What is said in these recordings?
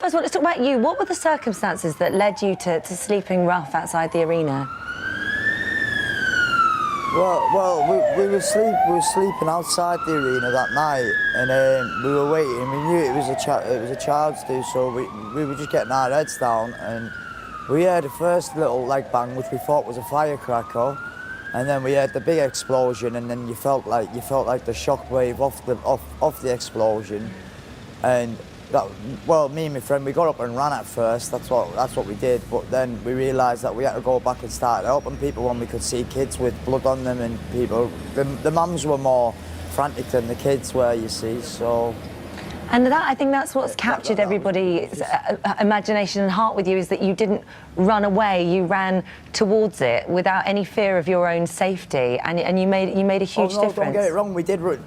as well, let's talk about you. What were the circumstances that led you to sleeping rough outside the arena? Well, we were sleeping outside the arena that night, and we were waiting. We knew it was a child's do, so we were just getting our heads down, and we heard the first little bang, which we thought was a firecracker, and then we heard the big explosion, and then you felt like the shockwave off the explosion, and me and my friend, we got up and ran at first. That's what we did. But then we realised that we had to go back and start helping people when we could see kids with blood on them, and people. The mums were more frantic than the kids were, you see. So. And I think that's what's captured everybody's imagination and heart with you, is that you didn't run away, you ran towards it without any fear of your own safety, and you made a huge difference. Don't get it wrong, we did run.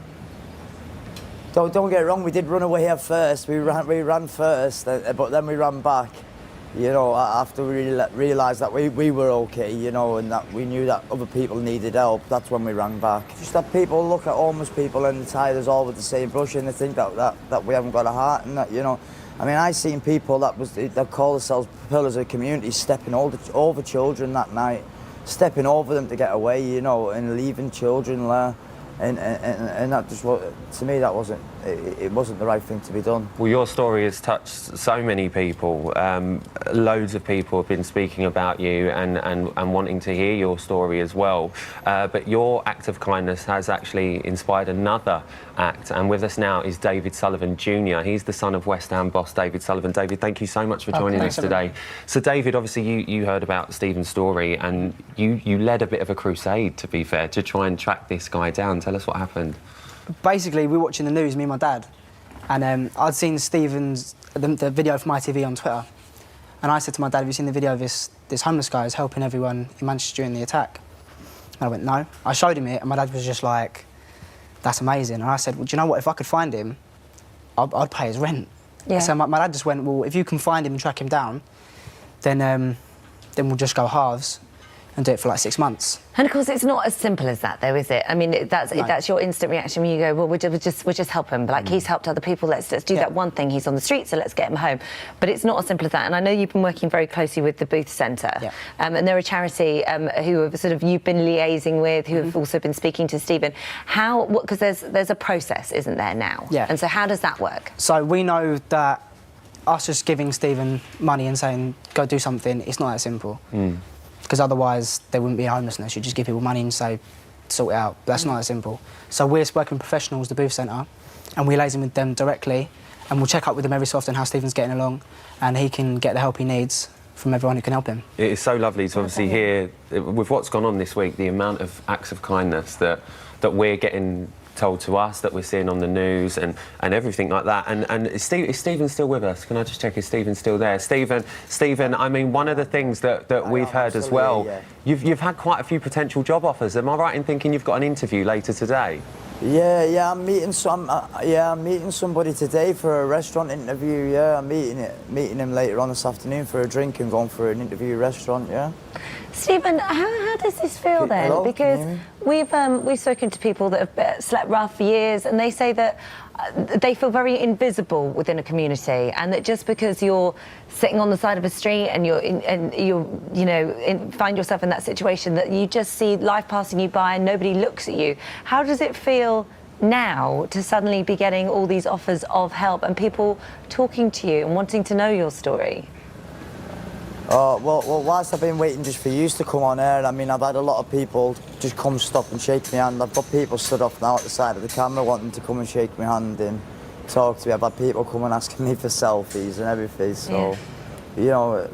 Don't get it wrong, we did run away at first. We ran first, but then we ran back. You know, after we realised that we were okay, you know, and that we knew that other people needed help. That's when we ran back. Just that people look at homeless people and tie us all with the same brush, and they think that we haven't got a heart, and that, you know. I mean, I seen people that call themselves pillars of community stepping over children that night, stepping over them to get away, you know, and leaving children there. And that just, to me, that wasn't the right thing to be done. Well, your story has touched so many people. Loads of people have been speaking about you and wanting to hear your story as well. But your act of kindness has actually inspired another act. And with us now is David Sullivan Jr. He's the son of West Ham boss David Sullivan. David, thank you so much for joining us today. So, David, obviously you heard about Stephen's story, and you led a bit of a crusade, to be fair, to try and track this guy down. Tell us what happened. Basically, we were watching the news, me and my dad, and I'd seen Stephen's the video from ITV on Twitter, and I said to my dad, "Have you seen the video of this homeless guy who's helping everyone in Manchester during the attack?" And I went, "No." I showed him it, and my dad was just like, "That's amazing." And I said, "Well, do you know what? If I could find him, I'd pay his rent." Yeah. So my dad just went, "Well, if you can find him and track him down, then we'll just go halves and do it for like 6 months." And of course, it's not as simple as that, though, is it? I mean, that's your instant reaction when you go, well, we'll just help him. But like, he's helped other people. Let's do that one thing. He's on the street, so let's get him home. But it's not as simple as that. And I know you've been working very closely with the Booth Centre, and they're a charity who have you've been liaising with, who have also been speaking to Stephen. How? Because there's a process, isn't there now? Yeah. And so how does that work? So we know that us just giving Stephen money and saying go do something, it's not that simple. Because otherwise there wouldn't be homelessness. You just give people money and say, sort it out. But that's not that simple. So we're working with professionals, the Booth Centre, and we're liaising with them directly, and we'll check up with them every so often how Stephen's getting along, and he can get the help he needs from everyone who can help him. It is so lovely to obviously hear, with what's gone on this week, the amount of acts of kindness that we're getting told to us, that we're seeing on the news and everything like that. And is Stephen still with us? Can I just check, is Stephen still there? Stephen, I mean, one of the things that we've heard as well, you've had quite a few potential job offers. Am I right in thinking you've got an interview later today? Yeah, I'm meeting somebody today for a restaurant interview. Yeah, I'm meeting him later on this afternoon for a drink and going for an interview restaurant. Yeah. Stephen, how does this feel then? Hello, because we've spoken to people that have slept rough for years, and they say that they feel very invisible within a community, and that just because you're sitting on the side of a street and you find yourself in that situation, that you just see life passing you by and nobody looks at you. How does it feel now to suddenly be getting all these offers of help and people talking to you and wanting to know your story? Well, whilst I've been waiting just for you to come on air, I mean, I've had a lot of people just come stop and shake my hand. I've got people stood up now at the side of the camera wanting to come and shake my hand and talk to me. I've had people come and asking me for selfies and everything. So, you know,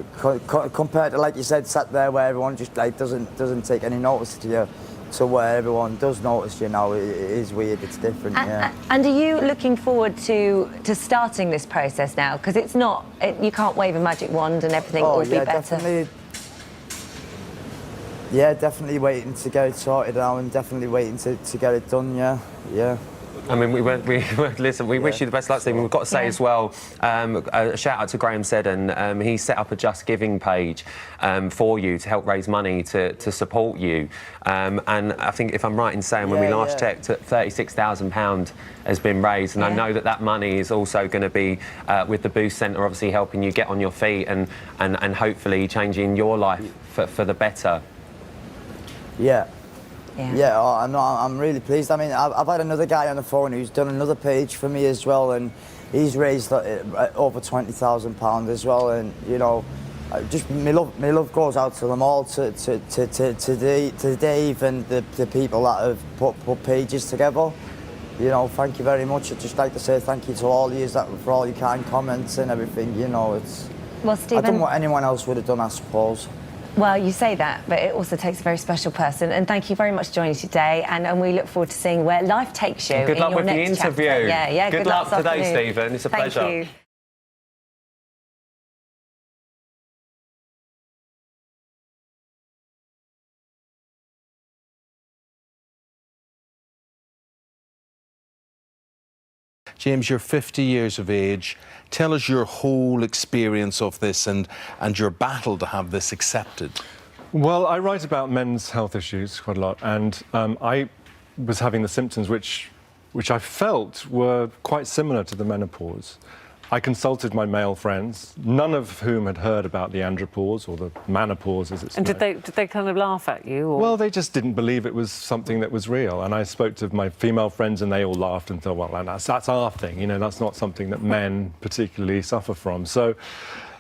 compared to, like you said, sat there where everyone just doesn't take any notice to you, to where everyone does notice you now, it is weird, it's different, And are you looking forward to starting this process now? Because it's not, you can't wave a magic wand and everything will be better. Definitely waiting to get it sorted out and definitely waiting to get it done, yeah. I mean, listen, we wish you the best luck, Stephen. We've got to say as well, a shout out to Graham Seddon. He set up a Just Giving page for you to help raise money to support you. And I think, if I'm right in saying, when we last checked, £36,000 has been raised. And I know that money is also going to be with the Boost Centre, obviously helping you get on your feet and hopefully changing your life for the better. I'm really pleased. I mean, I've had another guy on the phone who's done another page for me as well, and he's raised over £20,000 as well. And you know, just my love goes out to them all, to Dave and the people that have put pages together. You know, thank you very much. I'd just like to say thank you to all of you for all your kind comments and everything. You know, it's. Well, Stephen, I don't know what anyone else would have done, I suppose. Well, you say that, but it also takes a very special person. And thank you very much for joining us today. And we look forward to seeing where life takes you. And good luck with the interview. Yeah. Good luck today, Stephen. It's a pleasure. Thank you. James, you're 50 years of age. Tell us your whole experience of this and your battle to have this accepted. Well, I write about men's health issues quite a lot, and I was having the symptoms which I felt were quite similar to the menopause. I consulted my male friends, none of whom had heard about the andropause, or the menopause as it's known. And did they kind of laugh at you? Or? Well, they just didn't believe it was something that was real. And I spoke to my female friends and they all laughed and thought, well, that's our thing, you know, that's not something that men particularly suffer from. So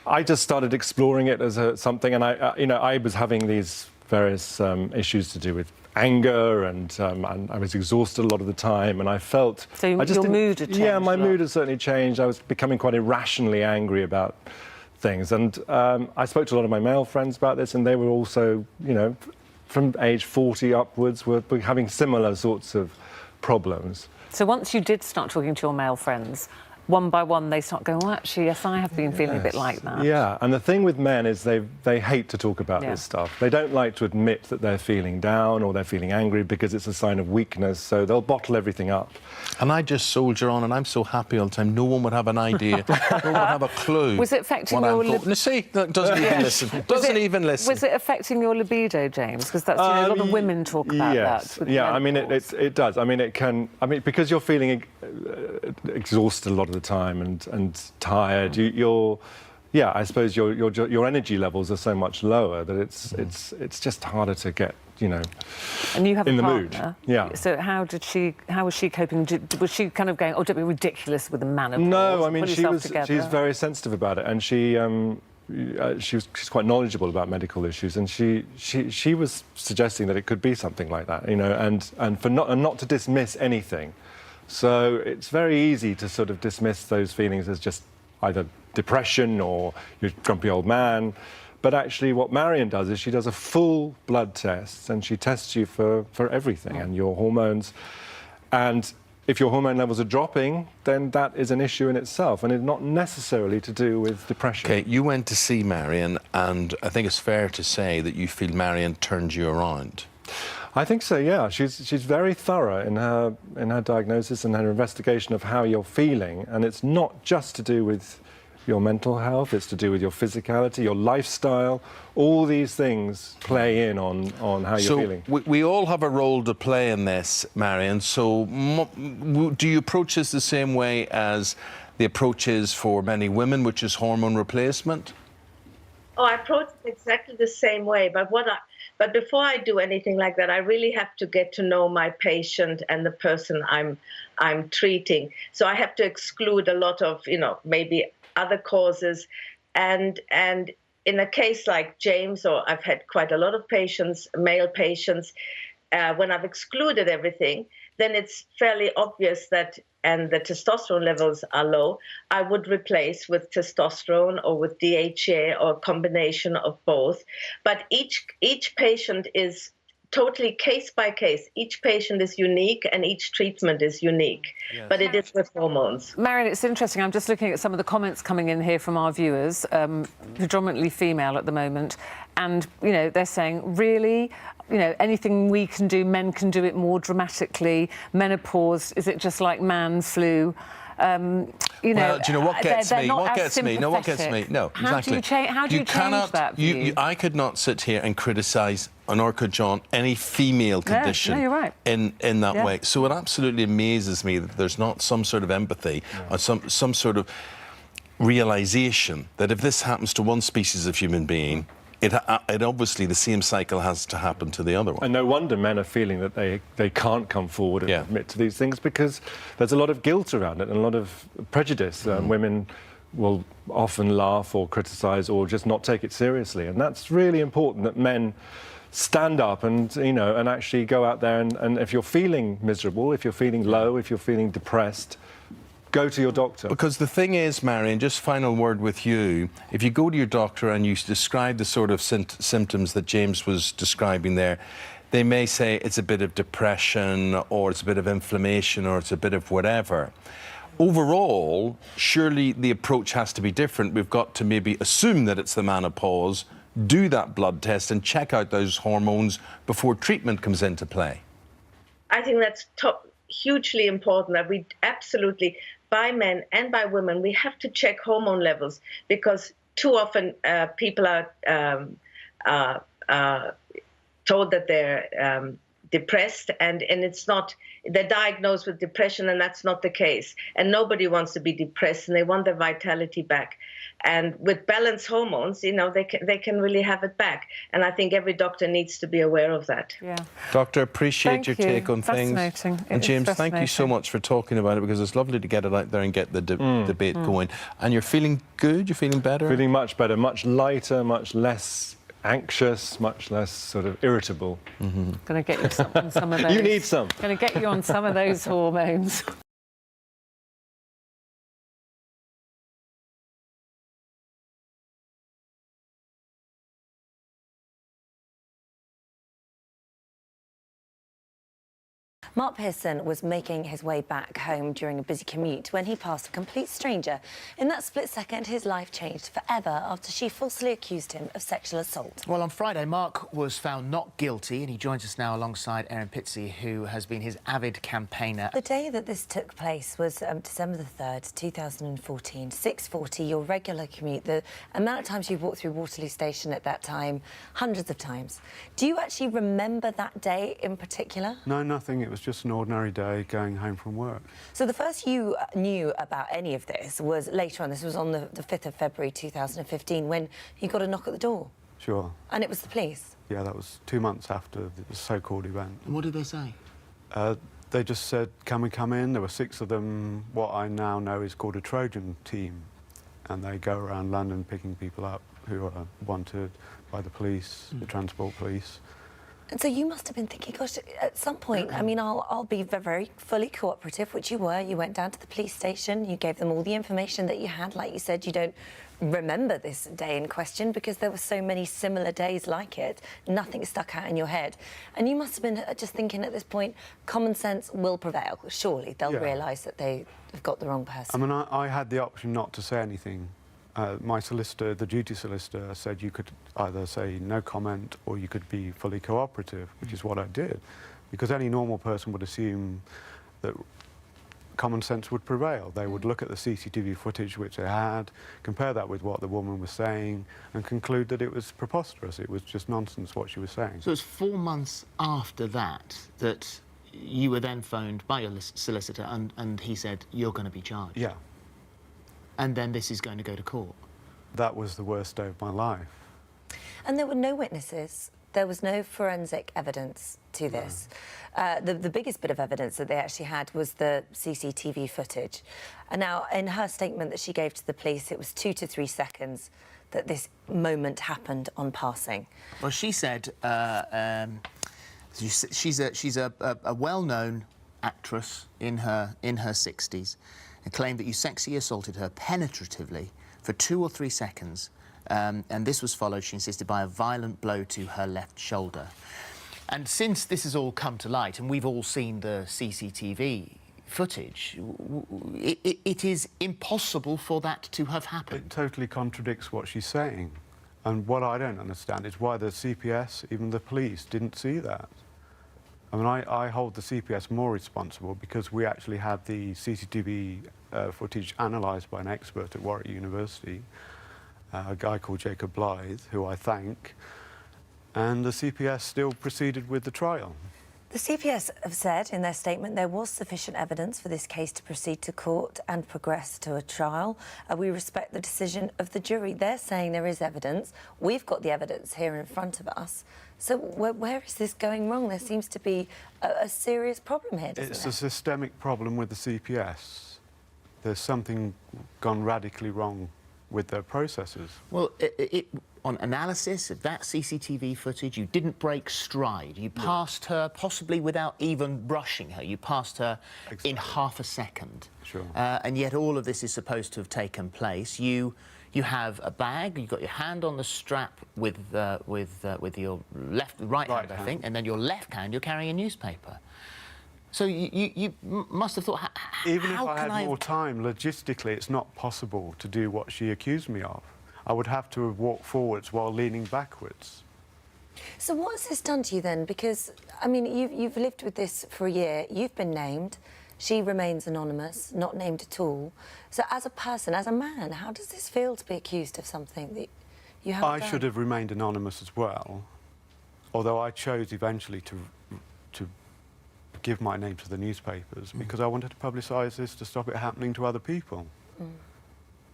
I just started exploring it as something, and I was having these various issues to do with anger, and I was exhausted a lot of the time, and I felt... So your mood had changed? Yeah, my mood had certainly changed. I was becoming quite irrationally angry about things, and I spoke to a lot of my male friends about this, and they were also, you know, from age 40 upwards, were having similar sorts of problems. So once you did start talking to your male friends, one by one they start going, well, actually, yes, I have been feeling a bit like that. Yeah, and the thing with men is they hate to talk about this stuff. They don't like to admit that they're feeling down or they're feeling angry because it's a sign of weakness, so they'll bottle everything up. And I just soldier on, and I'm so happy all the time. No one would have an idea. No one would have a clue. Was it affecting your libido? See, doesn't even listen. Doesn't even listen. Was it affecting your libido, James? Because that's, you know, a lot of women talk about that. Yeah, I mean, it does. I mean, it can... I mean, because you're feeling exhausted a lot of the time and tired, yeah, I suppose your energy levels are so much lower that it's just harder to get, you know, and you have in a the partner. mood. Yeah. So how was she coping? Was she kind of going, oh, don't be ridiculous with the menopause? No, I mean, she's she's very sensitive about it, and she's quite knowledgeable about medical issues, and she was suggesting that it could be something like that, you know, and not to dismiss anything. So it's very easy to sort of dismiss those feelings as just either depression or you're a grumpy old man. But actually what Marion does is she does a full blood test, and she tests you for everything and your hormones. And if your hormone levels are dropping, then that is an issue in itself, and it's not necessarily to do with depression. OK, you went to see Marion, and I think it's fair to say that you feel Marion turned you around. I think so, yeah. She's very thorough in her diagnosis and her investigation of how you're feeling, and it's not just to do with your mental health, it's to do with your physicality, your lifestyle. All these things play in on how you're feeling. So we all have a role to play in this, Marion. So do you approach this the same way as the approach is for many women, which is hormone replacement? Oh, I approach it exactly the same way, but before I do anything like that, I really have to get to know my patient and the person I'm treating. So I have to exclude a lot of, you know, maybe other causes. And in a case like James, or I've had quite a lot of patients, male patients, when I've excluded everything, then it's fairly obvious that, and the testosterone levels are low, I would replace with testosterone or with DHA or a combination of both. But each patient is totally case by case. Each patient is unique and each treatment is unique, but it is with hormones. Marion, it's interesting. I'm just looking at some of the comments coming in here from our viewers, predominantly female at the moment, and, you know, they're saying, really, you know, anything we can do, men can do it more dramatically. Menopause, is it just like man flu? You know, well, do you know what gets me? What gets me? No, what gets me? No, how exactly. How do you change that view? I could not sit here and criticise Anorka John any female condition no, you're right. in that way. So it absolutely amazes me that there's not some sort of empathy or some sort of realisation that if this happens to one species of human being, it obviously the same cycle has to happen to the other one. And no wonder men are feeling that they can't come forward and admit to these things, because there's a lot of guilt around it and a lot of prejudice. Women will often laugh or criticise or just not take it seriously, and that's really important that men stand up and, you know, and actually go out there and if you're feeling miserable, if you're feeling low, if you're feeling depressed, go to your doctor. Because the thing is, Marion, just final word with you, if you go to your doctor and you describe the sort of symptoms that James was describing there, they may say it's a bit of depression or it's a bit of inflammation or it's a bit of whatever. Overall, surely the approach has to be different. We've got to maybe assume that it's the menopause, do that blood test and check out those hormones before treatment comes into play. I think that's hugely important, that we absolutely, by men and by women, we have to check hormone levels, because too often people are told that they're depressed, and it's not, they're diagnosed with depression, and that's not the case. And nobody wants to be depressed, and they want their vitality back. And with balanced hormones, you know, they can really have it back. And I think every doctor needs to be aware of that. Yeah. Doctor, appreciate your take on things. Fascinating. And James, thank you so much for talking about it, because it's lovely to get it out there and get the debate going. And you're feeling good? You're feeling better? Feeling much better, much lighter, much less anxious, much less sort of irritable. Going to get you on some of those. You need some. Going to get you on some of those hormones. Mark Pearson was making his way back home during a busy commute when he passed a complete stranger. In that split second, his life changed forever after she falsely accused him of sexual assault. Well, on Friday, Mark was found not guilty, and he joins us now alongside Erin Pitsey, who has been his avid campaigner. The day that this took place was December the 3rd, 2014, 6:40, your regular commute. The amount of times you walked through Waterloo Station at that time, hundreds of times. Do you actually remember that day in particular? No, nothing. It was just an ordinary day going home from work. So the first you knew about any of this was later on. This was on the 5th of February 2015 when you got a knock at the door. Sure. And it was the police? Yeah, that was 2 months after the so-called event. And what did they say? They just said, can we come in? There were 6 of them, what I now know is called a Trojan team. And they go around London picking people up who are wanted by the police, the transport police. And so you must have been thinking, gosh, at some point, I mean, I'll be very fully cooperative, which you were. You went down to the police station, you gave them all the information that you had. Like you said, you don't remember this day in question because there were so many similar days like it. Nothing stuck out in your head. And you must have been just thinking at this point, common sense will prevail. Surely they'll realise that they have got the wrong person. I mean, I had the option not to say anything. My solicitor, the duty solicitor, said you could either say no comment or you could be fully cooperative, which is what I did, because any normal person would assume that common sense would prevail. They would look at the CCTV footage which they had, compare that with what the woman was saying, and conclude that it was preposterous. It was just nonsense what she was saying. So it was 4 months after that that you were then phoned by your solicitor and he said, you're going to be charged. Yeah. And then this is going to go to court. That was the worst day of my life. And there were no witnesses. There was no forensic evidence to this. No. The biggest bit of evidence that they actually had was the CCTV footage. And now, in her statement that she gave to the police, it was 2 to 3 seconds that this moment happened on passing. Well, she said she's a well-known actress in her 60s, and claimed that you sexually assaulted her penetratively for 2 or 3 seconds, and this was followed, she insisted, by a violent blow to her left shoulder. And since this has all come to light, and we've all seen the CCTV footage, it is impossible for that to have happened. It totally contradicts what she's saying. And what I don't understand is why the CPS, even the police, didn't see that. I mean, I hold the CPS more responsible because we actually had the CCTV footage analysed by an expert at Warwick University, a guy called Jacob Blythe, who I thank, and the CPS still proceeded with the trial. The CPS have said in their statement there was sufficient evidence for this case to proceed to court and progress to a trial. We respect the decision of the jury. They're saying there is evidence. We've got the evidence here in front of us. So where is this going wrong? There seems to be a serious problem here, doesn't It's it? a systemic problem with the CPS. There's something gone radically wrong with their processes. Well, on analysis of that CCTV footage, you didn't break stride. You passed her, possibly without even brushing her. You passed her in half a second. Sure. And yet all of this is supposed to have taken place. You have a bag. You've got your hand on the strap with your right hand, I think, and then your left hand you're carrying a newspaper. So you must have thought, even how if I had more time, logistically, it's not possible to do what she accused me of. I would have to have walked forwards while leaning backwards. So what has this done to you then? Because, I mean, you've lived with this for a year. You've been named. She remains anonymous, not named at all. So as a person, as a man, how does this feel to be accused of something that you haven't done? I should have remained anonymous as well, although I chose eventually to give my name to the newspapers because I wanted to publicise this to stop it happening to other people.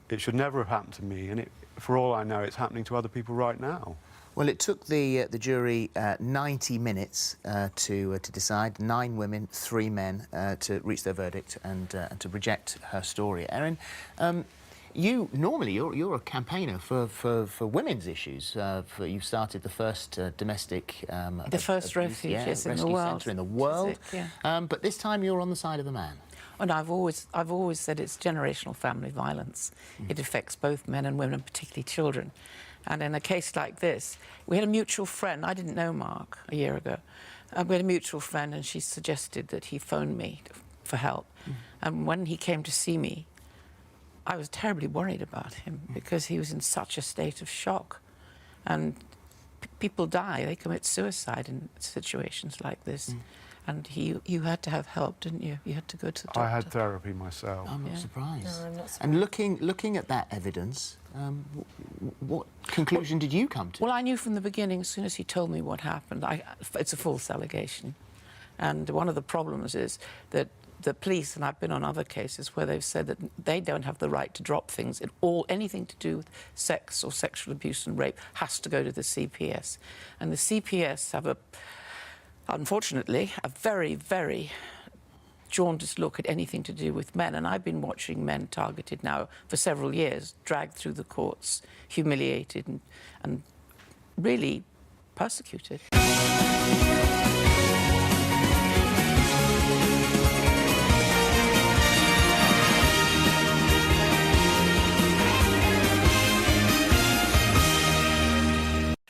It should never have happened to me, and for all I know, it's happening to other people right now. Well, it took the jury 90 minutes to decide, 9 women, 3 men, to reach their verdict and to reject her story. Erin, you're a campaigner for women's issues. You've started the first domestic the first refuge in the world. Centre in the world. Yeah. But this time you're on the side of the man. And I've always said it's generational family violence. It affects both men and women, and particularly children. And in a case like this, we had a mutual friend. I didn't know Mark a year ago. We had a mutual friend, and she suggested that he phone me for help. And when he came to see me, I was terribly worried about him because he was in such a state of shock. And people die, they commit suicide in situations like this. And you had to have help, didn't you? You had to go to the doctor. I had therapy myself. I'm not surprised. No, I'm not surprised. And looking at that evidence, what conclusion did you come to? Well, I knew from the beginning, as soon as he told me what happened, it's a false allegation. And one of the problems is that the police, and I've been on other cases where they've said that they don't have the right to drop things. Anything to do with sex or sexual abuse and rape has to go to the CPS. And the CPS have unfortunately, a very, very jaundiced look at anything to do with men. And I've been watching men targeted now for several years, dragged through the courts, humiliated and really persecuted.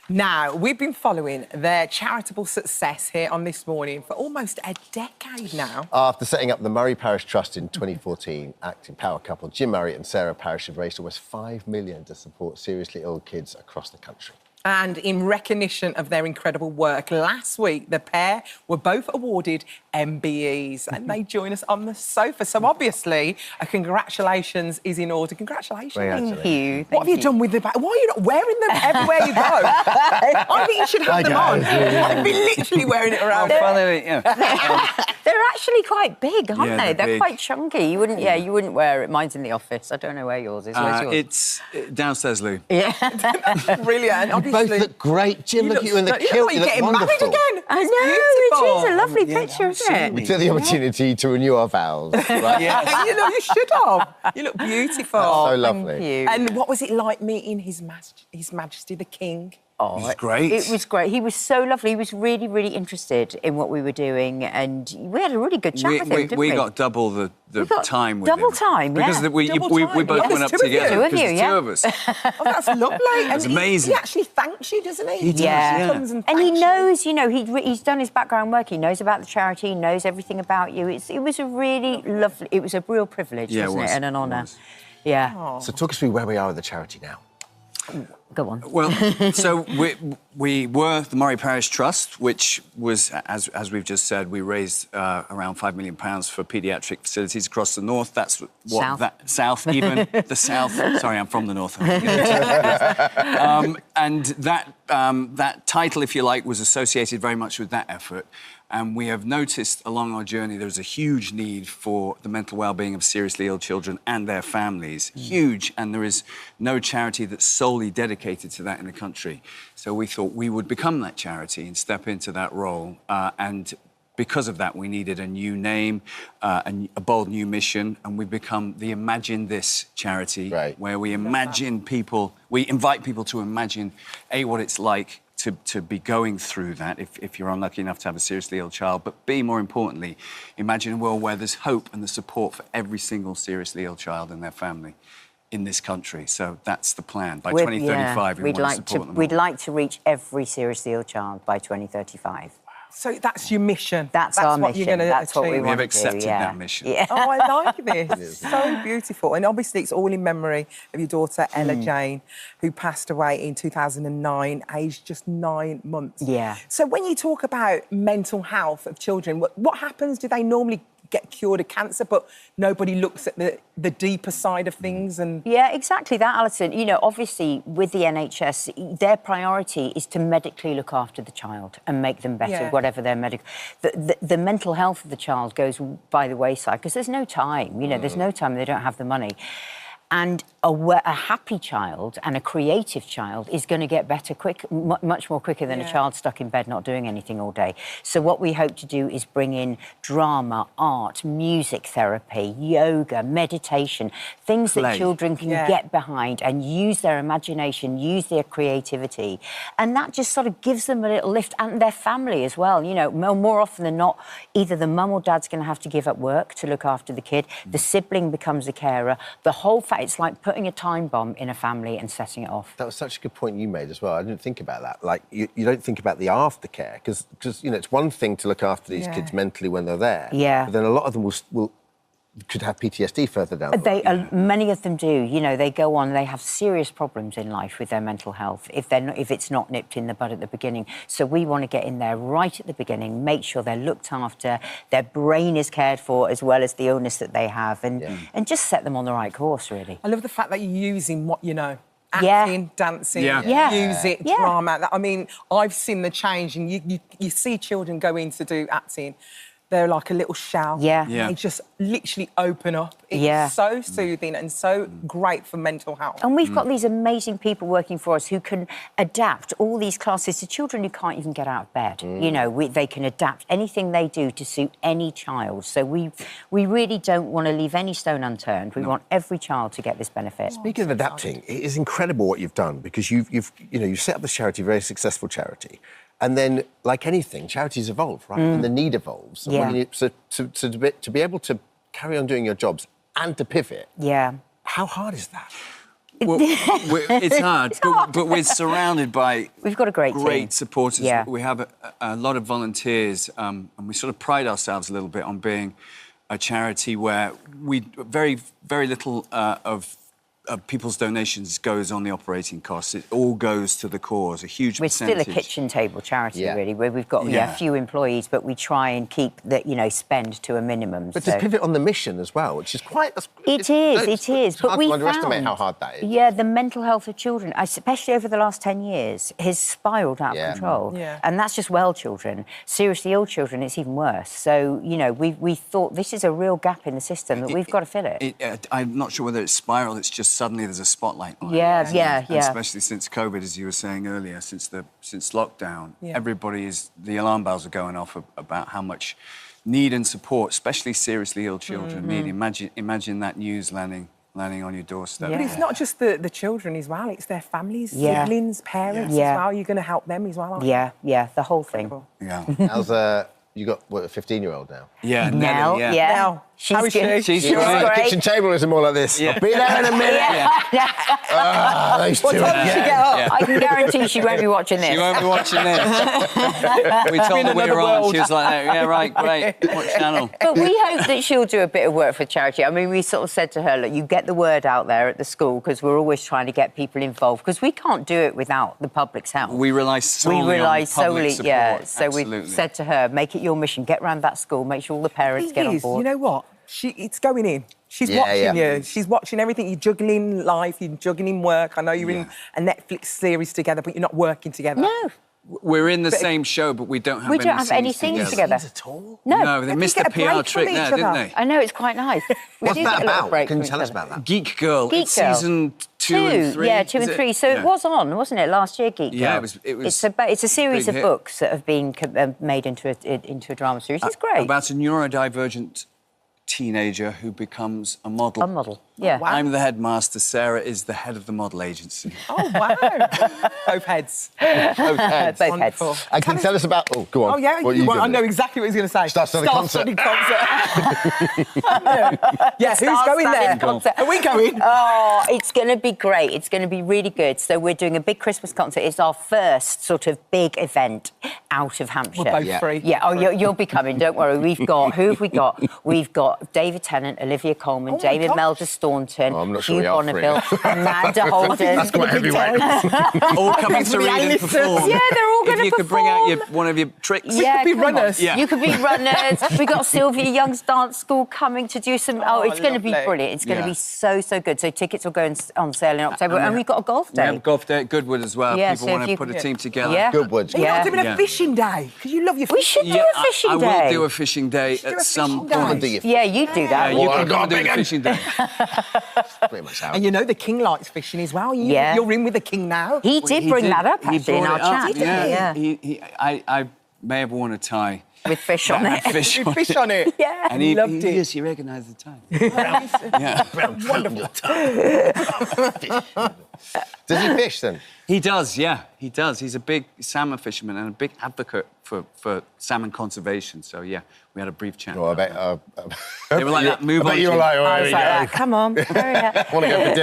Now, we've been following their charitable success here on This Morning for almost a decade now. After setting up the Murray Parish Trust in 2014, acting power couple Jim Murray and Sarah Parish have raised almost £5 million to support seriously ill kids across the country. And in recognition of their incredible work, last week the pair were both awarded MBEs and they join us on the sofa. So obviously, a congratulations is in order. Congratulations. Thank you. What have you done with the bag? Why are you not wearing them everywhere you go? I think you should have them on. I'd be literally wearing it around. They're actually quite big, aren't Yeah, they? they're big. Quite chunky. You wouldn't wear it. Mine's in the office. I don't know where yours is. Where's yours? It's downstairs, Lou. Yeah. Brilliant. You both look great. Jim, look at you in the kilt. You look getting wonderful. married again. I know, it is a lovely picture, isn't it? We took the opportunity to renew our vows. Right? You should have. You look beautiful. So lovely. Thank you. And what was it like meeting His Majesty the King? Oh, He's great. It was great. He was so lovely. He was really, really interested in what we were doing, and we had a really good chat with him, didn't we? We got double the time with double him. time, yeah. Because we Double both time, went yeah. up There's two of you. together. Two of Because you, the yeah. two of us. Oh, that's lovely. That's And amazing. He actually thanks you, doesn't he? He does, Yeah. yeah. Comes and And he thanks you. knows, you know, he's done his background work. He knows about the charity. He knows everything about you. It was a really lovely. It was a real privilege, Yeah, it wasn't was. it, and an It honour. was. Yeah. So talk us through where we are with the charity now. Go on. Well, so we were the Moray Parish Trust, which was, as we've just said, we raised around £5 million for paediatric facilities across the north. That's what South. South, even the south. Sorry, I'm from the north. And that title, if you like, was associated very much with that effort. And we have noticed along our journey there's a huge need for the mental well-being of seriously ill children and their families. Huge, and there is no charity that's solely dedicated to that in the country. So we thought we would become that charity and step into that role. And because of that, we needed a new name, a bold new mission, and we've become the Imagine This charity, where we imagine people, we invite people to imagine, what it's like to be going through that if you're unlucky enough to have a seriously ill child, but B, more importantly, imagine a world where there's hope and the support for every single seriously ill child and their family in this country. So that's the plan. By 2035, we want to support them all. We'd like to reach every seriously ill child by 2035. So that's your mission. That's our what mission. You're gonna That's what we achieve. want We have accepted to do, that mission. Yeah. Oh, I like this. So beautiful. And obviously it's all in memory of your daughter, Ella Jane, who passed away in 2009, aged just 9 months. Yeah. So when you talk about mental health of children, what happens? Do they normally get cured of cancer, but nobody looks at the deeper side of things? And Yeah, exactly that, Alison. You know, obviously, with the NHS, their priority is to medically look after the child and make them better, whatever their medical... The mental health of the child goes by the wayside because there's no time. You know, there's no time. They don't have the money. And a happy child and a creative child is going to get better much more quicker than a child stuck in bed not doing anything all day. So what we hope to do is bring in drama, art, music therapy, yoga, meditation, things that children can get behind and use their imagination, use their creativity. And that just sort of gives them a little lift, and their family as well. You know, more often than not, either the mum or dad's going to have to give up work to look after the kid, the sibling becomes a carer, the whole it's like putting a time bomb in a family and setting it off. That was such a good point you made as well. I didn't think about that. Like, you don't think about the aftercare, because you know, it's one thing to look after these kids mentally when they're there. Yeah. But then a lot of them could have PTSD further down the road. Many of them do. You know, they go on, they have serious problems in life with their mental health if it's not nipped in the bud at the beginning. So we want to get in there right at the beginning, make sure they're looked after, their brain is cared for as well as the illness that they have, and just set them on the right course, really. I love the fact that you're using what you know. Acting, dancing, music, drama. I mean, I've seen the change, and you see children go in to do acting. They're like a little shell. They just literally open up. It's so soothing and so great for mental health. And we've got these amazing people working for us who can adapt all these classes to children who can't even get out of bed. You know, they can adapt anything they do to suit any child. So we really don't want to leave any stone unturned. We want every child to get this benefit. Speaking of adapting, it is incredible what you've done, because you've set up this charity, a very successful charity. And then, like anything, charities evolve, right? And the need evolves. And so to be able to carry on doing your jobs and to pivot, how hard is that? Well, it's hard, but we're surrounded by... We've got a great team. Supporters. We have a lot of volunteers, and we sort of pride ourselves a little bit on being a charity where very, very little of people's donations goes on the operating costs. It all goes to the cause, a huge percentage. We're still a kitchen table charity, really, where we've got a few employees, but we try and keep the spend to a minimum. But to pivot on the mission as well, which is quite... It is. It's hard to underestimate how hard that is. Yeah, the mental health of children, especially over the last 10 years, has spiralled out of control. And that's just well children. Seriously ill children, it's even worse. So, you know, we thought this is a real gap in the system that we've got to fill it. I'm not sure whether it's spiraled, it's just suddenly there's a spotlight on it. Yeah. Especially since COVID, as you were saying earlier, since lockdown, the alarm bells are going off about how much need and support, especially seriously ill children, need. Imagine that news landing landing on your doorstep. But it's not just the children as well, it's their families, Yeah. siblings, parents Yeah. as well. You're going to help them as well, aren't you? Yeah, the whole thing. Yeah. How's you got what, a 15-year-old now? Yeah, Now, Nelly, yeah. Now, She's how is good. she? She's great. The kitchen table is more like this. Yeah. I'll be there in a minute. Those two. What time did she get up? I can guarantee she won't be watching this. She won't be watching this. We told her we were on. She was like, yeah, right, great. What channel? But we hope that she'll do a bit of work for charity. I mean, we sort of said to her, look, you get the word out there at the school, because we're always trying to get people involved, because we can't do it without the public's help. We rely solely on the public support. yeah. So Absolutely. we've said to her, make it your mission, get round that school, make sure all the parents get on board. You know what? It's going in. She's Yeah, watching yeah. you. She's watching everything. You're juggling life, you're juggling work. I know you're in a Netflix series together, but you're not working together. No. We're in the same show, but we don't have We any don't have any scenes scenes together. At all? No, they missed the get a PR break trick from there, each didn't other. they? I know, it's quite nice. We What's do that get a little about? break Can you from tell each us other. about that? Geek Girl. Geek It's Girl. season 2 and 3. Yeah, 2 and 3. So it was on, wasn't it, last year, Geek Girl? Yeah, it was It's a series big of hit. books that have been made into a drama series. It's great. About a neurodivergent teenager who becomes a model. A model, yeah. Wow. I'm the headmaster. Sarah is the head of the model agency. Oh, wow. Both heads. Both heads. Wonderful. And can you tell us about... Oh, go on. Oh, yeah, What are you I doing? know exactly what he's going to say. Star-studded concert. Yeah, who's going there? Concert. Are we going? Oh, it's going to be great. It's going to be really good. So we're doing a big Christmas concert. It's our first sort of big event out of Hampshire. We're both free. Yeah, oh, you'll be coming, don't worry. We've got... Who have we got? We've got David Tennant, Olivia Colman, Oh my David God. Melder Staunton, Oh, I'm not sure Hugh we are free. Bonneville, Amanda Holden. That's quite heavyweight. All coming to the read and A-listers. perform. Yeah, they're all going If to you could bring out one of your tricks. Yeah, could be come on. runners. Yeah. You could be runners. We've got Sylvia Young's dance school coming to do some... Oh, it's going to be lovely. brilliant. It's going to Yeah. be so, so good. So tickets will go on sale in October. And we've got a golf We have day. golf day at Goodwood as well. Yeah, People so want if to you- put a team together. Yeah. Goodwood. Are you not doing Yeah. a fishing day? Because you love your We fishing. should do a fishing I day. will do a fishing day should do at a some fishing point. day. Yeah, you do that. Yeah, you Oh, can God, come and do big the one. fishing day. Pretty much how. And you know the king likes fishing as well. Yeah. You're in with the king now. He did bring that up, He actually, in brought our it up, chat. Yeah. I may have worn a tie. With fish on That it. had fish You on fish it. on it. Yeah. And he Loved it. Yes, he recognised the tie. Yeah. Does he fish then? He does, yeah. He does. He's a big salmon fisherman and a big advocate for salmon conservation. So, yeah, we had a brief chat. Oh, I bet... They were like that, move I bet on. you were Jim. like, oh, I here was we like go. that. Come on. Hurry up. Want to go for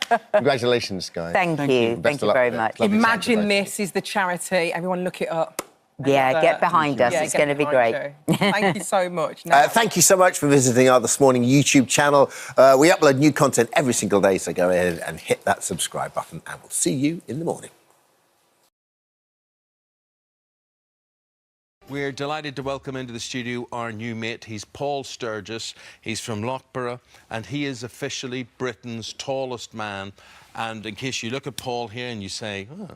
dinner. Congratulations, guys. Thank you. Best Thank of you luck very with it. much. Lovely Imagine chatting to you. this is the charity. Everyone look it up. Yeah, get behind us. Yeah, It's get going to be great. behind you. Thank you so much. Now, Thank you so much for visiting our This Morning YouTube channel. We upload new content every single day, so go ahead and hit that subscribe button, and we'll see you in the morning. We're delighted to welcome into the studio our new mate. He's Paul Sturgis. He's from Loughborough, and he is officially Britain's tallest man. And in case you look at Paul here and you say, oh,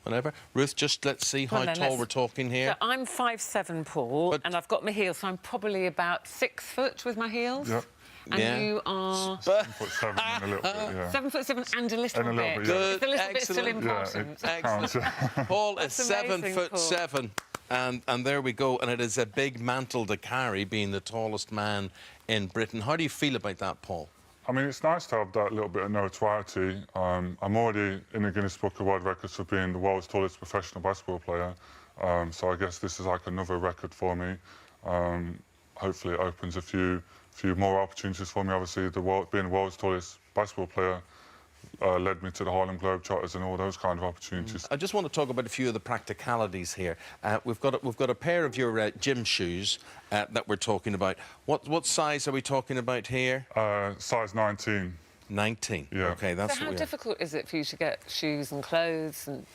whatever, Ruth, just let's see how tall we're talking here. So I'm 5'7", Paul, and I've got my heels, so I'm probably about 6 foot with my heels. Yep. And Yeah. you are 7'7" and a little bit, yeah. 7'7" and a little And a little bit. bit, yeah. Is the little bit still Excellent. important? Yeah, it counts. Paul is That's amazing, 7'7", and there we go. And it is a big mantle to carry, being the tallest man in Britain. How do you feel about that, Paul? I mean, it's nice to have that little bit of notoriety. I'm already in the Guinness Book of World Records for being the world's tallest professional basketball player. So I guess this is like another record for me. Hopefully it opens a few more opportunities for me. Obviously, being the world's tallest basketball player led me to the Harlem Globetrotters and all those kind of opportunities. I just want to talk about a few of the practicalities here. We've got a pair of your gym shoes that we're talking about. What size are we talking about here? Size 19. 19. Yeah. Okay, that's So how what we difficult is it for you to get shoes and clothes? And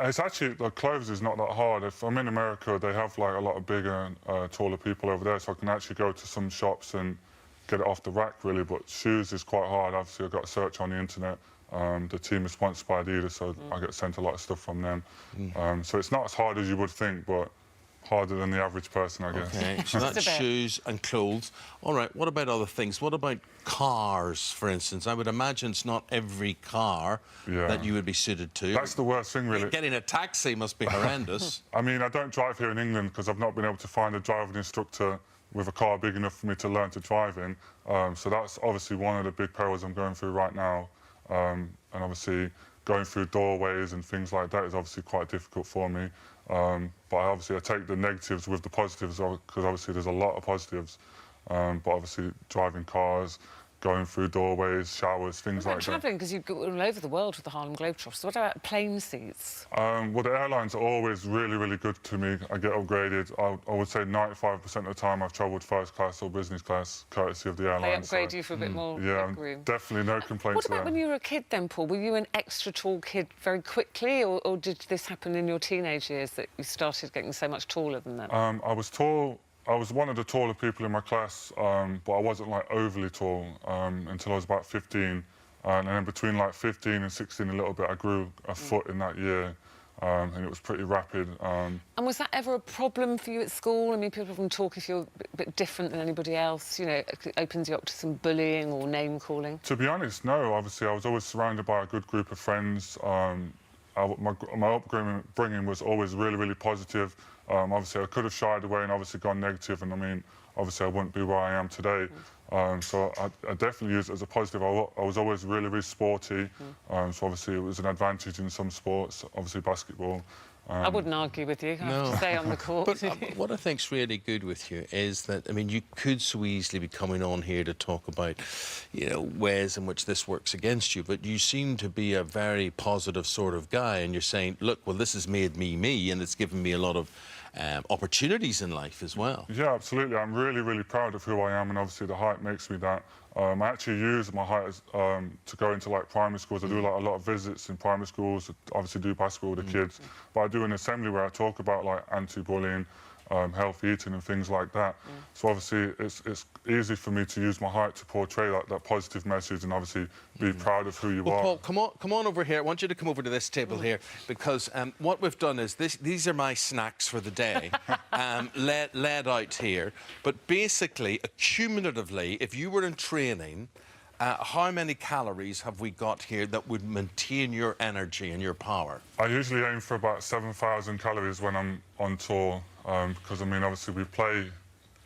It's actually, the clothes is not that hard. If I'm in America, they have like a lot of bigger, taller people over there, so I can actually go to some shops and get it off the rack, really. But shoes is quite hard. Obviously, I've got to search on the internet. The team is sponsored by Adidas, so I get sent a lot of stuff from them. So it's not as hard as you would think, but harder than the average person, I guess. Okay, so that's shoes and clothes. All right, what about other things? What about cars, for instance? I would imagine it's not every car that you would be suited to. That's the worst thing, really. Getting a taxi must be horrendous. I mean, I don't drive here in England because I've not been able to find a driving instructor with a car big enough for me to learn to drive in. So that's obviously one of the big perils I'm going through right now. And obviously going through doorways and things like that is obviously quite difficult for me. But obviously I take the negatives with the positives, because obviously there's a lot of positives. But obviously driving cars, going through doorways, showers, things like that. Travelling, because you go all over the world with the Harlem Globetrotters. So what about plane seats? Well, the airlines are always really, really good to me. I get upgraded. I would say 95% of the time I've travelled first class or business class, courtesy of the airlines. They upgrade you for a bit more room. Definitely no complaints What about there. when you were a kid then, Paul? Were you an extra tall kid very quickly, or did this happen in your teenage years that you started getting so much taller than them? I was tall. I was one of the taller people in my class, but I wasn't like overly tall until I was about 15. And then between like 15 and 16 a little bit, I grew a foot in that year. And it was pretty rapid. And was that ever a problem for you at school? I mean, people often talk if you're a bit different than anybody else, you know, it opens you up to some bullying or name-calling. To be honest, no. Obviously, I was always surrounded by a good group of friends. My upbringing was always really, really positive. Obviously, I could have shied away and obviously gone negative, and I mean, obviously, I wouldn't be where I am today. So I definitely use it as a positive. I was always really, really sporty. So obviously, it was an advantage in some sports, obviously basketball. I wouldn't argue with you. I have to stay on the court. But what I think's really good with you is that, I mean, you could so easily be coming on here to talk about, you know, ways in which this works against you, but you seem to be a very positive sort of guy, and you're saying, look, well, this has made me me, and it's given me a lot of opportunities in life as well. Yeah, absolutely. I'm really, really proud of who I am, and obviously the height makes me that. I actually use my height as, to go into like primary schools. I do like a lot of visits in primary schools, obviously do basketball with the kids, but I do an assembly where I talk about like anti-bullying, healthy eating and things like that. So obviously it's easy for me to use my height to portray that positive message and obviously be proud of who you are. Paul, come on over here. I want you to come over to this table here, because what we've done is these are my snacks for the day, laid out here. But basically, accumulatively, if you were in training, how many calories have we got here that would maintain your energy and your power? I usually aim for about 7,000 calories when I'm on tour, because, I mean, obviously we play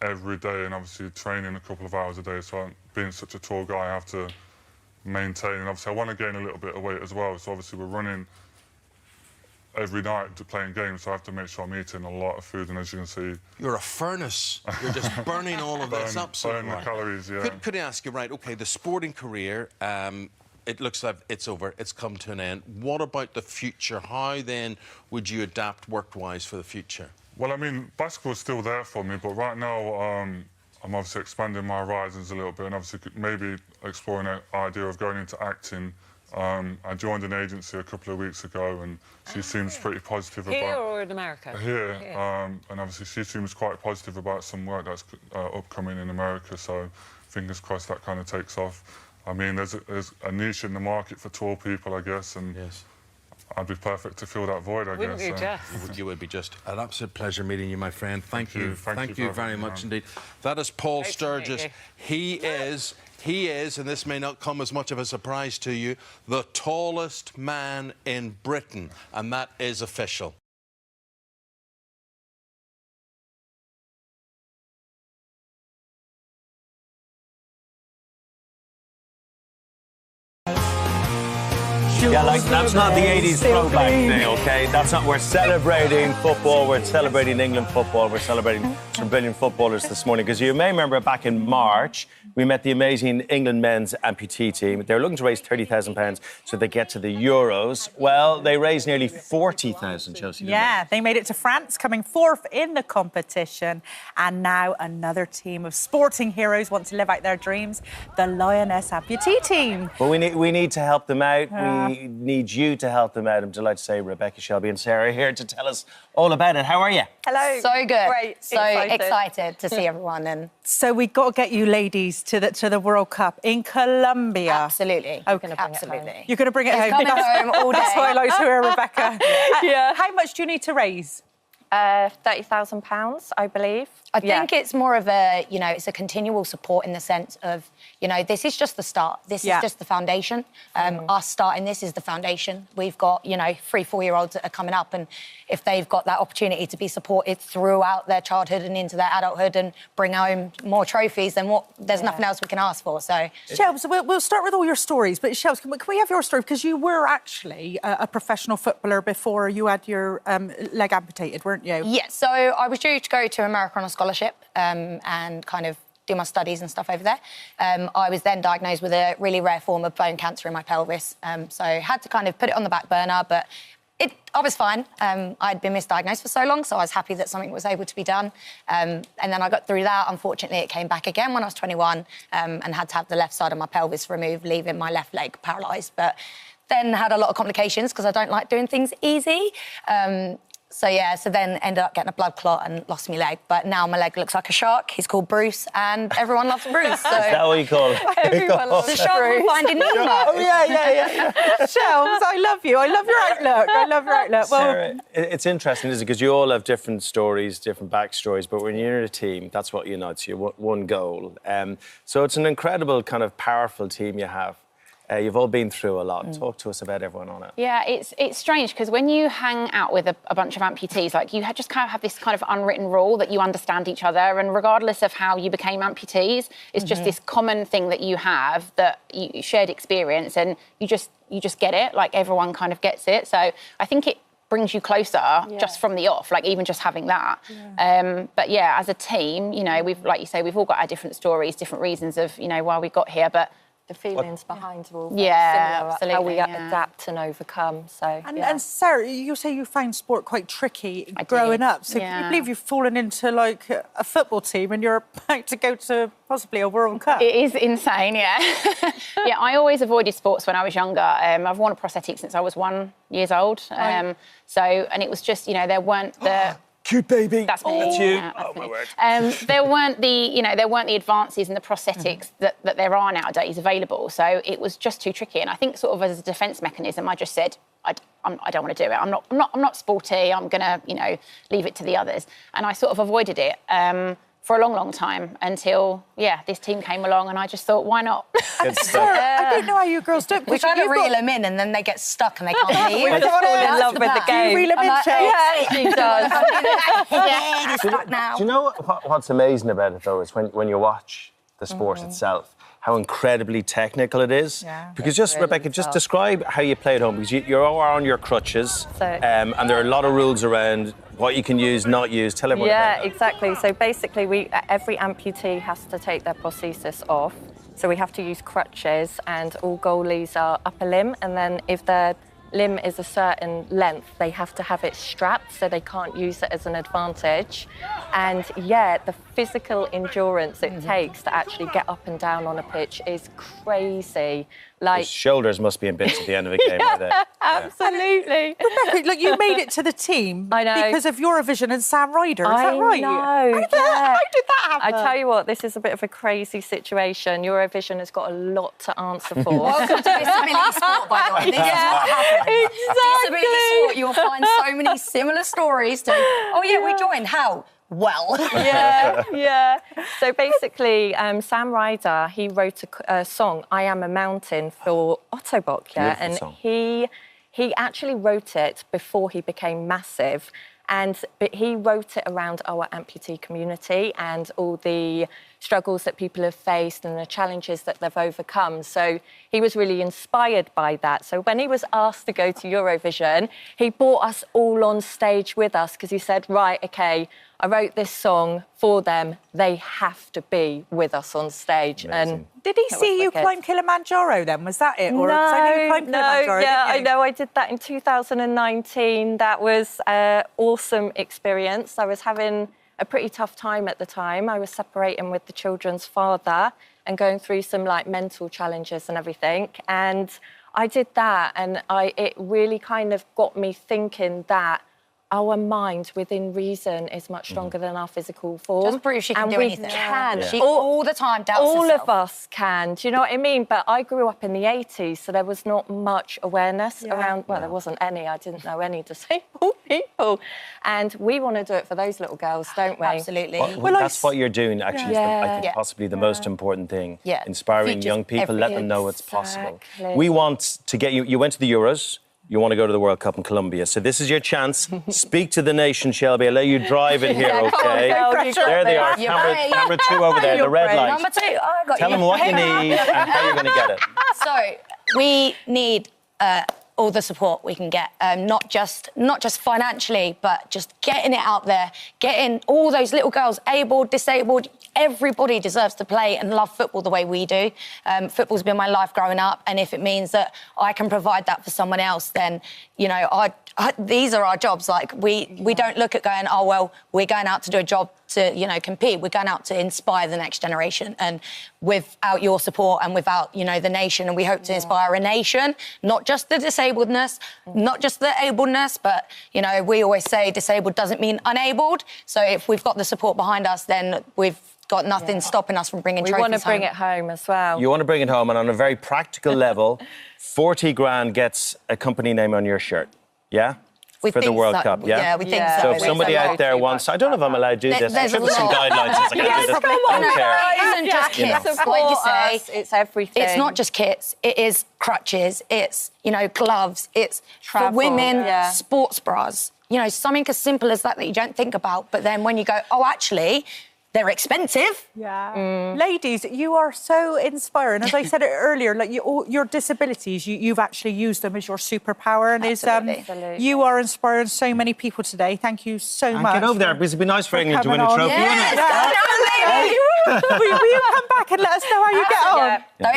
every day and obviously training a couple of hours a day, so being such a tall guy, I have to maintain, and obviously I want to gain a little bit of weight as well, so obviously we're running every night to playing games, so I have to make sure I'm eating a lot of food, and as you can see... You're a furnace. You're just burning all of this up. Burn the calories, yeah. Could I ask you, right, OK, the sporting career, it looks like it's over, it's come to an end. What about the future? How, then, would you adapt work-wise for the future? Well, I mean, basketball's still there for me, but right now I'm obviously expanding my horizons a little bit and obviously maybe exploring an idea of going into acting. I joined an agency a couple of weeks ago and she seems pretty positive about... Here or in America? Here. And obviously she seems quite positive about some work that's upcoming in America, so fingers crossed that kind of takes off. I mean, there's a niche in the market for tall people, I guess, and I'd be perfect to fill that void, I Wouldn't guess. you just? You would be just an absolute pleasure meeting you, my friend. Thank you. Thank you you very much indeed. That is Paul Sturgis. He is, and this may not come as much of a surprise to you, the tallest man in Britain, and that is official. Yeah, like, that's not the 80s throwback thing, OK? That's not... We're celebrating football, we're celebrating England football, we're celebrating some brilliant footballers this morning, because you may remember back in March, we met the amazing England men's amputee team. They were looking to raise £30,000 so they get to the Euros. Well, they raised nearly 40,000, Chelsea. Yeah, they made it to France, coming fourth in the competition. And now another team of sporting heroes want to live out their dreams, the Lioness amputee team. Well, we need to help them out. We need you to help them out. I'm delighted to say Rebecca, Shelby and Sarah are here to tell us all about it. How are you? Hello. So good. Great. So excited to see everyone. And so we've got to get you ladies to the World Cup in Colombia. Absolutely. Okay. Absolutely. You're going to bring it home. Coming home all day. That's what I like to hear, Rebecca. Yeah. How much do you need to raise? £30,000, I believe. I think it's more of a, you know, it's a continual support in the sense of, you know, this is just the start. This is just the foundation. Us starting this is the foundation. We've got, you know, 3-4-year-olds that are coming up, and if they've got that opportunity to be supported throughout their childhood and into their adulthood and bring home more trophies, then there's nothing else we can ask for. So, Shelves, we'll start with all your stories, but Shelves, can we have your story? Because you were actually a professional footballer before you had your leg amputated, weren't you? Yeah, so I was due to go to America on a scholarship and kind of do my studies and stuff over there. I was then diagnosed with a really rare form of bone cancer in my pelvis, so had to kind of put it on the back burner, but I was fine. I'd been misdiagnosed for so long, so I was happy that something was able to be done. And then I got through that. Unfortunately, it came back again when I was 21 and had to have the left side of my pelvis removed, leaving my left leg paralysed. But then had a lot of complications because I don't like doing things easy. So then ended up getting a blood clot and lost my leg. But now my leg looks like a shark. He's called Bruce, and everyone loves Bruce. So. Is that what you call it? Everyone loves the shark from Finding Nemo. Oh, yeah. Shelves, I love you. I love your outlook. Sarah, it's interesting, isn't it? Because you all have different stories, different backstories, but when you're in a team, that's what unites you, one goal. So it's an incredible kind of powerful team you have. You've all been through a lot. Talk to us about everyone on it. Yeah, it's strange because when you hang out with a bunch of amputees, like you just kind of have this kind of unwritten rule that you understand each other, and regardless of how you became amputees, it's just this common thing that you have, that you shared experience, and you just get it. Like everyone kind of gets it. So I think it brings you closer just from the off, like even just having that. But yeah, as a team, you know, like you say, we've all got our different stories, different reasons of, you know, why we got here, but the feelings behind are all very similar, how we adapt and overcome. So, and Sarah, you say you found sport quite tricky growing up. So can you believe you've fallen into like a football team and you're about to go to possibly a World Cup? It is insane, yeah. Yeah, I always avoided sports when I was younger. I've worn a prosthetic since I was 1 year old. And it was just, you know, there weren't the... Cute baby. That's me. That's you. Yeah, that's me. There weren't the advances and the prosthetics that there are nowadays available. So it was just too tricky. And I think sort of as a defence mechanism, I just said, I don't want to do it. I'm not sporty. I'm gonna, you know, leave it to the others. And I sort of avoided it for a long, long time until this team came along, and I just thought, why not? I don't know how you girls do it. We try to reel them in, and then they get stuck and they can't leave. We just fall in love with the game. You reel them in, she does. Yeah, he's stuck now. Do you know what's amazing about it, though, is when you watch the sport itself, how incredibly technical it is. Yeah, because Rebecca, just describe how you play at home, because you're all on your crutches, and there are a lot of rules around what you can use, not use. Tell everyone about that. Exactly. So basically, every amputee has to take their prosthesis off. So we have to use crutches, and all goalies are upper limb, and then if their limb is a certain length, they have to have it strapped, so they can't use it as an advantage. And the physical endurance it takes to actually get up and down on a pitch is crazy. Like, his shoulders must be in bits at the end of a game. Like that. Absolutely. Rebecca, look, you made it to the team because of Eurovision and Sam Ryder. Is that right? I know. How did that happen? I tell you what, this is a bit of a crazy situation. Eurovision has got a lot to answer for. Welcome to Disability Sport, by the way. This is what happens. Exactly. Disability Sport, you'll find so many similar stories to, we joined. How? Well. Yeah. So basically, Sam Ryder, he wrote a song, I Am a Mountain, for Autobot, and he actually wrote it before he became massive. But he wrote it around our amputee community and all the struggles that people have faced and the challenges that they've overcome. So he was really inspired by that. So when he was asked to go to Eurovision, he brought us all on stage with us because he said, right, OK, I wrote this song for them. They have to be with us on stage. Amazing. And did he see you climb Kilimanjaro then? Was that it? Or no, I climbed Kilimanjaro, I know. I did that in 2019. That was an awesome experience. I was having a pretty tough time at the time. I was separating with the children's father and going through some mental challenges and everything. And I did that, and it really kind of got me thinking that our mind within reason is much stronger than our physical form. Just proves she can and do we anything. Can. She all the time doubts All herself. of us can. Do you know what I mean? But I grew up in the 80s, so there was not much awareness around. Well, there wasn't any. I didn't know any disabled people, and we want to do it for those little girls, don't we? Absolutely. Well, that's what you're doing, actually, is I think possibly the most important thing. Yeah. Inspiring young people, let them know it's possible. Exactly. We want to get you... You went to the Euros, you want to go to the World Cup in Colombia, so this is your chance. Speak to the nation, Shelby. I'll let you drive in here, OK? There they are, camera 2 over there, the red light. Number 2, I got Tell them what you need and how you're going to get it. So, we need all the support we can get, not just financially, but just getting it out there, getting all those little girls, able, disabled, everybody deserves to play and love football the way we do. Football's been my life growing up, and if it means that I can provide that for someone else, then, you know, these are our jobs. Like, we don't look at going, oh, well, we're going out to do a job to, you know, compete. We're going out to inspire the next generation. And without your support and without, you know, the nation, and we hope to inspire a nation, not just the disabledness, not just the ableness, but, you know, we always say disabled doesn't mean unabled. So if we've got the support behind us, then we've got nothing stopping us from bringing trophies home. We want to bring it home as well. You want to bring it home, and on a very practical level, 40 grand gets a company name on your shirt, yeah? We for the think World so. Cup, yeah? Yeah, we think so. So if somebody out there wants... I don't know if I'm allowed to do this. There's I'm sure a there's some lot. guidelines. I can't do this. I don't care. It isn't just kits, like you say. It's everything. It's not just kits. It is crutches. It's, you know, gloves. It's Travel, for women, sports bras. You know, something as simple as that you don't think about. But then when you go, oh, actually, they're expensive. Yeah. Ladies, you are so inspiring. As I said earlier, like your disabilities, you've actually used them as your superpower, and you are inspiring so many people today. Thank you so much. Get over there, because it'd be nice for England to win a trophy, Yes, wouldn't it? Will you come back and let us know how you get on? Yeah,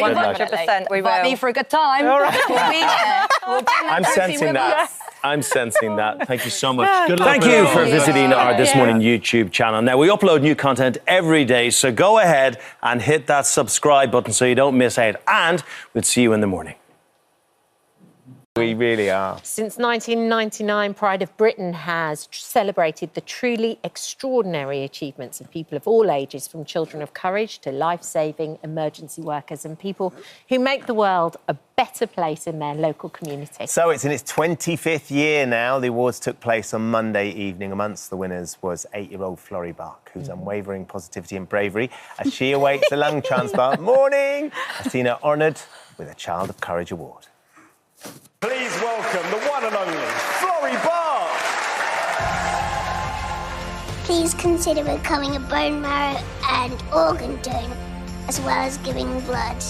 100%. We will. Invite me for a good time. All right. We'll be there. We'll bring that I'm trophy sensing with that. us. I'm sensing that. Thank you so much. Yeah, Good luck. Thank you for visiting our This Yeah. Morning YouTube channel. Now, we upload new content every day, so go ahead and hit that subscribe button so you don't miss out. And we'll see you in the morning. We really are. Since 1999, Pride of Britain has celebrated the truly extraordinary achievements of people of all ages, from children of courage to life-saving emergency workers and people who make the world a better place in their local community. So it's in its 25th year now. The awards took place on Monday evening. Amongst the winners was 8-year-old Florrie Bach, whose unwavering positivity and bravery as she awaits a lung transplant morning has seen her honoured with a Child of Courage award. Please welcome the one and only Florrie Bach. Please consider becoming a bone marrow and organ donor, as well as giving blood.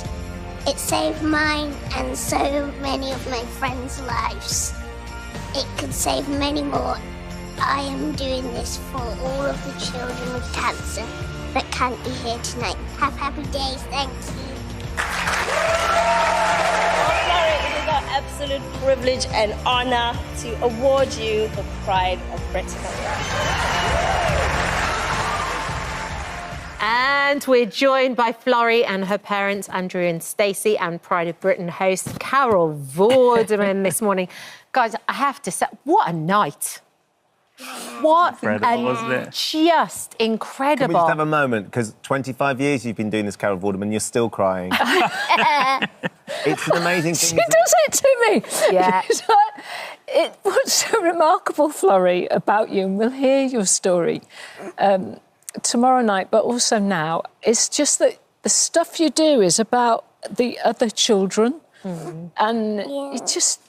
It saved mine and so many of my friends' lives. It could save many more. I am doing this for all of the children with cancer that can't be here tonight. Have happy days. Thank you. Absolute privilege and honor to award you the Pride of Britain Award. And we're joined by Florrie and her parents, Andrew and Stacey, and Pride of Britain host Carol Vorderman this morning. Guys, I have to say, what a night. What Incredible, wasn't it? Just incredible. Can we just have a moment? Because 25 years you've been doing this, Carol Vorderman, you're still crying. It's an amazing thing. She does it to me. Yeah. What's so remarkable, Florrie, about you, and we'll hear your story tomorrow night, but also now, it's just that the stuff you do is about the other children, and it's just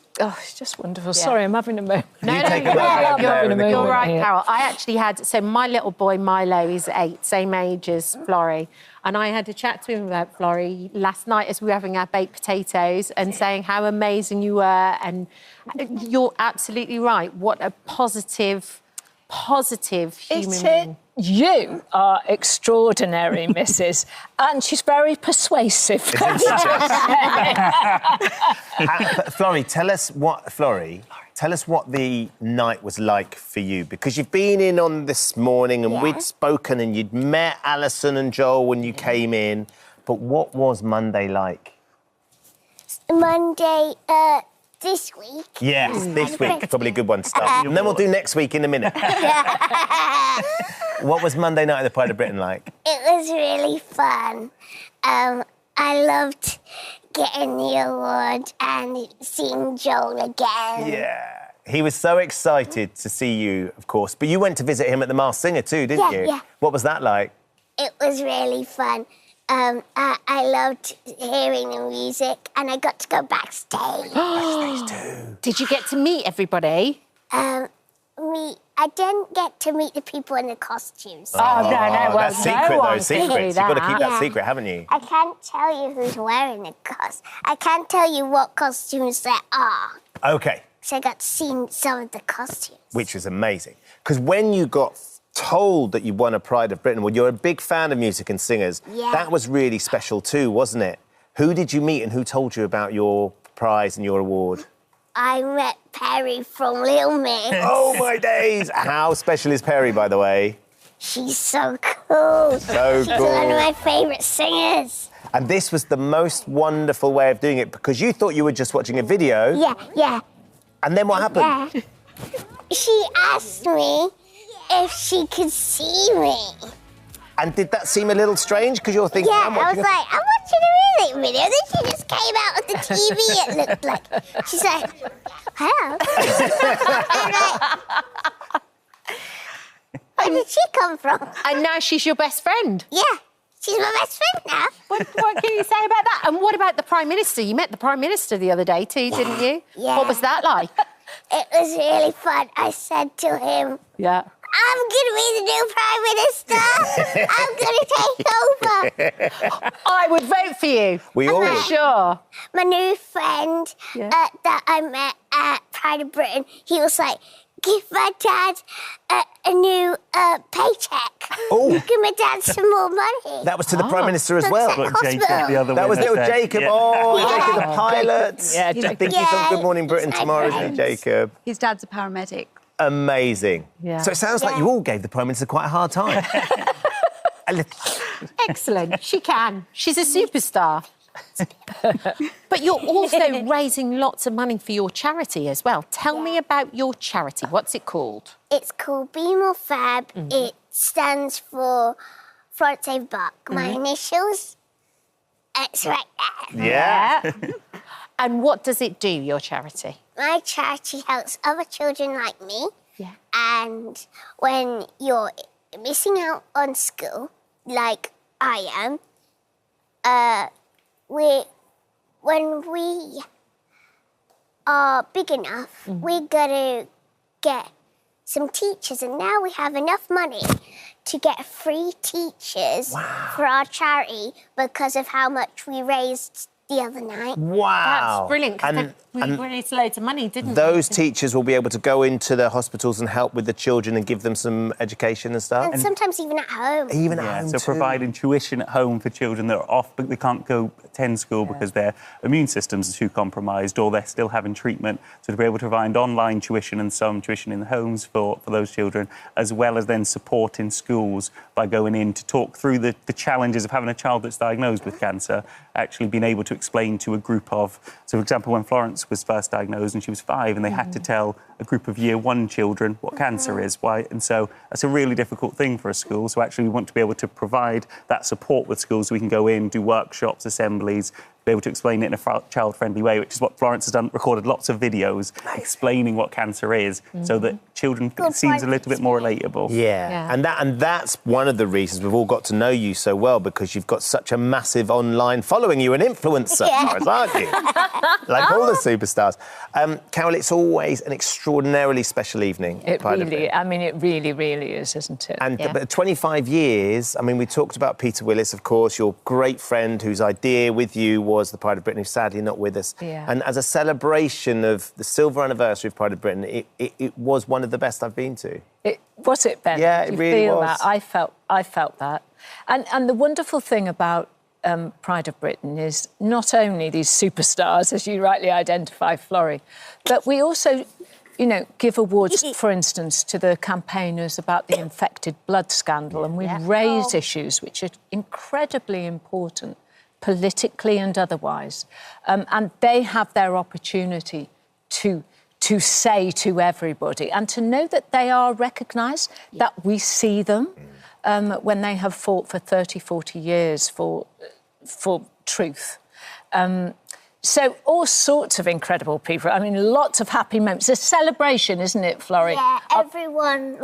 wonderful. Yeah. Sorry, I'm having a moment. No, you're right, Carol. I actually had... So my little boy, Milo, is 8, same age as Florrie. And I had a chat to him about Florrie last night as we were having our baked potatoes and saying how amazing you were. And you're absolutely right. What a positive human being. You are extraordinary, Mrs. And she's very persuasive. Florrie, tell us what the night was like for you, because you've been in on this morning and we'd spoken and you'd met Alison and Joel when you came in. But what was Monday like? Monday, this week. Yes, this week. Probably a good one to start. And then we'll do next week in a minute. What was Monday night at the Pride of Britain like? It was really fun. I loved getting the award and seeing Joel again. Yeah. He was so excited to see you, of course. But you went to visit him at the Masked Singer too, didn't you? Yeah. What was that like? It was really fun. I loved hearing the music and I got to go backstage. Backstage too. Did you get to meet everybody? I didn't get to meet the people in the costumes. Oh, no. Well, that's secret, though. Secrets. You've got to keep that secret, haven't you? I can't tell you who's wearing the costume. I can't tell you what costumes there are. OK. So I got to see some of the costumes. Which is amazing. Because when you got told that you won a Pride of Britain, well, you're a big fan of music and singers. Yeah. That was really special too, wasn't it? Who did you meet and who told you about your prize and your award? I met Perry from Little Mix. Oh, my days! How special is Perry, by the way? She's so cool. So She's cool. one of my favourite singers. And this was the most wonderful way of doing it because you thought you were just watching a video. Yeah. And then what happened? Yeah. She asked me if she could see me. And did that seem a little strange? Because you're thinking, Yeah, I was like, I'm watching a music video. Then she just came out of the TV, it looked like. She's like, hello. Where did she come from? And now she's your best friend. Yeah, she's my best friend now. What can you say about that? And what about the Prime Minister? You met the Prime Minister the other day too, didn't you? Yeah. What was that like? It was really fun. I said to him, Yeah. I'm going to be the new Prime Minister. I'm going to take over. I would vote for you. We all For sure. My new friend that I met at Pride of Britain, he was like, give my dad a new paycheck. Oh. Give my dad some more money. That was to the Prime Minister as well. Look, Jacob, the other that was winner little said. Jacob. Yeah. Oh, Yeah. Jacob the pilot. Yeah, He's Jacob. thinking Yeah, of Good Morning Britain he's my tomorrow, isn't friend. he, Jacob? His dad's a paramedic. Amazing. Yeah. So it sounds like you all gave the Prime Minister quite a hard time. A little. Excellent. She can. She's a superstar. But you're also raising lots of money for your charity as well. Tell me about your charity. What's it called? It's called Be More Fab. It stands for Florence Save Buck. My initials. It's right there. Yeah. And what does it do, your charity? My charity helps other children like me. Yeah. And when you're missing out on school, like I am, when we are big enough, we got to get some teachers, and now we have enough money to get free teachers for our charity because of how much we raised the other night. Wow. That's brilliant, because we raised loads of money, didn't we? Those teachers will be able to go into the hospitals and help with the children and give them some education and stuff? And sometimes even at home. Even at home so too. providing tuition at home for children that are off, but they can't go attend school because their immune systems are too compromised or they're still having treatment. So to be able to provide online tuition and some tuition in the homes for those children, as well as then support in schools by going in to talk through the challenges of having a child that's diagnosed with cancer, actually being able to explain to a group of... So, for example, when Florence was first diagnosed and she was 5 and they had to tell a group of Year 1 children what cancer is, why, and so that's a really difficult thing for a school. So actually we want to be able to provide that support with schools so we can go in, do workshops, assemblies, be able to explain it in a child-friendly way, which is what Florence has done, recorded lots of videos explaining what cancer is so that children, it seems a little bit more relatable. Yeah. And that's one of the reasons we've all got to know you so well, because you've got such a massive online following. You're an influencer, Florence, aren't you? Like all the superstars. Carol, it's always an extraordinarily special evening. It really, I mean, it really, really is, isn't it? And but 25 years, I mean, we talked about Peter Willis, of course, your great friend whose idea with you was the Pride of Britain, who's sadly not with us. Yeah. And as a celebration of the silver anniversary of Pride of Britain, it was one of the best I've been to. Was it, Ben? Yeah, it Did you really feel was. That? I felt that. And the wonderful thing about Pride of Britain is not only these superstars, as you rightly identify, Florrie, but we also, you know, give awards, for instance, to the campaigners about the infected blood scandal, and we raise issues which are incredibly important, politically and otherwise. And they have their opportunity to say to everybody, and to know that they are recognised, that we see them when they have fought for 30, 40 years for truth. So all sorts of incredible people. I mean, lots of happy moments. It's a celebration, isn't it, Florrie? Yeah, everyone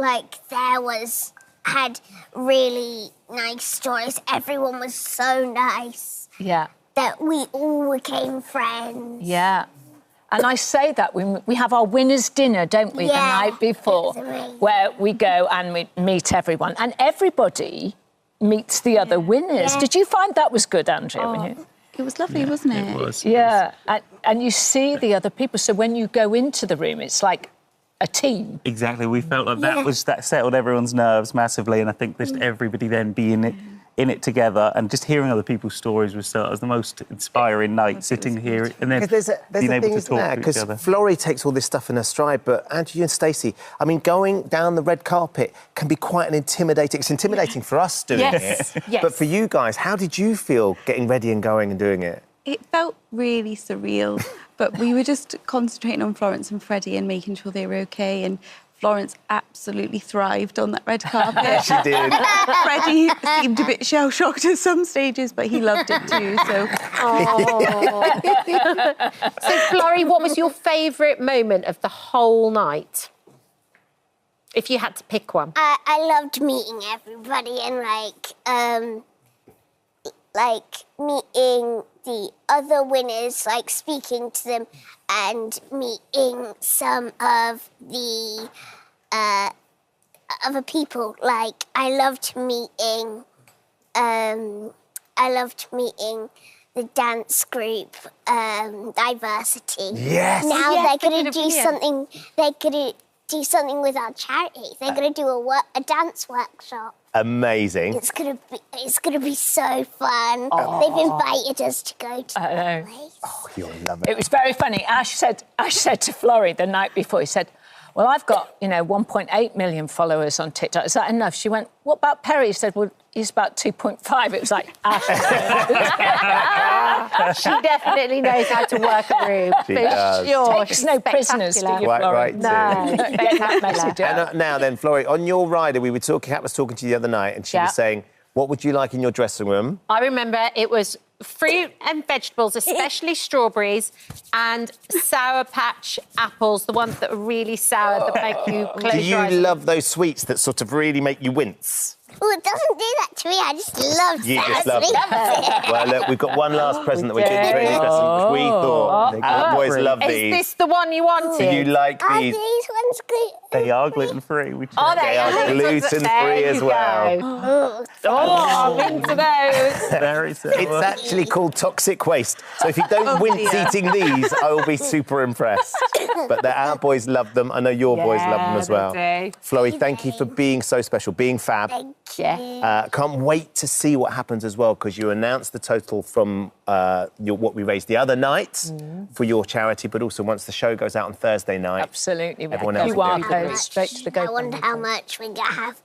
had really nice stories. Everyone was so nice. Yeah. That we all became friends. Yeah. And I say that we have our winners' dinner, don't we, the night before, where we go and we meet everyone. And everybody meets the other winners. Yeah. Did you find that was good, Andrea? It was lovely, wasn't it? It was. Yeah. And you see the other people. So when you go into the room, it's like a team. Exactly. We felt like that settled everyone's nerves massively, and I think just everybody then being in it together and just hearing other people's stories was the most inspiring night, sitting here and then there's being a able thing, to talk to each because other. Florrie takes all this stuff in her stride, but Andrew and Stacey, I mean, going down the red carpet can be quite an intimidating... It's intimidating for us doing it. Yes. But for you guys, how did you feel getting ready and going and doing it? It felt really surreal, but we were just concentrating on Florence and Freddie and making sure they were OK, and Florence absolutely thrived on that red carpet. She did. Freddie seemed a bit shell-shocked at some stages, but he loved it too, so... So, Florrie, what was your favourite moment of the whole night? If you had to pick one. I loved meeting everybody and meeting the other winners, speaking to them, and meeting some of the other people. I loved meeting the dance group, Diversity. Yes. Now Yes, they're going to do yeah. something. They're going to do something with our charity. They're going to do a dance workshop. Amazing. It's gonna be so fun. They've invited us to go to the place. Oh, you'll love it. It was very funny. Ash said to Florrie the night before, he said, well, I've got, 1.8 million followers on TikTok. Is that enough? She went, what about Perry? He said, well, he's about 2.5. It was like, Ash. She definitely knows how to work a room. She does. Sure. Takes no prisoners, do you, Quite Florrie? right, No, Get that message And, out. now then, Florrie, on your rider, Kat was talking to you the other night, and she was saying, what would you like in your dressing room? I remember it was fruit and vegetables, especially strawberries, and Sour Patch apples, the ones that are really sour that make you close Do your you eyes. love those sweets that sort of really make you wince? Oh, it doesn't do that to me. I just love You just sour love sweets. it. Well, look, we've got one last present that we didn't really discuss, which we thought our boys love Is these. this the one you wanted? Do you like Are these? these ones good? They are gluten-free. Are they? They are gluten-free as well. Oh, I'm into those. Very similar. It's actually called toxic waste. So if you don't wince eating these, I will be super impressed. But our boys love them. I know your boys love them as well. they do. Florrie, thank you for being so special, being fab. Thank Yeah. Can't wait to see what happens as well, because you announced the total from what we raised the other night for your charity, but also once the show goes out on Thursday night. Absolutely. Everyone else QR will code straight to the I GoFundMe. wonder how much we're gonna have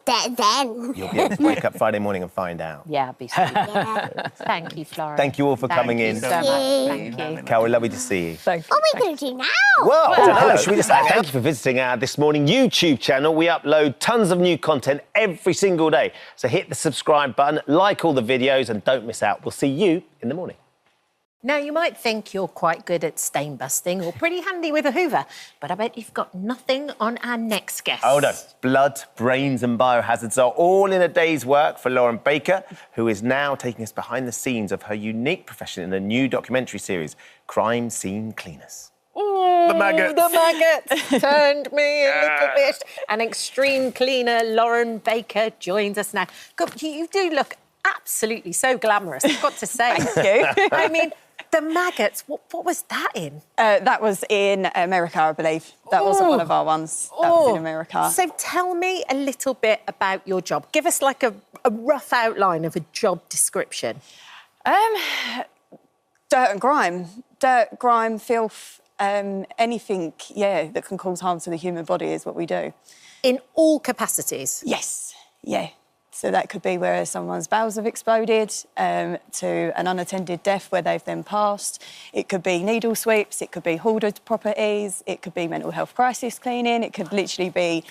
then. You'll be able to wake up Friday morning and find out. Yeah, be sweet. Thank you, Florrie. Thank you all for coming in. Thank you so much. Thank you. Carol, lovely to see you. Thank you. What are we gonna do now? Well, I don't know. Should we just say thank you for visiting our This Morning YouTube channel. We upload tons of new content every single day. So hit the subscribe button, like all the videos, and don't miss out. We'll see you in the morning. Now, you might think you're quite good at stain busting or pretty handy with a hoover, but I bet you've got nothing on our next guest. Oh, no. Blood, brains and biohazards are all in a day's work for Lauren Baker, who is now taking us behind the scenes of her unique profession in a new documentary series, Crime Scene Cleaners. The maggots. The maggots turned me a little bit. An extreme cleaner, Lauren Baker, joins us now. God, you do look absolutely so glamorous, I've got to say. Thank you. I mean, the maggots, what was that in? That was in America, I believe. That wasn't one of our ones. That was in America. So tell me a little bit about your job. Give us like a rough outline of a job description. Dirt and grime. Dirt, grime, filth, anything, that can cause harm to the human body is what we do. In all capacities? Yes, yeah. So that could be where someone's bowels have exploded, to an unattended death where they've then passed. It could be needle sweeps, it could be hoarded properties, it could be mental health crisis cleaning, it could literally be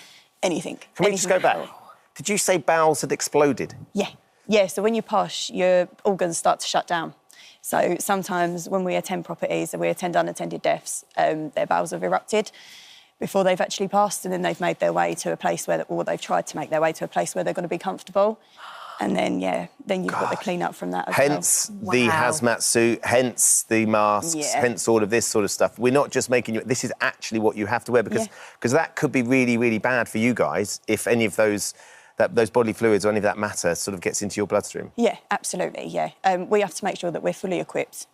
anything. Can we just go back? Did you say bowels had exploded? Yeah. Yeah, so when you pass, your organs start to shut down. So sometimes when we attend properties and we attend unattended deaths, their bowels have erupted before they've actually passed, and then they've made their way to a place where, or they've tried to make their way to a place where they're going to be comfortable. And then, then you've got the clean up from that as hence well. the hazmat suit, hence the masks, hence all of this sort of stuff. We're not just making you... This is actually what you have to wear, because that could be really, really bad for you guys if any of those bodily fluids or any of that matter sort of gets into your bloodstream. Yeah, absolutely, yeah. We have to make sure that we're fully equipped,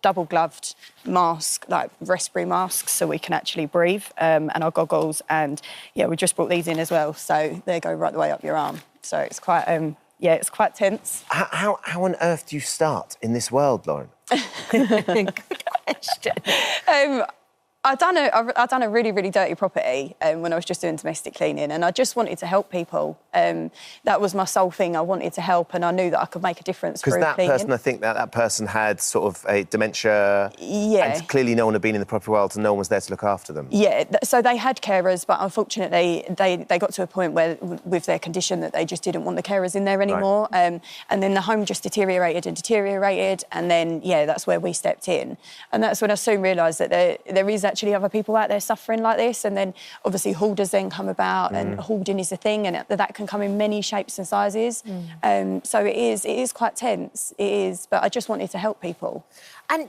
double-gloved mask, like respiratory masks, so we can actually breathe, and our goggles, and, we just brought these in as well, so they go right the way up your arm. So it's quite, it's quite tense. How on earth do you start in this world, Lauren? Good question. I done a really, really dirty property when I was just doing domestic cleaning, and I just wanted to help people. That was my sole thing. I wanted to help, and I knew that I could make a difference through cleaning. Because I think that person had sort of a dementia. Yeah. And clearly no one had been in the property world, and no one was there to look after them. Yeah, so they had carers, but unfortunately they got to a point where, with their condition, that they just didn't want the carers in there anymore. Right. And then the home just deteriorated, and then, that's where we stepped in. And that's when I soon realised that there is actually other people out there suffering like this, and then obviously hoarders then come about, and hoarding is a thing, and that can come in many shapes and sizes. So it is quite tense, it is, but I just wanted to help people.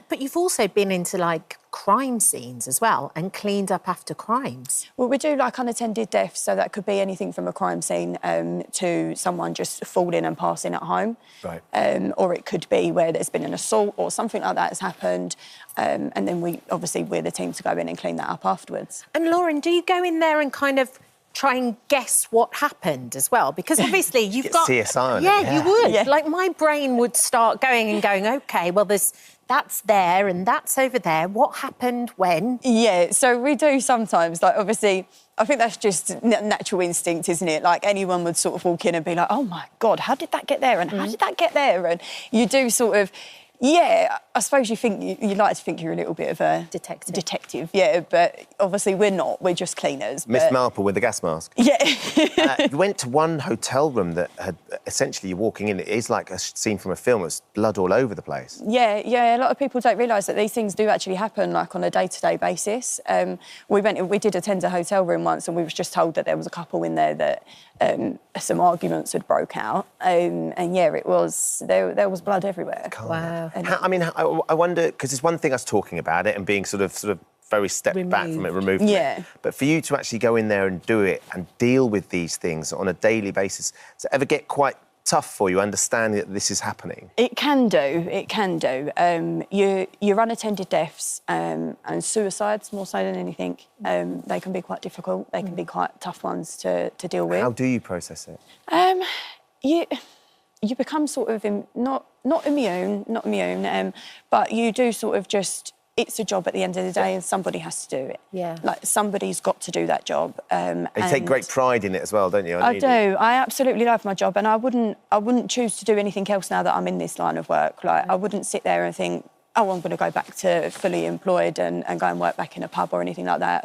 But you've also been into, like, crime scenes as well and cleaned up after crimes. Well, we do, like, unattended deaths, so that could be anything from a crime scene to someone just falling and passing at home. Right. Or it could be where there's been an assault or something like that has happened, and then we're the team to go in and clean that up afterwards. And Lauren, do you go in there and kind of try and guess what happened as well? Because obviously you've got... CSI on it, yeah, you would. Yeah. Like, my brain would start going, OK, well, that's there and that's over there. What happened when? Yeah, so we do sometimes, like, obviously, I think that's just natural instinct, isn't it? Like, anyone would sort of walk in and be like, oh, my God, how did that get there? And how did that get there? And you do sort of... Yeah, I suppose you like to think you're a little bit of a... Detective, yeah, but obviously we're not, we're just cleaners. Miss Marple with the gas mask. Yeah. You went to one hotel room that had, essentially, you're walking in, it is like a scene from a film, it was blood all over the place. Yeah, a lot of people don't realise that these things do actually happen, like, on a day-to-day basis. We did attend a hotel room once, and we was just told that there was a couple in there that some arguments had broke out, and it was, there was blood everywhere. Wow. I wonder, because it's one thing us talking about it and being sort of very stepped back from it, removed from it. But for you to actually go in there and do it and deal with these things on a daily basis, does it ever get quite tough for you, understanding that this is happening? It can do. Your unattended deaths and suicides, more so than anything, they can be quite difficult. They can be quite tough ones to deal with. How do you process it? You become sort of not immune, but you do sort of just... It's a job at the end of the day, and somebody has to do it. Yeah. Like, somebody's got to do that job. You take great pride in it as well, don't you? I do. I absolutely love my job, and I wouldn't choose to do anything else now that I'm in this line of work. Like, I wouldn't sit there and think, oh, I'm going to go back to fully employed and go and work back in a pub or anything like that.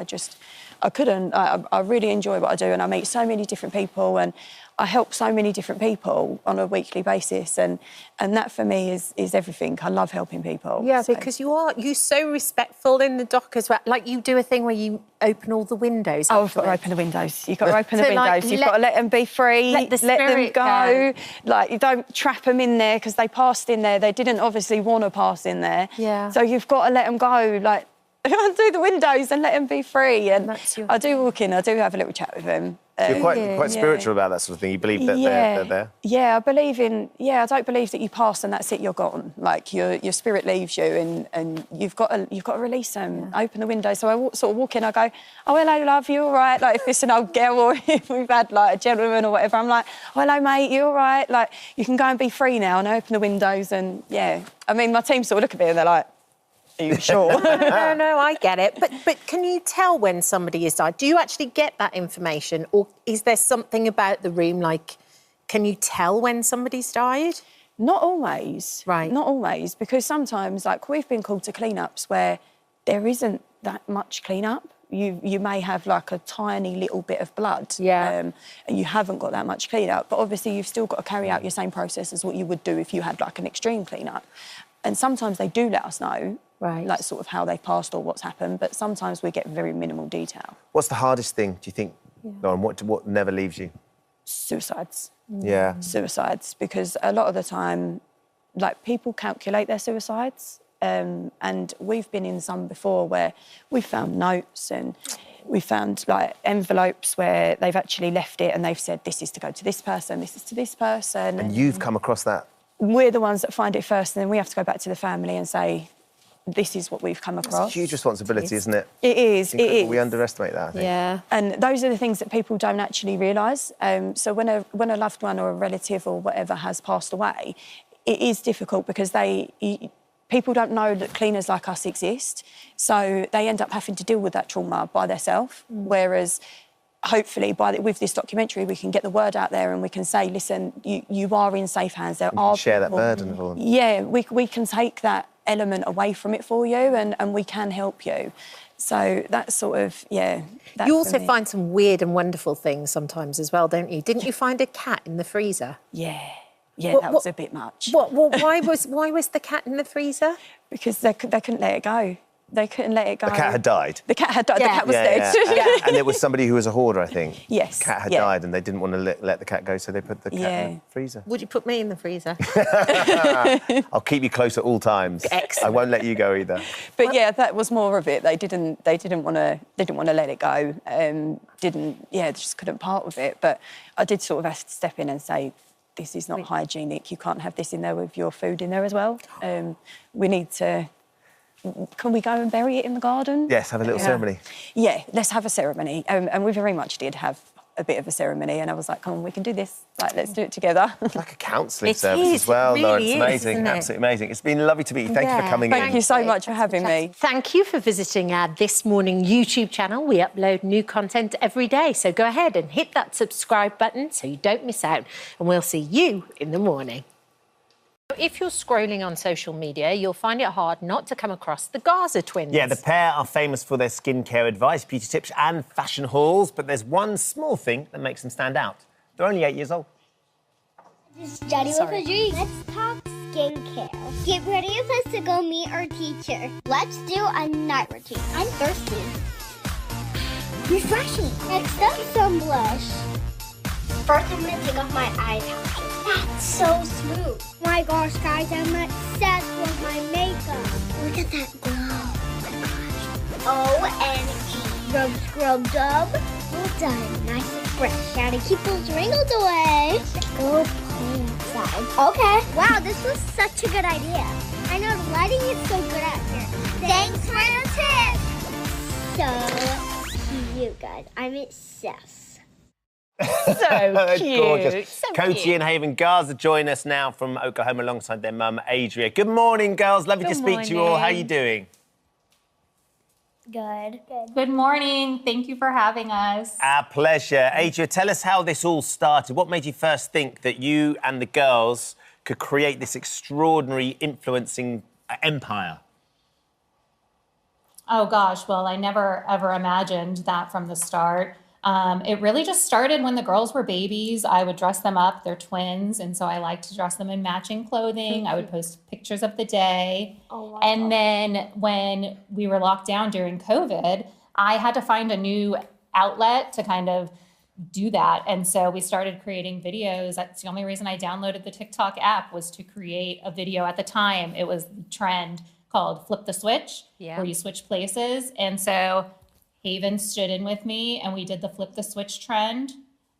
I couldn't. I really enjoy what I do, and I meet so many different people, and I help so many different people on a weekly basis, and that for me is everything. I love helping people. Yeah, because you're so respectful in the dock as well. Like, you do a thing where you open all the windows. Oh, I've got to open the windows. You've got to open the windows. Like, you've got to let them be free, let them go. Like, you don't trap them in there because they passed in there. They didn't obviously want to pass in there. Yeah. So you've got to let them go. Like, do the windows and let them be free. And I do walk in. I do have a little chat with them. You're quite spiritual about that sort of thing. You believe that they're there? Yeah, I believe in... Yeah, I don't believe that you pass and that's it, you're gone. Like, your spirit leaves you, and you've got to release them, open the window. So I sort of walk in, I go, oh, hello, love, you all right? Like, if it's an old girl or if we've had, like, a gentleman or whatever, I'm like, oh, hello, mate, you all right? Like, you can go and be free now, and I open the windows, and, yeah. I mean, my team sort of look at me and they're like, are you sure? No, I get it. But can you tell when somebody has died? Do you actually get that information, or is there something about the room, like, Can you tell when somebody's died? Not always. Right. Not always, because sometimes, like, we've been called to clean-ups where there isn't that much clean-up. You may have, like, a tiny little bit of blood. And you haven't got that much clean-up. But obviously, you've still got to carry out your same process as what you would do if you had, like, an extreme clean-up. And sometimes they do let us know, like, sort of how they passed or what's happened, but sometimes we get very minimal detail. What's the hardest thing, do you think, Lauren? What never leaves you? Suicides. Yeah. Suicides, because a lot of the time, like, people calculate their suicides, and we've been in some before where we found notes and we found, like, envelopes where they've actually left it and they've said, this is to go to this person, this is to this person. And you've come across that? We're the ones that find it first, and then we have to go back to the family and say, this is what we've come across. It's a huge responsibility, isn't it? It is, it is. We underestimate that, I think. Yeah. And those are the things that people don't actually realise. So when a loved one or a relative or whatever has passed away, it is difficult because people don't know that cleaners like us exist. So they end up having to deal with that trauma by themselves, whereas hopefully with this documentary we can get the word out there and we can say, listen, you are in safe hands. There are share that people, burden of all. Yeah, we can take that element away from it for you and we can help you. So that's sort of, yeah. You also find some weird and wonderful things sometimes as well, don't you? Didn't you find a cat in the freezer? Yeah. Yeah, that was a bit much. Why was the cat in the freezer? Because they couldn't let it go. They couldn't let it go. The cat had died? The cat had died. Yeah. The cat was dead. Yeah. And there was somebody who was a hoarder, I think. Yes. The cat had died and they didn't want to let the cat go, so they put the cat in the freezer. Would you put me in the freezer? I'll keep you close at all times. Excellent. I won't let you go either. But yeah, that was more of it. They didn't want to let it go. They just couldn't part with it. But I did sort of have to step in and say, this is not hygienic. You can't have this in there with your food in there as well. We need to. Can we go and bury it in the garden? Yes, have a little ceremony. Yeah, let's have a ceremony. And we very much did have a bit of a ceremony. And I was like, come on, we can do this. Like, let's do it together. It's like a counselling service as well, really Lauren. It's is, amazing, isn't it? absolutely amazing. It's been lovely to meet you. Thank you for coming in. Thank you so much for having me. Thank you for visiting our This Morning YouTube channel. We upload new content every day. So go ahead and hit that subscribe button so you don't miss out. And we'll see you in the morning. If you're scrolling on social media, you'll find it hard not to come across the Gaza twins. Yeah, the pair are famous for their skincare advice, beauty tips and fashion hauls, but there's one small thing that makes them stand out. They're only 8 years old. This is Daddy with a dream. Let's talk skincare. Get ready with us to go meet our teacher. Let's do a night routine. I'm thirsty. Refreshing. Next up, some blush. First, I'm gonna take off my eye patch. That's so smooth. My gosh, guys, I'm obsessed with my makeup. Look at that glow. Oh my gosh. OMG. Rub, scrub, dub. Well done. Nice and fresh. Gotta keep those wrinkles away. Go play outside. Okay. Wow, this was such a good idea. I know the lighting is so good out here. Thanks for the tip. So cute, guys. I'm obsessed. So cute. Gorgeous. So Coty cute. and Haven Garza join us now from Oklahoma alongside their mum, Adria. Good morning, girls. Lovely to speak to you all. How are you doing? Good. Good morning. Thank you for having us. Our pleasure. Adria, tell us how this all started. What made you first think that you and the girls could create this extraordinary influencing empire? Oh, gosh. Well, I never, ever imagined that from the start. It really just started when the girls were babies. I would dress them up. They're twins. And so I liked to dress them in matching clothing. I would post pictures of the day. Oh, wow. And then when we were locked down during COVID, I had to find a new outlet to kind of do that. And so we started creating videos. That's the only reason I downloaded the TikTok app, was to create a video. At the time, it was the trend called Flip the Switch, where you switch places. And so Haven stood in with me and we did the Flip the Switch trend.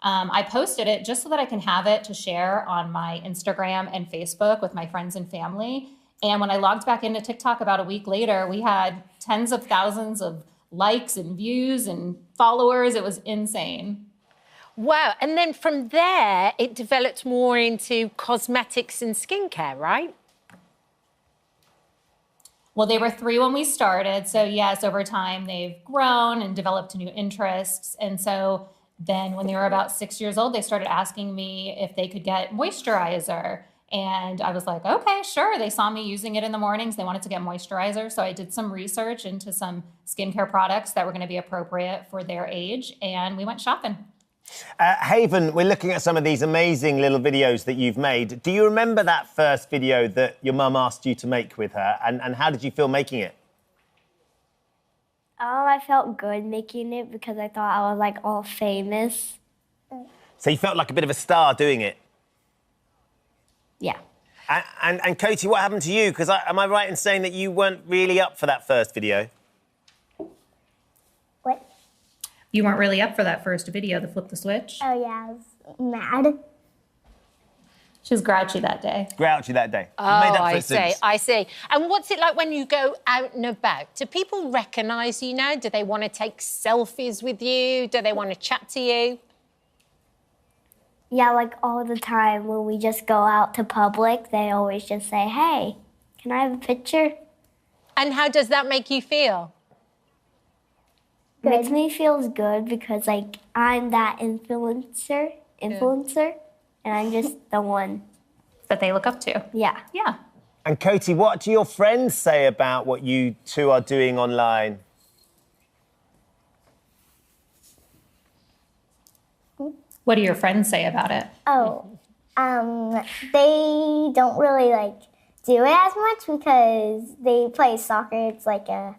I posted it just so that I can have it to share on my Instagram and Facebook with my friends and family. And when I logged back into TikTok about a week later, we had tens of thousands of likes and views and followers. It was insane. Wow. And then from there, it developed more into cosmetics and skincare, right? Well, they were 3 when we started. So yes, over time they've grown and developed new interests. And so then when they were about 6 years old, they started asking me if they could get moisturizer. And I was like, okay, sure. They saw me using it in the mornings. They wanted to get moisturizer. So I did some research into some skincare products that were going to be appropriate for their age. And we went shopping. Haven, we're looking at some of these amazing little videos that you've made. Do you remember that first video that your mum asked you to make with her? And how did you feel making it? I felt good making it because I thought I was like all famous. So you felt like a bit of a star doing it? Yeah. And Cody, what happened to you? Because am I right in saying that you weren't really up for that first video? What? You weren't really up for that first video, the flip the switch? Oh, yeah, I was mad. She was grouchy that day. Grouchy that day. Oh, I see. And what's it like when you go out and about? Do people recognise you now? Do they want to take selfies with you? Do they want to chat to you? Yeah, like all the time when we just go out to public, they always just say, hey, can I have a picture? And how does that make you feel? It makes me feel good because, like, I'm that influencer, and I'm just the one that they look up to. Yeah. Yeah. And Cody, what do your friends say about what you two are doing online? What do your friends say about it? Oh, they don't really, like, do it as much because they play soccer. It's like a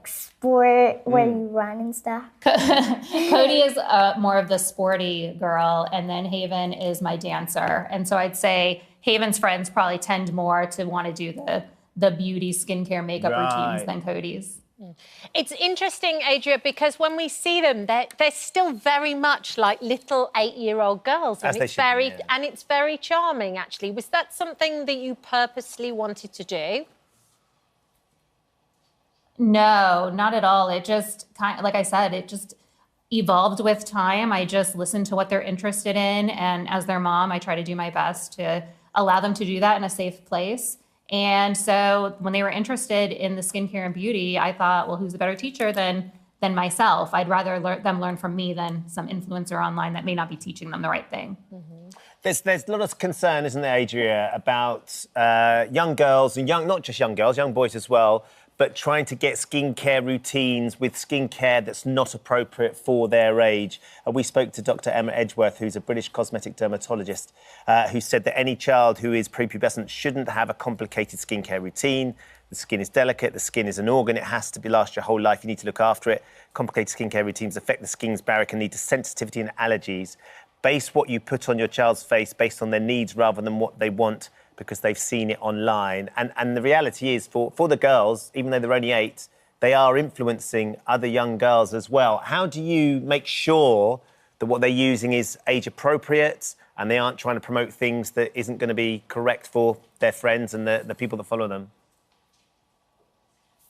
sport where you run and stuff. Cody is more of the sporty girl, and then Haven is my dancer. And so I'd say Haven's friends probably tend more to want to do the beauty, skincare, makeup routines than Cody's. It's interesting, Adria, because when we see them, they're still very much like little 8-year-old girls, and it's very charming. Actually, was that something that you purposely wanted to do? No, not at all. It just kind of, like I said, it just evolved with time. I just listened to what they're interested in, and as their mom, I try to do my best to allow them to do that in a safe place. And so when they were interested in the skincare and beauty, I thought, well, who's a better teacher than myself? I'd rather them learn from me than some influencer online that may not be teaching them the right thing. Mm-hmm. There's a lot of concern, isn't there, Adria, about young girls and not just young girls, young boys as well, but trying to get skincare routines with skincare that's not appropriate for their age. We spoke to Dr. Emma Edgeworth, who's a British cosmetic dermatologist, who said that any child who is prepubescent shouldn't have a complicated skincare routine. The skin is delicate, the skin is an organ, it has to last your whole life, you need to look after it. Complicated skincare routines affect the skin's barrier, can lead to sensitivity and allergies. Base what you put on your child's face based on their needs rather than what they want, because they've seen it online. And the reality is, for the girls, even though they're only 8, they are influencing other young girls as well. How do you make sure that what they're using is age appropriate and they aren't trying to promote things that isn't going to be correct for their friends and the people that follow them?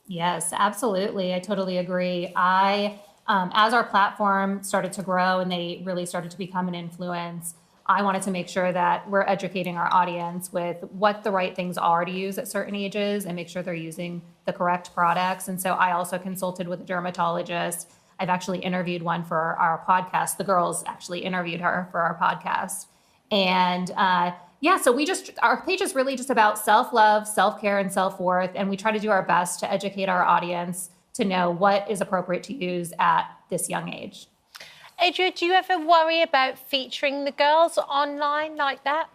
Yes, absolutely. I totally agree. As our platform started to grow and they really started to become an influence, I wanted to make sure that we're educating our audience with what the right things are to use at certain ages and make sure they're using the correct products. And so I also consulted with a dermatologist. I've actually interviewed one for our podcast. The girls actually interviewed her for our podcast. And so our page is really just about self-love, self-care, and self-worth. And we try to do our best to educate our audience to know what is appropriate to use at this young age. Adria, do you ever worry about featuring the girls online like that?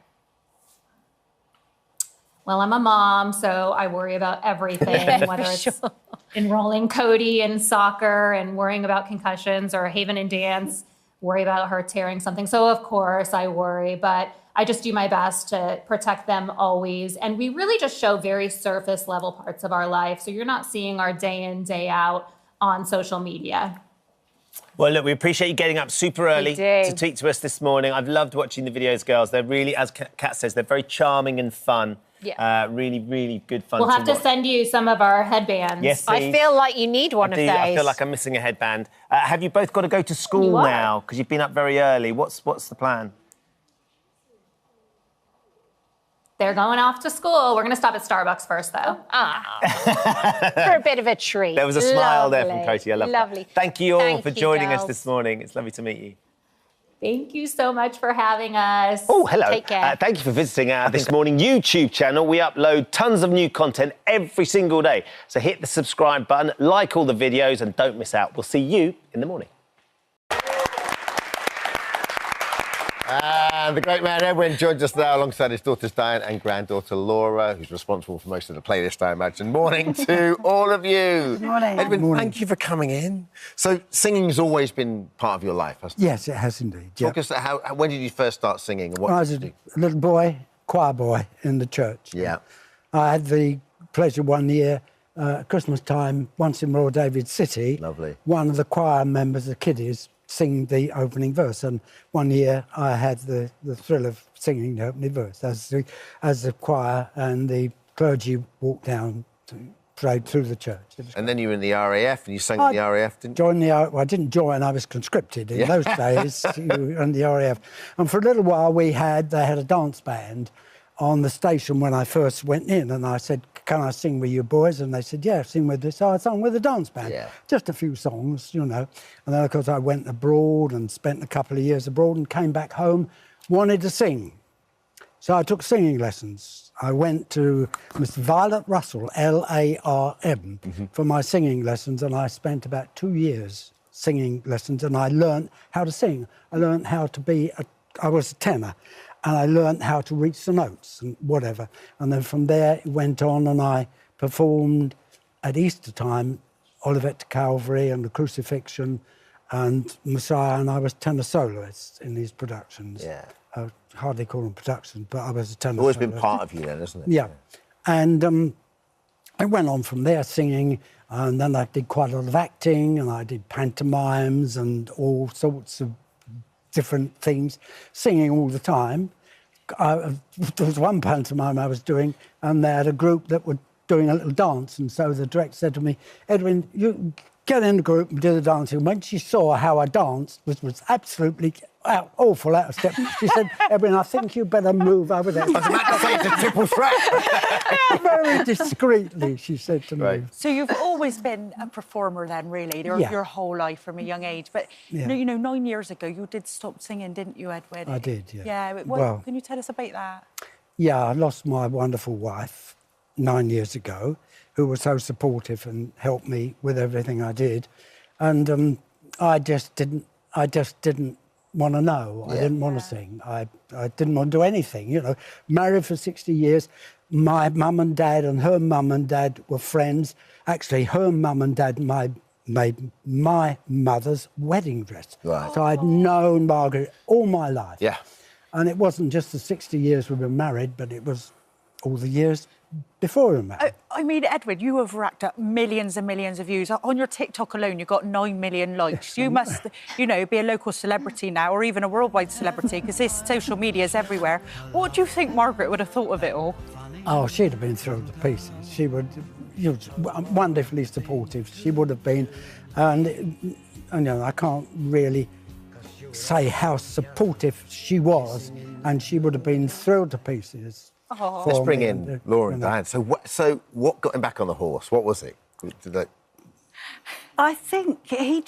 Well, I'm a mom, so I worry about everything, whether it's enrolling Cody in soccer and worrying about concussions, or Haven in dance, worry about her tearing something. So, of course, I worry, but I just do my best to protect them always. And we really just show very surface level parts of our life. So you're not seeing our day in, day out on social media. Well, look, we appreciate you getting up super early to speak to us this morning. I've loved watching the videos, girls. They're really, as Kat says, they're very charming and fun. Yeah. Really, really good fun We'll have to watch. send you some of our headbands. Yes, please. I feel like you need one of those. I feel like I'm missing a headband. Have you both got to go to school now? Because you've been up very early. What's the plan? They're going off to school. We're going to stop at Starbucks first, though. For a bit of a treat. There was a smile there from Katie. I love Lovely. that. Thank you all Thank for you, joining us girls. this morning. It's lovely to meet you. Thank you so much for having us. Oh, hello. Take care. Thank you for visiting our This Morning YouTube channel. We upload tons of new content every single day. So hit the subscribe button, like all the videos, and don't miss out. We'll see you in the morning. And the great man Edwin joins us now alongside his daughters Diane and granddaughter Laura, who's responsible for most of the playlist, I imagine. Morning to all of you. Good morning. Edwin, Good morning. thank you for coming in. So singing's always been part of your life, hasn't it? Yes, it has indeed. Talk us when did you first start singing? And what I was did a you do? little boy, choir boy in the church. Yeah. I had the pleasure one year, Christmas time, once in Royal David City. Lovely. One of the choir members, the kiddies, sing the opening verse, and one year I had the thrill of singing the opening verse as the choir and the clergy walked down to pray through the church. And then you were in the RAF and you sang in the RAF, didn't you? Well, I didn't join, I was conscripted in those days in the RAF. And for a little while they had a dance band on the station when I first went in, and I said, can I sing with you boys? And they said, yeah, sing with us. So I sang with the dance band. Yeah. Just a few songs, you know. And then, of course, I went abroad and spent a couple of years abroad and came back home, wanted to sing. So I took singing lessons. I went to Miss Violet Russell, L-A-R-M, for my singing lessons, and I spent about 2 years singing lessons, and I learned how to sing. I learned how to be I was a tenor, and I learned how to reach the notes and whatever. And then from there it went on, and I performed at Easter time, Olivet to Calvary and the Crucifixion and Messiah, and I was tenor soloist in these productions. Yeah. I hardly call them productions, but I was a tenor Always soloist. been part of you then, isn't it? Yeah. And I went on from there singing, and then I did quite a lot of acting, and I did pantomimes and all sorts of different things, singing all the time. There was one pantomime I was doing, and they had a group that were doing a little dance, and so the director said to me, Edwin, you get in the group and do the dancing. When she saw how I danced, which was absolutely awful out of step, she said, Edwin, I think you better move over there. I was about to say it's a triple threat. Very discreetly, she said to me. So you've always been a performer then, really, your whole life from a young age. But, you know, 9 years ago, you did stop singing, didn't you, Edwin? I did, yeah. Yeah, Well, can you tell us about that? Yeah, I lost my wonderful wife 9 years ago, who was so supportive and helped me with everything I did. And I just didn't want to know. I didn't want to sing. I didn't want to do anything, you know. Married for 60 years. My mum and dad and her mum and dad were friends. Actually, her mum and dad made my mother's wedding dress. Right. So I'd known Margaret all my life. Yeah. And it wasn't just the 60 years we've been married, but it was all the years before we were married. I mean, Edwin, you have racked up millions and millions of views. On your TikTok alone, you've got 9 million likes. You must, you know, be a local celebrity now, or even a worldwide celebrity, because this social media is everywhere. What do you think Margaret would have thought of it all? Oh, she'd have been thrilled to pieces. She would, you know, wonderfully supportive. She would have been, and you know, I can't really say how supportive she was, and she would have been thrilled to pieces. Oh. Let's bring in Laura and Diane. So what got him back on the horse? What was it? I think he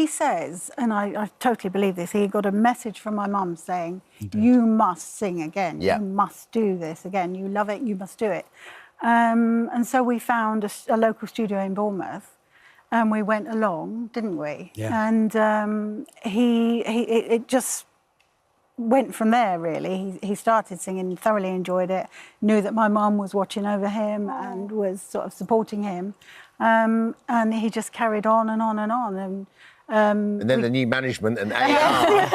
says, and I totally believe this, he got a message from my mum saying, you must sing again. Yeah. You must do this again. You love it, you must do it. And so we found a local studio in Bournemouth, and we went along, didn't we? Yeah. And it just went from there, really. He started singing, thoroughly enjoyed it, knew that my mum was watching over him and was sort of supporting him. And he just carried on and on and on. And then the new management and AR.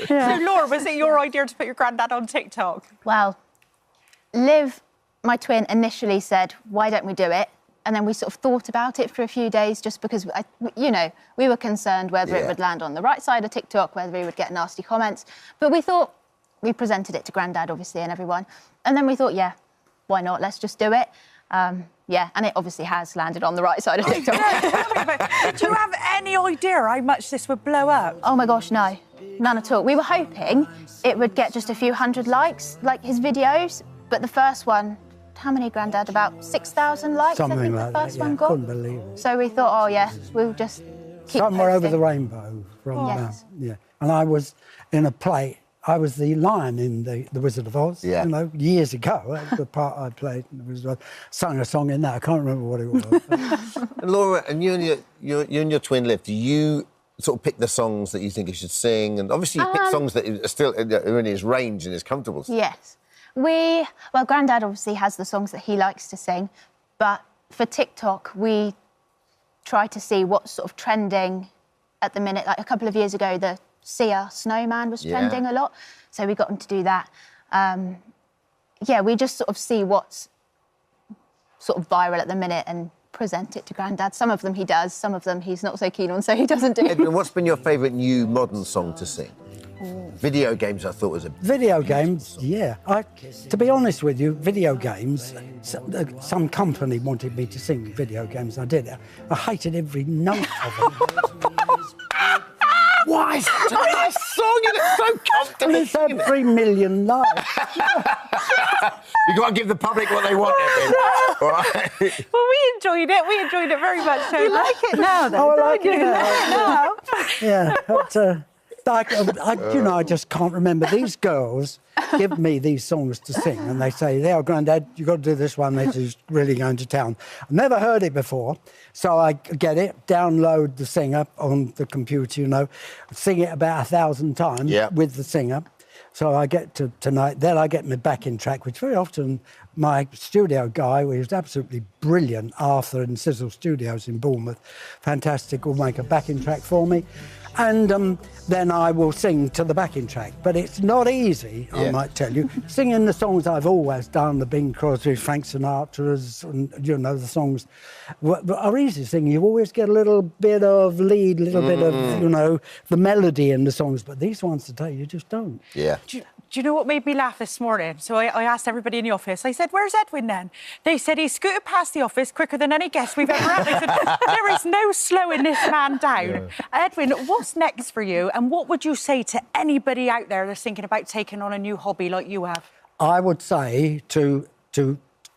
So, Laura, was it your idea to put your granddad on TikTok? Well, Liv, my twin, initially said, why don't we do it? And then we sort of thought about it for a few days just because, you know, we were concerned whether it would land on the right side of TikTok, whether we would get nasty comments. But we thought, we presented it to Grandad, obviously, and everyone. And then we thought, yeah, why not? Let's just do it. Yeah, and it obviously has landed on the right side of TikTok. Do you have any idea how much this would blow up? Oh, my gosh, no. None at all. We were hoping it would get just a few hundred likes, like his videos, but the first one, how many, Grandad? About 6,000 likes, Something I think like the first that, one yeah. got. Couldn't believe it. So we thought, oh yeah, we'll just keep Somewhere over posting. the rainbow from Yes. yeah. And I was in a play. I was the lion in the Wizard of Oz. Yeah. You know, years ago. That was the part I played in the Wizard of Oz. Sung a song in that. I can't remember what it was. And Laura, and you and your twin Liv, do you sort of pick the songs that you think you should sing? And obviously you pick songs that are still are in his range and his comfortable. Yes. Well, Grandad obviously has the songs that he likes to sing, but for TikTok, we try to see what's sort of trending at the minute. Like a couple of years ago, the Sia Snowman was trending a lot, so we got him to do that. We just sort of see what's sort of viral at the minute and present it to Grandad. Some of them he does, some of them he's not so keen on, so he doesn't do. Edwin, what's been your favourite new modern song to sing? Video games, I thought was a... Video games, yeah. To be honest with you, video games, some company wanted me to sing video games. I did. I hated every note of it. Why? It's such a nice song and it's so comfortable. It's had 3 million likes. You've got to give the public what they want, Edwin. All right. Well, we enjoyed it. We enjoyed it very much. So You like it now, though? Oh, I like it now. Yeah, but, I just can't remember. These girls give me these songs to sing, and they say, "There, Grandad, you've got to do this one. This is really going to town." I've never heard it before, so I get it, download the singer on the computer, sing it about 1,000 times with the singer. So I get to tonight, then I get my backing track, which very often my studio guy, who was absolutely brilliant, Arthur in Sizzle Studios in Bournemouth, fantastic, will make a backing track for me. And then I will sing to the backing track. But it's not easy, I might tell you. Singing the songs I've always done, the Bing Crosby, Frank Sinatra's, and, the songs are easy to sing. You always get a little bit of lead, a little bit of, the melody in the songs. But these ones today, you just don't. Yeah. Do you know what made me laugh this morning? So I asked everybody in the office, I said, "Where's Edwin then?" They said he scooted past the office quicker than any guest we've ever had. They said, there is no slowing this man down. Yeah. Edwin, what's next for you? And what would you say to anybody out there that's thinking about taking on a new hobby like you have? I would say to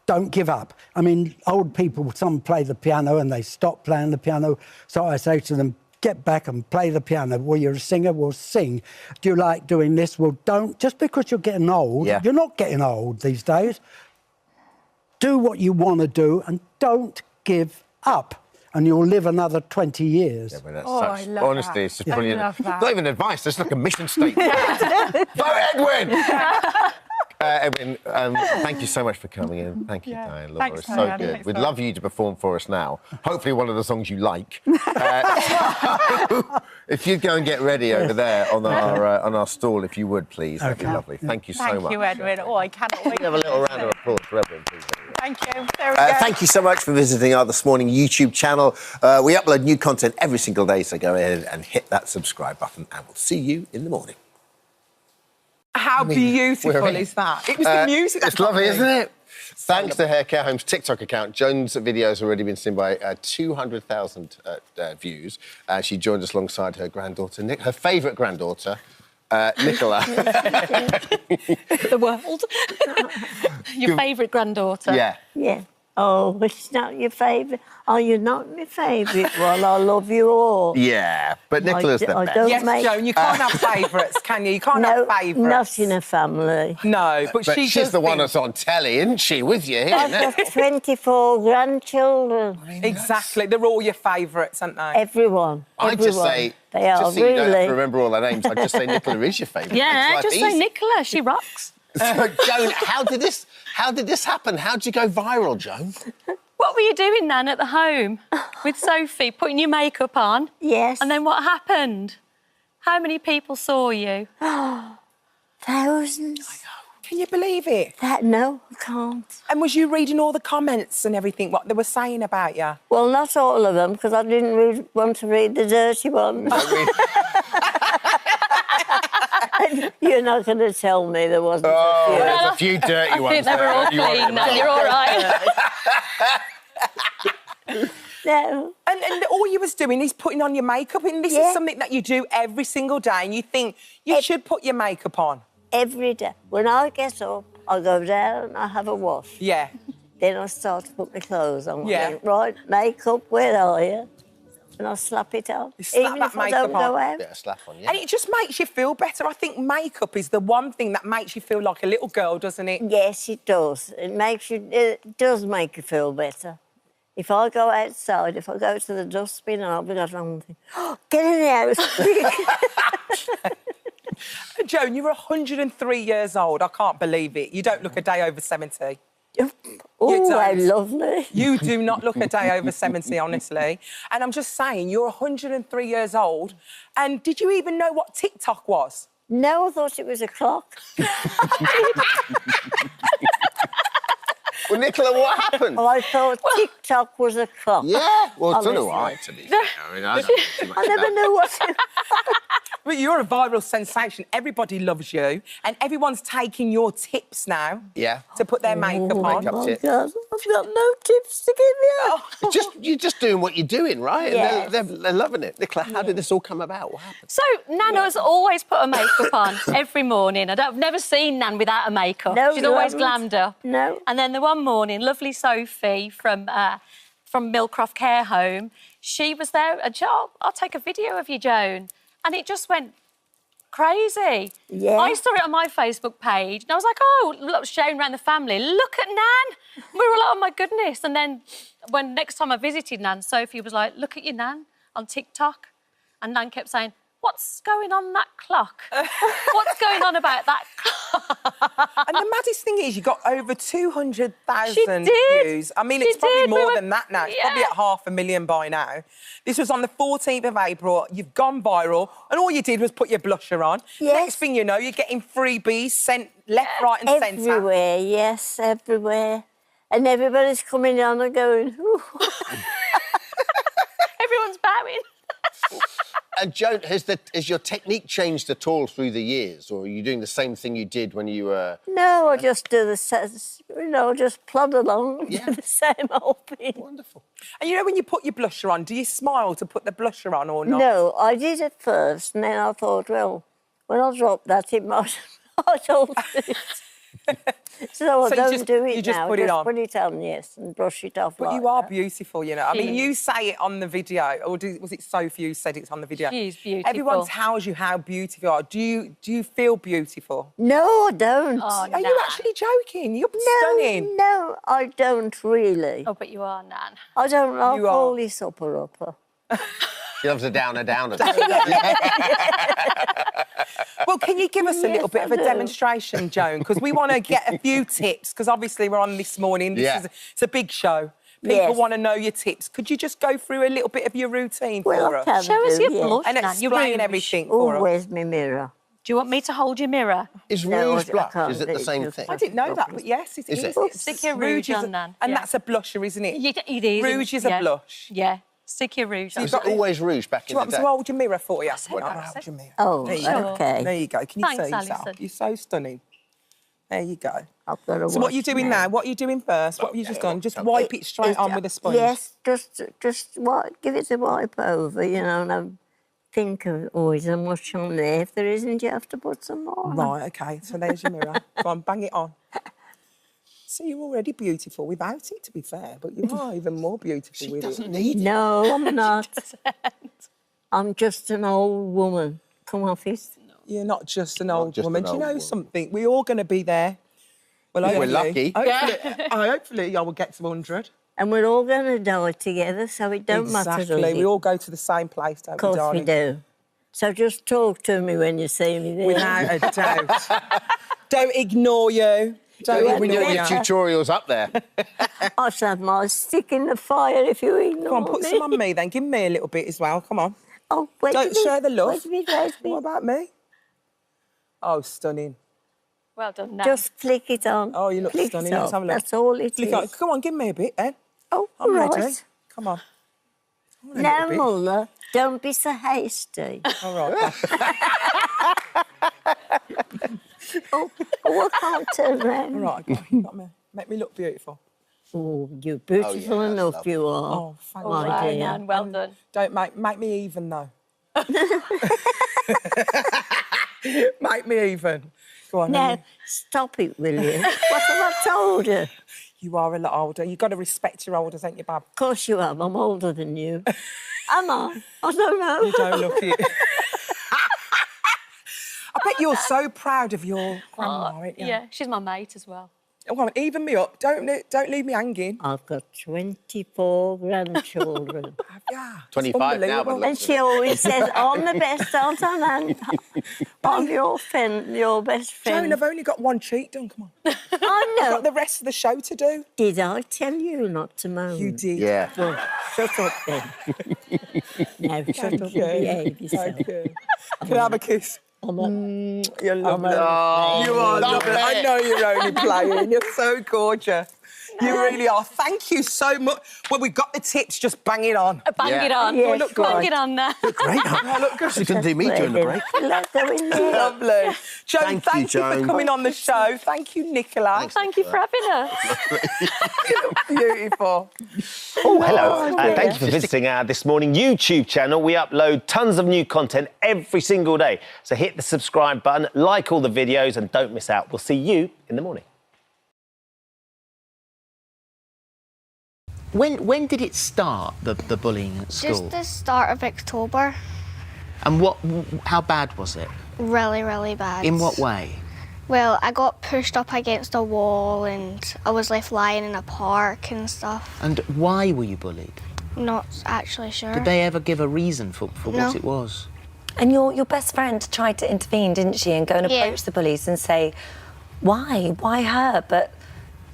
don't give up. I mean, old people, some play the piano and they stop playing the piano. So I say to them, get back and play the piano. Well, you're a singer, well, sing. Do you like doing this? Well, don't. Just because you're getting old, you're not getting old these days. Do what you want to do and don't give up. And you'll live another 20 years. Yeah, but that's honestly, it's brilliant. It's not even advice, it's like a mission statement. Vote Edwin! Edwin, thank you so much for coming in. Thank you, Diane. Laura, it's so good. We'd love you to perform for us now. Hopefully one of the songs you like. If you'd go and get ready over there on our stall, if you would, please. That'd be lovely. Thank you so much. Thank you, Edwin. Oh, I cannot wait. Have a little round of applause for Edwin, please. Thank you. There we go. Thank you so much for visiting our This Morning YouTube channel. We upload new content every single day, so go ahead and hit that subscribe button, and we'll see you in the morning. How beautiful is that? It was the music. It's lovely, isn't it? Thanks to Hair Care Home's TikTok account, Joan's video has already been seen by 200,000 views. She joined us alongside her granddaughter, her favourite granddaughter, Nicola. The world. Your favourite granddaughter. Yeah. Yeah. Oh, it's not your favourite. Oh, you're not my favourite one. I love you all. Yeah, but Nicola's the best. Yes, Joan, you can't have favourites, can you? You can't have favourites. Not in a family. No, but she's the one that's on telly, isn't she, with you? I've got 24 grandchildren. Exactly. They're all your favourites, aren't they? Everyone. I'd just say, they are, just so you don't have to remember all their names, I'd just say Nicola is your favourite. Yeah, just say Nicola. She rocks. So, Joan, how did this happen? How did you go viral, Joan? What were you doing then at the home with Sophie, putting your makeup on? Yes. And then what happened? How many people saw you? Thousands. I know. Can you believe it? No, I can't. And was you reading all the comments and everything, what they were saying about you? Well, not all of them, because I didn't want to read the dirty ones. You're not going to tell me there wasn't a few. There's a few dirty ones. I think they were all clean now. You're all right. No. And all you was doing is putting on your makeup, and this is something that you do every single day, and you think you should put your makeup on. Every day. When I get up, I go down and I have a wash. Yeah. Then I start to put my clothes on. Yeah. I think, right, makeup, where are you? And I slap it on. You slap Even that if I don't makeup on. go out. Bit of slap on, yeah. And it just makes you feel better. I think makeup is the one thing that makes you feel like a little girl, doesn't it? Yes, it does. It does make you feel better. If I go outside, if I go to the dustbin and I'll be like, oh, get in the house. Joan, you're 103 years old. I can't believe it. You don't look a day over 70. Oh, how lovely. You do not look a day over 70, honestly. And I'm just saying, you're 103 years old. And did you even know what TikTok was? No, I thought it was a clock. Well, Nicola, what happened? I thought TikTok was a clock. Yeah, well, so do Honestly. I, to be fair. I mean, I don't know too much I never about it. knew what it But you're a viral sensation. Everybody loves you. And everyone's taking your tips now to put their makeup on. Oh, my God. I've got no tips to give you. You're just doing what you're doing, right? Yes. And they're loving it. Nicola, how did this all come about? What happened? So Nana's always put her makeup on every morning. I've never seen Nan without a makeup. No, She's you always haven't. glammed up. No. And then the one morning, lovely Sophie from Millcroft Care Home, she was there and she, I'll take a video of you, Joan. And it just went crazy. Yeah. I saw it on my Facebook page and I was like, oh, look, showing around the family, look at Nan. We were like, oh my goodness. And then when next time I visited Nan, Sophie was like, look at your Nan on TikTok. And Nan kept saying, what's going on that clock? What's going on about that clock? And the maddest thing is, you got over 200,000 She did. views. I mean, She it's probably did. We more were- than that now. It's Yeah. probably at 500,000 by now. This was on the 14th of April. You've gone viral, and all you did was put your blusher on. Yes. Next thing you know, you're getting freebies sent left, right, and centre. Everywhere, yes, everywhere. And everybody's coming on and going, ooh. Everyone's bowing. And Joan, has your technique changed at all through the years, or are you doing the same thing you did when you were... No, I just do just plod along and do the same old thing. Wonderful. And you know when you put your blusher on, do you smile to put the blusher on or not? No, I did it first, and then I thought, well, when I drop that, it might alter it. So I So don't do it you just now. put it on? Put it on, yes, and brush it off. But like you are that. beautiful, you know. I mean, you say it on the video, or was it Sophie who said it's on the video? She's beautiful. Everyone tells you how beautiful you are. Do you feel beautiful? No, I don't. Oh, Are you actually joking? You're stunning. No, I don't really. Oh, but you are, Nan. I don't know. You are. Call this upper. She loves a downer. Well, can you give us a little bit of a demonstration, Joan? Because we want to get a few tips, because obviously we're on this morning. It's a big show. People want to know your tips. Could you just go through a little bit of your routine for us? Show us your blush, And Nan, your explain rouge. everything Oh, for us. where's my mirror? Do you want me to hold your mirror? Is No, rouge I blush? can't Is it do the it. same thing? I didn't know that, but yes, it Is is. it? Stick your rouge is on, a- Nan. And Yeah. that's a blusher, isn't it? It is. Rouge is a yeah. blush. Yeah. Stick your rouge on. Was it always rouge back Do in you want the me day? to hold your mirror for you? I'll Hold your mirror. Oh, There you go. okay. There you go. Can you Thanks, see yourself? Alison. You're so stunning. There you go. I've got to So what are you doing now? What are you doing first? What have you just done? Just wipe it straight on with a sponge? Yes, just give it a wipe over, you know, and I think of always how much on there. If there isn't, you have to put some more on. Right, OK. So there's your mirror. Go on, bang it on. So you're already beautiful without it, to be fair, but you are even more beautiful with it. Need No, I'm not. I'm just an old woman. Come off it. You're not just an old just woman. an Do you old know woman. something? We're all going to be there. Well, We're hopefully, lucky. Hopefully, I will get to 100. And we're all going to die together, so it don't matter, does Exactly. it? We all go to the same place, don't Of course we, we darling? do. So just talk to me when you see me there. Without a doubt. Don't ignore you. Don't We do ignore your you. tutorials up there. I shall have my stick in the fire if you ignore Come on, put me. some on me then. Give me a little bit as well. Come on. Oh, wait a Don't minute. share the love. Wait a minute. What about me? Oh, stunning. Well done, Nan. Just flick it on. Oh, you look Flick stunning. it Let's have a on. look. That's all it Flick is. on. Come on, give me a bit then. Oh, I'm right. ready. Come on. I want a Now, little bit. Muller, don't be so hasty. All right. I can't turn All round. right, okay. Got me. Make me look beautiful. Oh, you're beautiful enough, you are. Oh, thank my you. dear. Nan, well done. Don't make me even, though. Make me even. Go on. Now, stop it, will you? What have I told you? You are a lot older. You've got to respect your elders, ain't you, Bab? Of course you have. I'm older than you. Am I? I don't know. You don't look it. I bet you're so proud of your grandma, aren't you? Yeah, she's my mate as well. Well, even me up. Don't leave me hanging. I've got 24 grandchildren. Yeah. 25 now, but And she always says, I'm the best, aren't I, Nan? I'm your best friend. Joan, I've only got one cheek done, come on. I know. I've got the rest of the show to do. Did I tell you not to moan? You did. Yeah. Well, shut up then. Now, shut up and behave yourself. Thank you. Can I have a kiss? You're lovely. Oh, you are love lovely. it. I know you're only playing. You're so gorgeous. You really are. Thank you so much. Well, we got the tips. Just bang it on. Bang it on. Yes, Look, bang it on now. Look great. Oh, look good. She can do me during the break. Lovely. Joan, thank you for Joan. coming on the show. Thank you, Nicola. Thank you for having us. You look beautiful. Oh, hello. Thank you for visiting our This Morning YouTube channel. We upload tons of new content every single day. So hit the subscribe button, like all the videos, and don't miss out. We'll see you in the morning. When did it start, the bullying at school? Just the start of October. And how bad was it? Really, really bad. In what way? Well, I got pushed up against a wall and I was left lying in a park and stuff. And why were you bullied? Not actually sure. Did they ever give a reason for No. what it was? And your best friend tried to intervene, didn't she, and go and approach the bullies and say, why her? But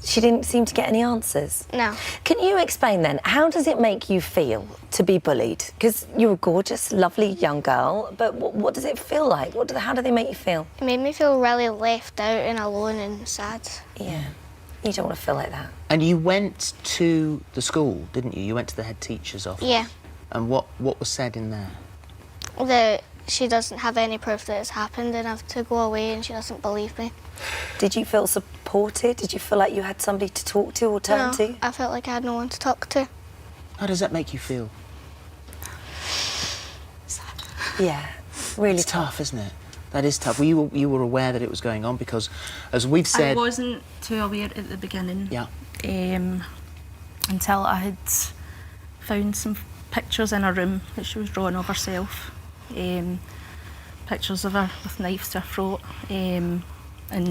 she didn't seem to get any answers. No. Can you explain then, how does it make you feel to be bullied? Because you're a gorgeous, lovely young girl, but what does it feel like? How do they make you feel? It made me feel really left out and alone and sad. Yeah, you don't want to feel like that. And you went to the school, didn't you? You went to the head teacher's office. Yeah. And what was said in there? That she doesn't have any proof that it's happened and I have to go away and she doesn't believe me. Did you feel supported? Did you feel like you had somebody to talk to or turn to? I felt like I had no one to talk to. How does that make you feel? Sad. Yeah, really it's tough, isn't it? That is tough. You were aware that it was going on because, as we've said... I wasn't too aware at the beginning. Yeah. Until I had found some pictures in her room that she was drawing of herself. Pictures of her with knives to her throat and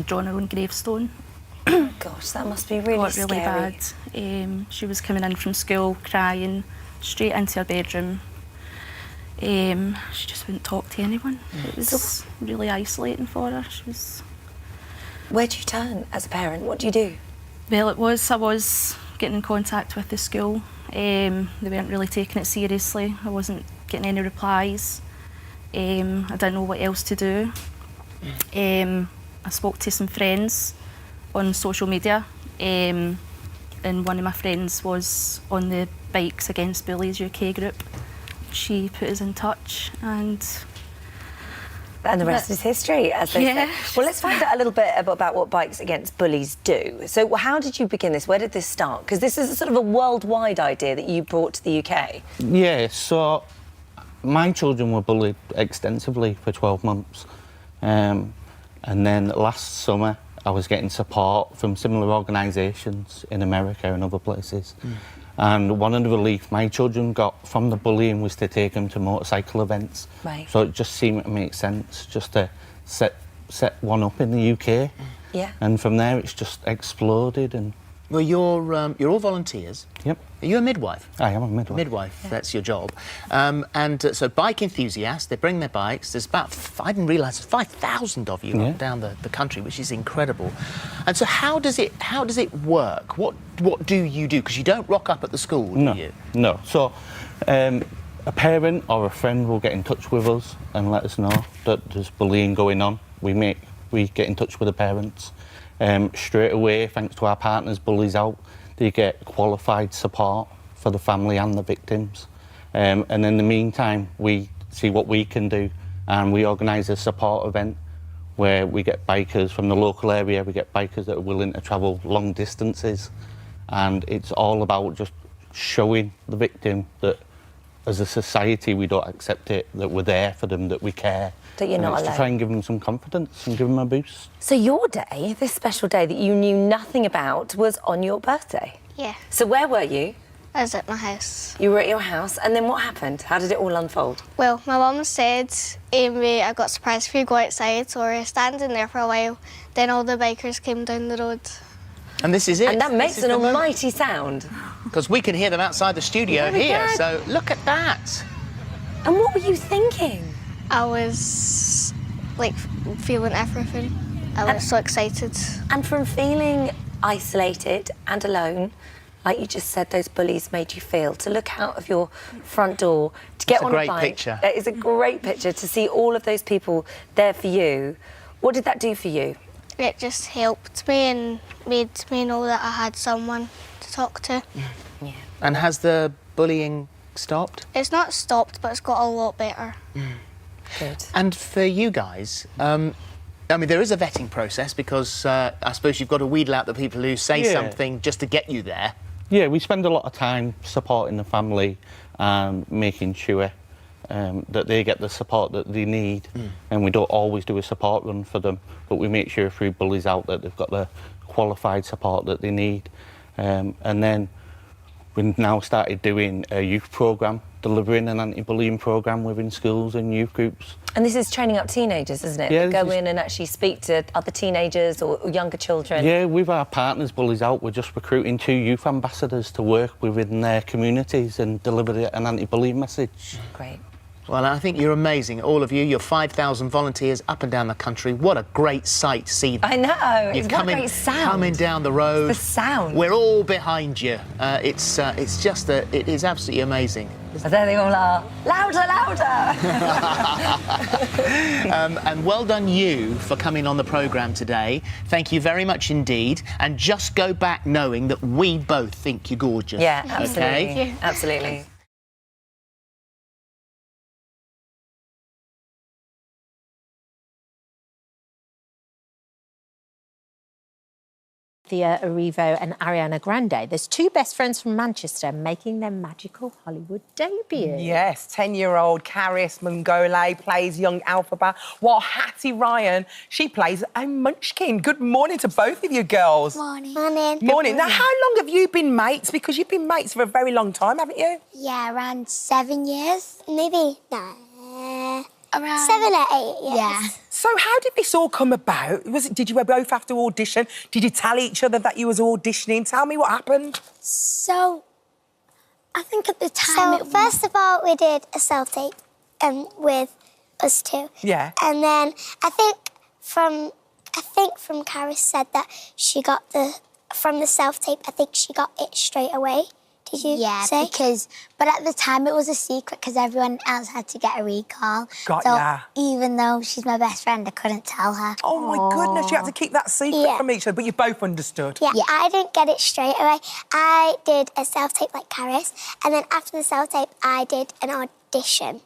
drawing her own gravestone. Gosh, that must be really scary. Bad. She was coming in from school crying straight into her bedroom. She just wouldn't talk to anyone. It was really isolating for her. Where do you turn as a parent? What do you do? Well, I was getting in contact with the school. They weren't really taking it seriously. I wasn't getting any replies. I didn't know what else to do. I spoke to some friends on social media, and one of my friends was on the Bikes Against Bullies UK group. She put us in touch, and the rest is history, as they say. Well, let's find out a little bit about what Bikes Against Bullies do. So how did you begin this? Where did this start? Because this is a sort of a worldwide idea that you brought to the UK. Yeah, so my children were bullied extensively for 12 months. And then last summer, I was getting support from similar organisations in America and other places. And one of the relief my children got from the bullying was to take them to motorcycle events. Right. So it just seemed to make sense just to set one up in the UK. Yeah. And from there, it's just exploded. And well, you're all volunteers. Yep. Are you a midwife? I am a midwife. Midwife, that's your job. So bike enthusiasts, they bring their bikes. There's about, I didn't realise, there's 5,000 of you up down the country, which is incredible. And so how does it work? What do you do? Because you don't rock up at the school, do you? No. So a parent or a friend will get in touch with us and let us know that there's bullying going on. We get in touch with the parents. Straight away, thanks to our partners, Bullies Out, they get qualified support for the family and the victims. And in the meantime, we see what we can do, and we organise a support event where we get bikers from the local area, we get bikers that are willing to travel long distances, and it's all about just showing the victim that as a society we don't accept it, that we're there for them, that we care. That you're not it's alone. to try and give them some confidence and give them a boost. So your day, this special day that you knew nothing about, was on your birthday? Yeah. So where were you? I was at my house. You were at your house, and then what happened? How did it all unfold? Well, my mum said I got surprised if you go outside, so we were standing there for a while. Then all the bikers came down the road. And this is it. And that makes an almighty sound. Because we can hear them outside the studio here, so look at that. And what were you thinking? I was, like, feeling everything. I was so excited. And from feeling isolated and alone, like you just said, those bullies made you feel, to look out of your front door, to get on a bike. It's a great picture. It is a great picture, to see all of those people there for you. What did that do for you? It just helped me and made me know that I had someone to talk to. Yeah. And has the bullying stopped? It's not stopped, but it's got a lot better. Good. And for you guys, I mean, there is a vetting process because I suppose you've got to wheedle out the people who say something just to get you there. Yeah, we spend a lot of time supporting the family and making sure that they get the support that they need. And we don't always do a support run for them, but we make sure through Bullies Out that they've got the qualified support that they need. And then we've now started doing a youth programme, delivering an anti-bullying programme within schools and youth groups. And this is training up teenagers, isn't it? Yeah, That go in and actually speak to other teenagers or younger children. Yeah, with our partners, Bullies Out, we're just recruiting 2 youth ambassadors to work within their communities and deliver an anti-bullying message. Great. Well, I think you're amazing, all of you. You're 5,000 volunteers up and down the country. What a great sight to see. I know. You're It's what a great sound. coming down the road. The sound. We're all behind you. It's just it is absolutely amazing. There they all are. Louder, louder! And well done you for coming on the programme today. Thank you very much indeed. And just go back knowing that we both think you're gorgeous. Yeah, absolutely. Okay? Absolutely. Cynthia Erivo and Ariana Grande. There's 2 best friends from Manchester making their magical Hollywood debut. Yes, 10-year-old Caris Mungole plays young Alphaba, while Hattie Ryan, she plays a munchkin. Good morning to both of you girls. Morning. Morning. Now, how long have you been mates? Because you've been mates for a very long time, haven't you? Yeah, around 7 years. Maybe, no, around 7 or 8 years. Yeah. So how did this all come about? Did you both have to audition? Did you tell each other that you was auditioning? Tell me what happened. So, I think at the time... So, first of all, we did a self-tape with us 2. Yeah. And then I think from Caris said that she got from the self-tape, I think she got it straight away. Did you say? But at the time it was a secret because everyone else had to get a recall. Got so ya. even though she's my best friend, I couldn't tell her. Oh, my goodness, you had to keep that secret from each other, but you both understood. Yeah, I didn't get it straight away. I did a self-tape like Caris, and then after the self-tape, I did an audition.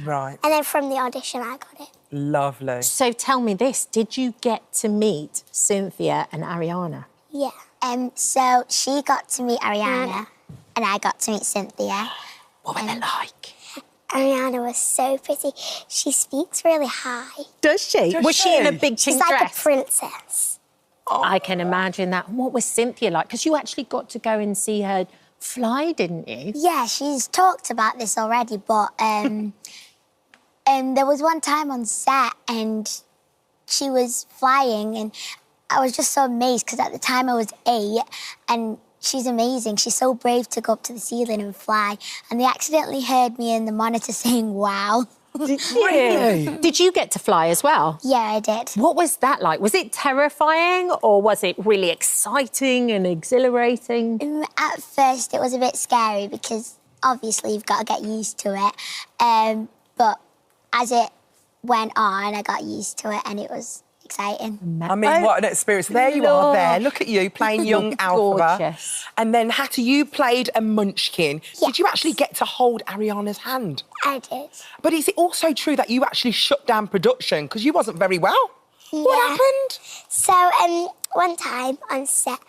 Right. And then from the audition, I got it. Lovely. So tell me this, did you get to meet Cynthia and Ariana? Yeah. So she got to meet Ariana and I got to meet Cynthia. What were they like? Ariana was so pretty. She speaks really high. Does she? Was she in a big She's pink like dress? a princess. I can imagine that. What was Cynthia like? Because you actually got to go and see her fly, didn't you? Yeah, she's talked about this already, but there was one time on set and she was flying and I was just so amazed because at the time I was 8 and she's amazing. She's so brave to go up to the ceiling and fly. And they accidentally heard me in the monitor saying, wow. Really? Did you get to fly as well? Yeah, I did. What was that like? Was it terrifying or was it really exciting and exhilarating? At first, it was a bit scary because obviously you've got to get used to it. But as it went on, I got used to it and it was exciting. I mean, what an experience. There you are there. Look at you playing young Alphaba. Gorgeous. And then, Hattie, you played a munchkin. Yes. Did you actually get to hold Ariana's hand? I did. But is it also true that you actually shut down production because you wasn't very well? What happened? So, one time on set,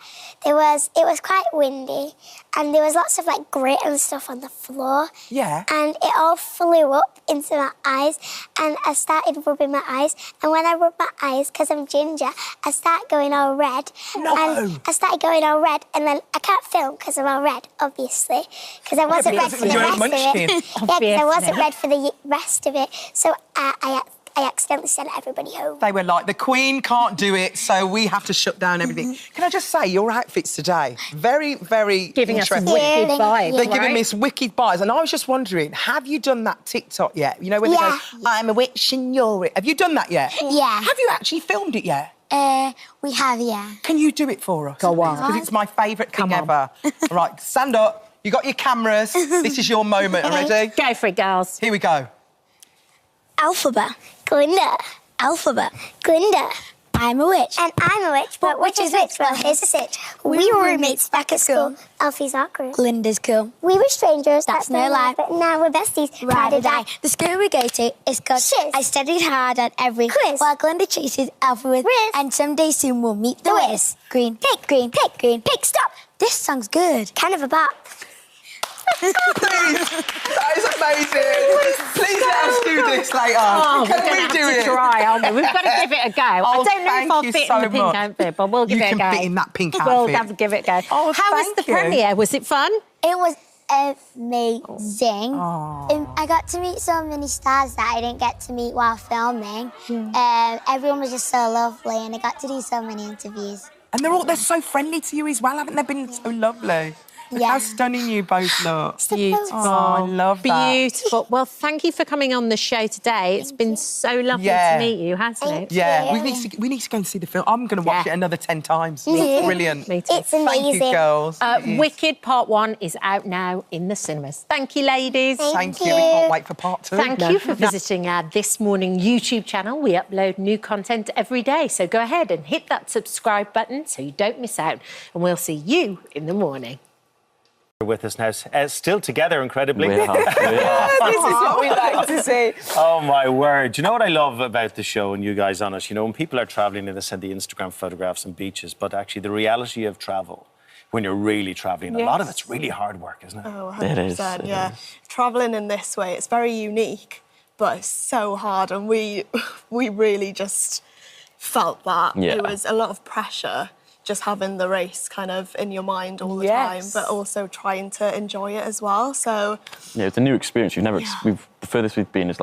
it was quite windy, and there was lots of like grit and stuff on the floor. Yeah. And it all flew up into my eyes, and I started rubbing my eyes. And when I rubbed my eyes, because I'm ginger, I started going all red. No. And I started going all red, and then I can't film because I'm all red, obviously, because I wasn't red for the rest of it. Yeah, because I wasn't red for the rest of it. So I accidentally sent everybody home. They were like, the Queen can't do it, so we have to shut down everything. Can I just say, your outfits today, very, very Giving us interesting. wicked vibes, They're giving right? me some wicked vibes. And I was just wondering, have you done that TikTok yet? You know, when they go, I'm a witch and you're it. Have you done that yet? Yeah. Have you actually filmed it yet? We have, yeah. Can you do it for us? Go on. Because it's my favourite thing ever. Right, stand up. You got your cameras. This is your moment. Ready? Go for it, girls. Here we go. Alphabet. Glinda. Alphabet. Glinda. I'm a witch. And I'm a witch, but which is which? Well, here's the sitch. We were roommates back at school. Alfie's awkward. Glinda's cool. We were strangers. That's no lie. But now we're besties. Ride or die. The school we go to is called Shiz. I studied hard on every Quiz. while Glinda chases Alpha with Riz. and someday soon we'll meet the The Wiz. Green, pick, green, pick, green, pick, stop. This song's good. Kind of a bop. Please, that is amazing. Please let us do this later. Oh, Can we're we going do to have it? to try, aren't we? We've got to give it a go. I Oh, don't know if thank I'll you fit so in the pink much. outfit, but we'll give You it a go. can fit in that pink We'll outfit. have to give it a go. Oh, How was thank the you. premiere? Was it fun? It was amazing. I got to meet so many stars that I didn't get to meet while filming. Everyone was just so lovely, and I got to do so many interviews. And they're so friendly to you as well, haven't they been so lovely? Look Yeah. how stunning you both look. Beautiful. Oh, I love that. Beautiful. Well, thank you for coming on the show today. It's been so lovely to meet you, hasn't it? Yeah, we need to go and see the film. I'm going to watch it another 10 times. Yeah. It's brilliant. Me too. It's Thank you, amazing. girls. Wicked Part 1 is out now in the cinemas. Thank you, ladies. Thank you. We can't wait for Part 2. Thank you for visiting our This Morning YouTube channel. We upload new content every day, so go ahead and hit that subscribe button so you don't miss out. And we'll see you in the morning. With us now, still together, incredibly. We are. This is what we like to see. Oh, my word. Do you know what I love about the show and you guys on it? You know, when people are travelling and they send the Instagram photographs and beaches, but actually the reality of travel, when you're really travelling, a lot of it's really hard work, isn't it? Oh, 100%, It is. yeah. Travelling in this way, it's very unique, but it's so hard, and we really just felt that. Yeah. It was a lot of pressure, just having the race kind of in your mind all the time, but also trying to enjoy it as well. So Yeah, it's a new experience. The furthest we've been is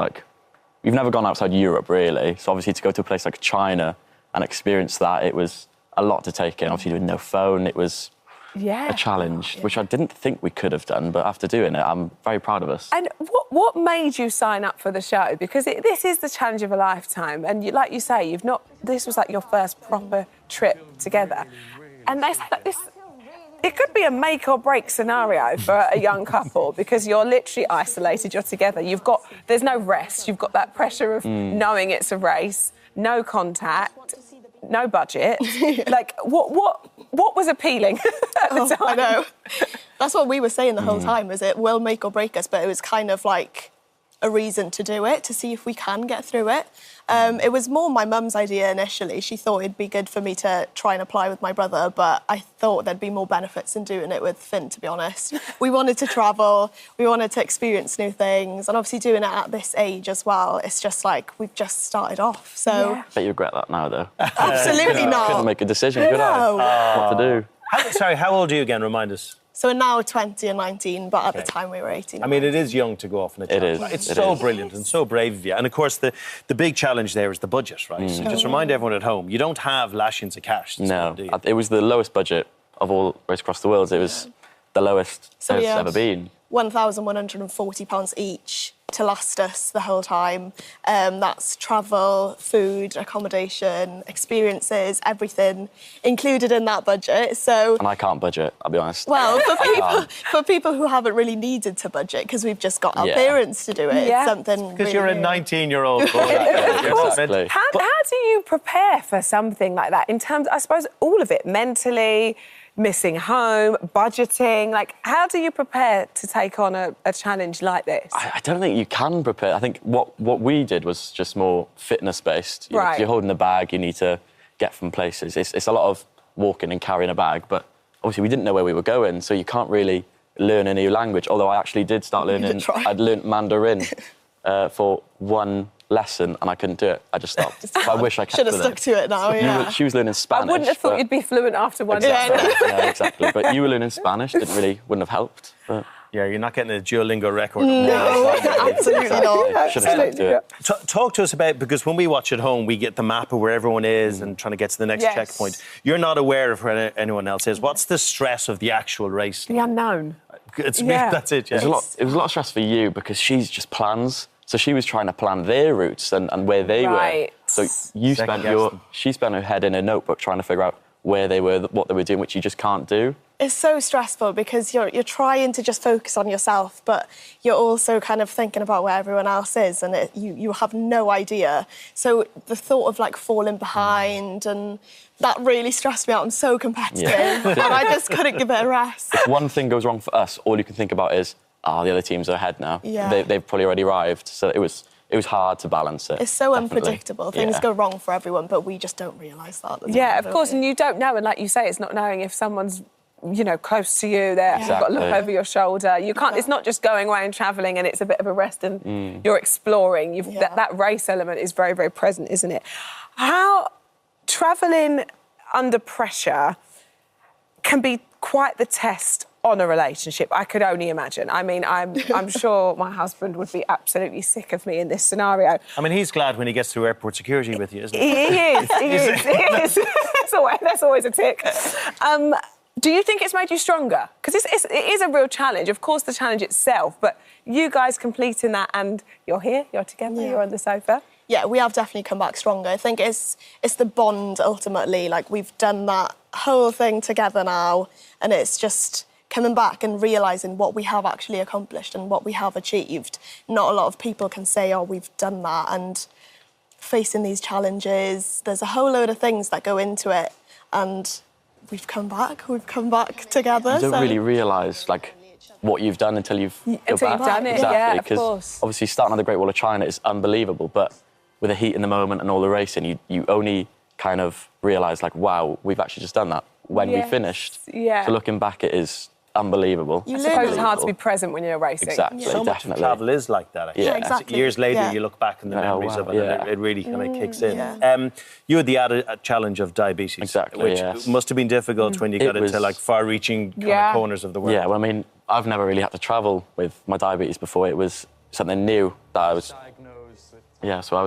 we've never gone outside Europe really. So obviously to go to a place like China and experience that, it was a lot to take in. Obviously with no phone, it was a challenge, which I didn't think we could have done, but after doing it, I'm very proud of us. And what made you sign up for the show? Because this is the challenge of a lifetime, and like you say, this was like your first proper trip together, and they say that it could be a make or break scenario for a young couple because you're literally isolated, you're together, there's no rest, you've got that pressure of knowing it's a race, no contact, no budget. Like, what was appealing at the time? I know. That's what we were saying the whole time, is it will make or break us, but it was kind of like a reason to do it, to see if we can get through it. It was more my mum's idea initially. She thought it'd be good for me to try and apply with my brother, but I thought there'd be more benefits in doing it with Finn, to be honest. We wanted to travel, we wanted to experience new things, and obviously doing it at this age as well, it's just like we've just started off, so... I bet you regret that now, though. Absolutely not. Couldn't make a decision, could No. I? What to do? Sorry, how old are you again? Remind us. So we're now 20 and 19, but at the time we were 18. I mean, it is young to go off on a It challenge. is. It's It so is. brilliant and so brave of you. And of course, the big challenge there is the budget, right? So just remind everyone at home, you don't have lashings of cash. No, it was the lowest budget of all Race Across the World. It was the lowest So, it's yeah. ever been. £1,140 each to last us the whole time. That's travel, food, accommodation, experiences, everything included in that budget. So, And I can't budget, I'll be honest. well, I for people who haven't really needed to budget, because we've just got our Yeah. parents to do it, Yeah. it's something Because really you're a new. 19-year-old boy. Exactly. How do you prepare for something like that in terms, I suppose, all of it, mentally, missing home, budgeting. Like, how do you prepare to take on a challenge like this? I don't think you can prepare. I think what we did was just more fitness-based. Right. If you're holding a bag, you need to get from places. It's a lot of walking and carrying a bag, but obviously we didn't know where we were going, so you can't really learn a new language, although I actually did start learning. I'd learnt Mandarin for one lesson and I couldn't do it. I just stopped. I wish I kept Should have with stuck to it now, yeah. She was learning Spanish. I wouldn't have thought you'd be fluent after one day. Yeah, exactly. But you were learning Spanish, wouldn't have helped. But... Yeah, you're not getting a Duolingo record. No, absolutely not. Should have stuck to it. Talk to us about, because when we watch at home, we get the map of where everyone is and trying to get to the next checkpoint. You're not aware of where anyone else is. What's the stress of the actual race? The unknown. That's it, yeah. It was a lot of stress for you because she's just plans. So she was trying to plan their routes and where they were. So she spent her head in a notebook trying to figure out where they were, what they were doing, which you just can't do. It's so stressful because you're trying to just focus on yourself, but you're also kind of thinking about where everyone else is, and you have no idea. So the thought of like falling behind, and that really stressed me out. I'm so competitive, and I just couldn't give it a rest. If one thing goes wrong for us, all you can think about is, the other teams are ahead now. Yeah. They've probably already arrived. So it was hard to balance it. It's so unpredictable. Things go wrong for everyone, but we just don't realise that. Yeah, of course, and you don't know. And like you say, it's not knowing if someone's, close to you there. You've got to look over your shoulder. You can't. It's not just going away and travelling and it's a bit of a rest and you're exploring. That race element is very, very present, isn't it? How travelling under pressure can be quite the test on a relationship, I could only imagine. I mean, I'm sure my husband would be absolutely sick of me in this scenario. I mean, he's glad when he gets through airport security with you, isn't he? He is. That's always a tick. Do you think it's made you stronger? Because it is a real challenge. Of course, the challenge itself, but you guys completing that and you're here, you're together, you're on the sofa. Yeah, we have definitely come back stronger. I think it's the bond, ultimately. Like, we've done that whole thing together now, and it's just coming back and realising what we have actually accomplished and what we have achieved. Not a lot of people can say, oh, we've done that, and facing these challenges, there's a whole load of things that go into it, and we've come back together. You don't really realise, like, what you've done until you've done it. Exactly, yeah, of because course. Obviously starting on the Great Wall of China is unbelievable, but with the heat in the moment and all the racing, you only kind of realise, like, wow, we've actually just done that when we finished. Yeah. So looking back, it is unbelievable. I suppose it's hard to be present when you're racing. Exactly, So much of travel is like that, actually. Yeah, exactly. Years later, you look back and the memories of it, and it really kind of kicks in. Yeah. You had the added challenge of diabetes, which must have been difficult when you got into like far-reaching kind of corners of the world. Yeah, well, I mean, I've never really had to travel with my diabetes before. It was something new that I was diagnosed with. Yeah, so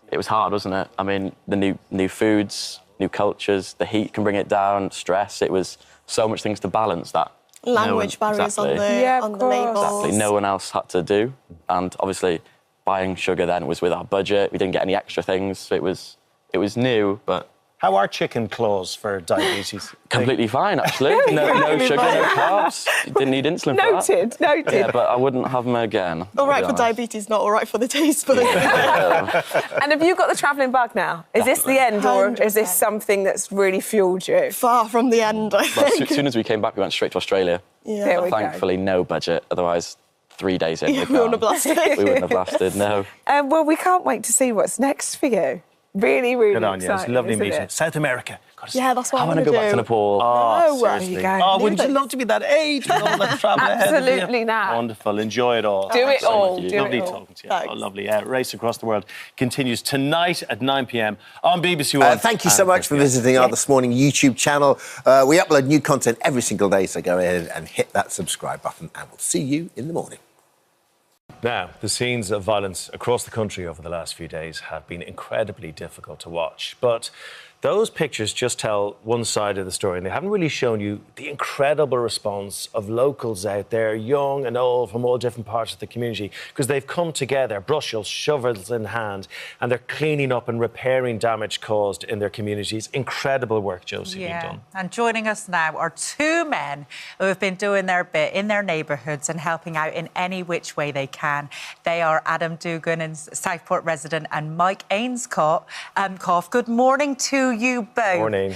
it was hard, wasn't it? I mean, the new foods, new cultures, the heat can bring it down, stress. It was so much things to balance that. Language barriers on the labels. Exactly, no one else had to do. And obviously, buying sugar then was with our budget. We didn't get any extra things. So it was new, but... How are chicken claws for diabetes? Completely fine, actually. No sugar, no carbs. Didn't need insulin for that. Noted. Yeah, but I wouldn't have them again. All right for diabetes, not all right for the taste bud. And have you got the travelling bug now? Is this the end, or is this something that's really fueled you? Far from the end, I think. As soon as we came back, we went straight to Australia. Yeah. There we Thankfully, no budget. Otherwise, 3 days in, we wouldn't have blasted. We wouldn't have blasted, no. Well, we can't wait to see what's next for you. Really, really Good on you. exciting. It's lovely meeting. It? South America. Yeah, that's what I want to go back to Nepal. Oh, No, seriously. there you go. Oh, wouldn't you love to be that age with all that travel ahead of you? Absolutely not. Wonderful. Enjoy it all. Do it all. Do Lovely it all. talking to you. Oh, lovely. Race Across the World continues tonight at 9 p.m. on BBC One. Thank you so much for visiting our This Morning YouTube channel. We upload new content every single day, so go ahead and hit that subscribe button, and we'll see you in the morning. Now, the scenes of violence across the country over the last few days have been incredibly difficult to watch. But those pictures just tell one side of the story, and they haven't really shown you the incredible response of locals out there, young and old, from all different parts of the community, because they've come together, brushes, shovels in hand, and they're cleaning up and repairing damage caused in their communities. Incredible work, Josie, being done. And joining us now are two men who have been doing their bit in their neighbourhoods and helping out in any which way they can. They are Adam Dugan, and Southport resident, and Mike Ainscough. Good morning to you both. Morning.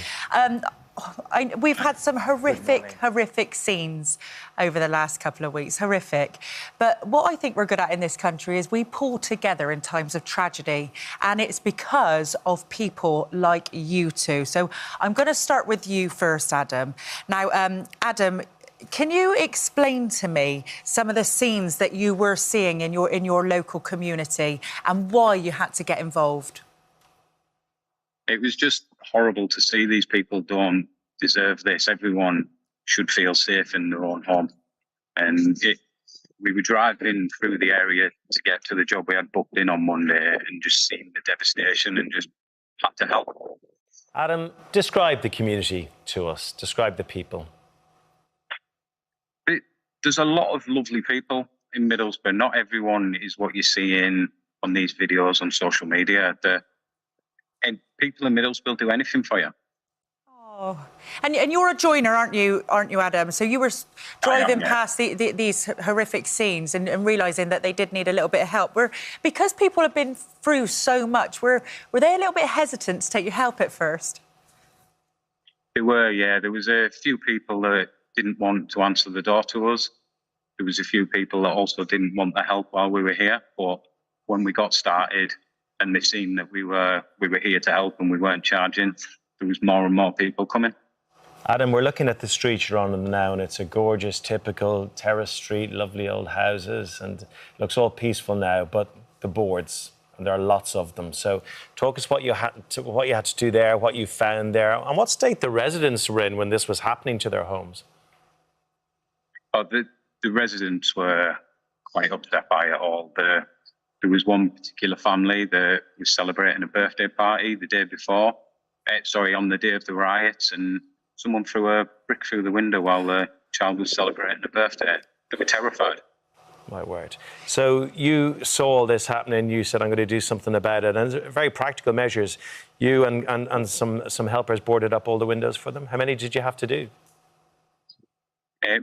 we've had some horrific scenes over the last couple of weeks, horrific. But what I think we're good at in this country is we pull together in times of tragedy, and it's because of people like you two. So I'm going to start with you first, Adam. Now, Adam, can you explain to me some of the scenes that you were seeing in your local community and why you had to get involved? It was just horrible to see. These people don't deserve this. Everyone should feel safe in their own home. And we were driving through the area to get to the job we had booked in on Monday and just seeing the devastation and just had to help. Adam, describe the community to us. Describe the people. There's a lot of lovely people in Middlesbrough. Not everyone is what you see on these videos on social media. And people in Middlesbrough do anything for you. Oh, and you're a joiner, aren't you, Adam? So you were driving past these horrific scenes and realising that they did need a little bit of help. Because people have been through so much, were they a little bit hesitant to take your help at first? They were, yeah. There was a few people that didn't want to answer the door to us. There was a few people that also didn't want the help while we were here. But when we got started, and they've seen that we were here to help and we weren't charging, there was more and more people coming. Adam, we're looking at the street you're on now, and it's a gorgeous, typical terrace street, lovely old houses, and it looks all peaceful now, but the boards, and there are lots of them. So talk us what you had to do there, what you found there, and what state the residents were in when this was happening to their homes. Oh, the residents were quite upset by it all. There was one particular family that was celebrating a birthday party the day before, on the day of the riots, and someone threw a brick through the window while the child was celebrating a birthday. They were terrified. My word. So you saw all this happening, you said, I'm going to do something about it, and very practical measures. You and some helpers boarded up all the windows for them. How many did you have to do?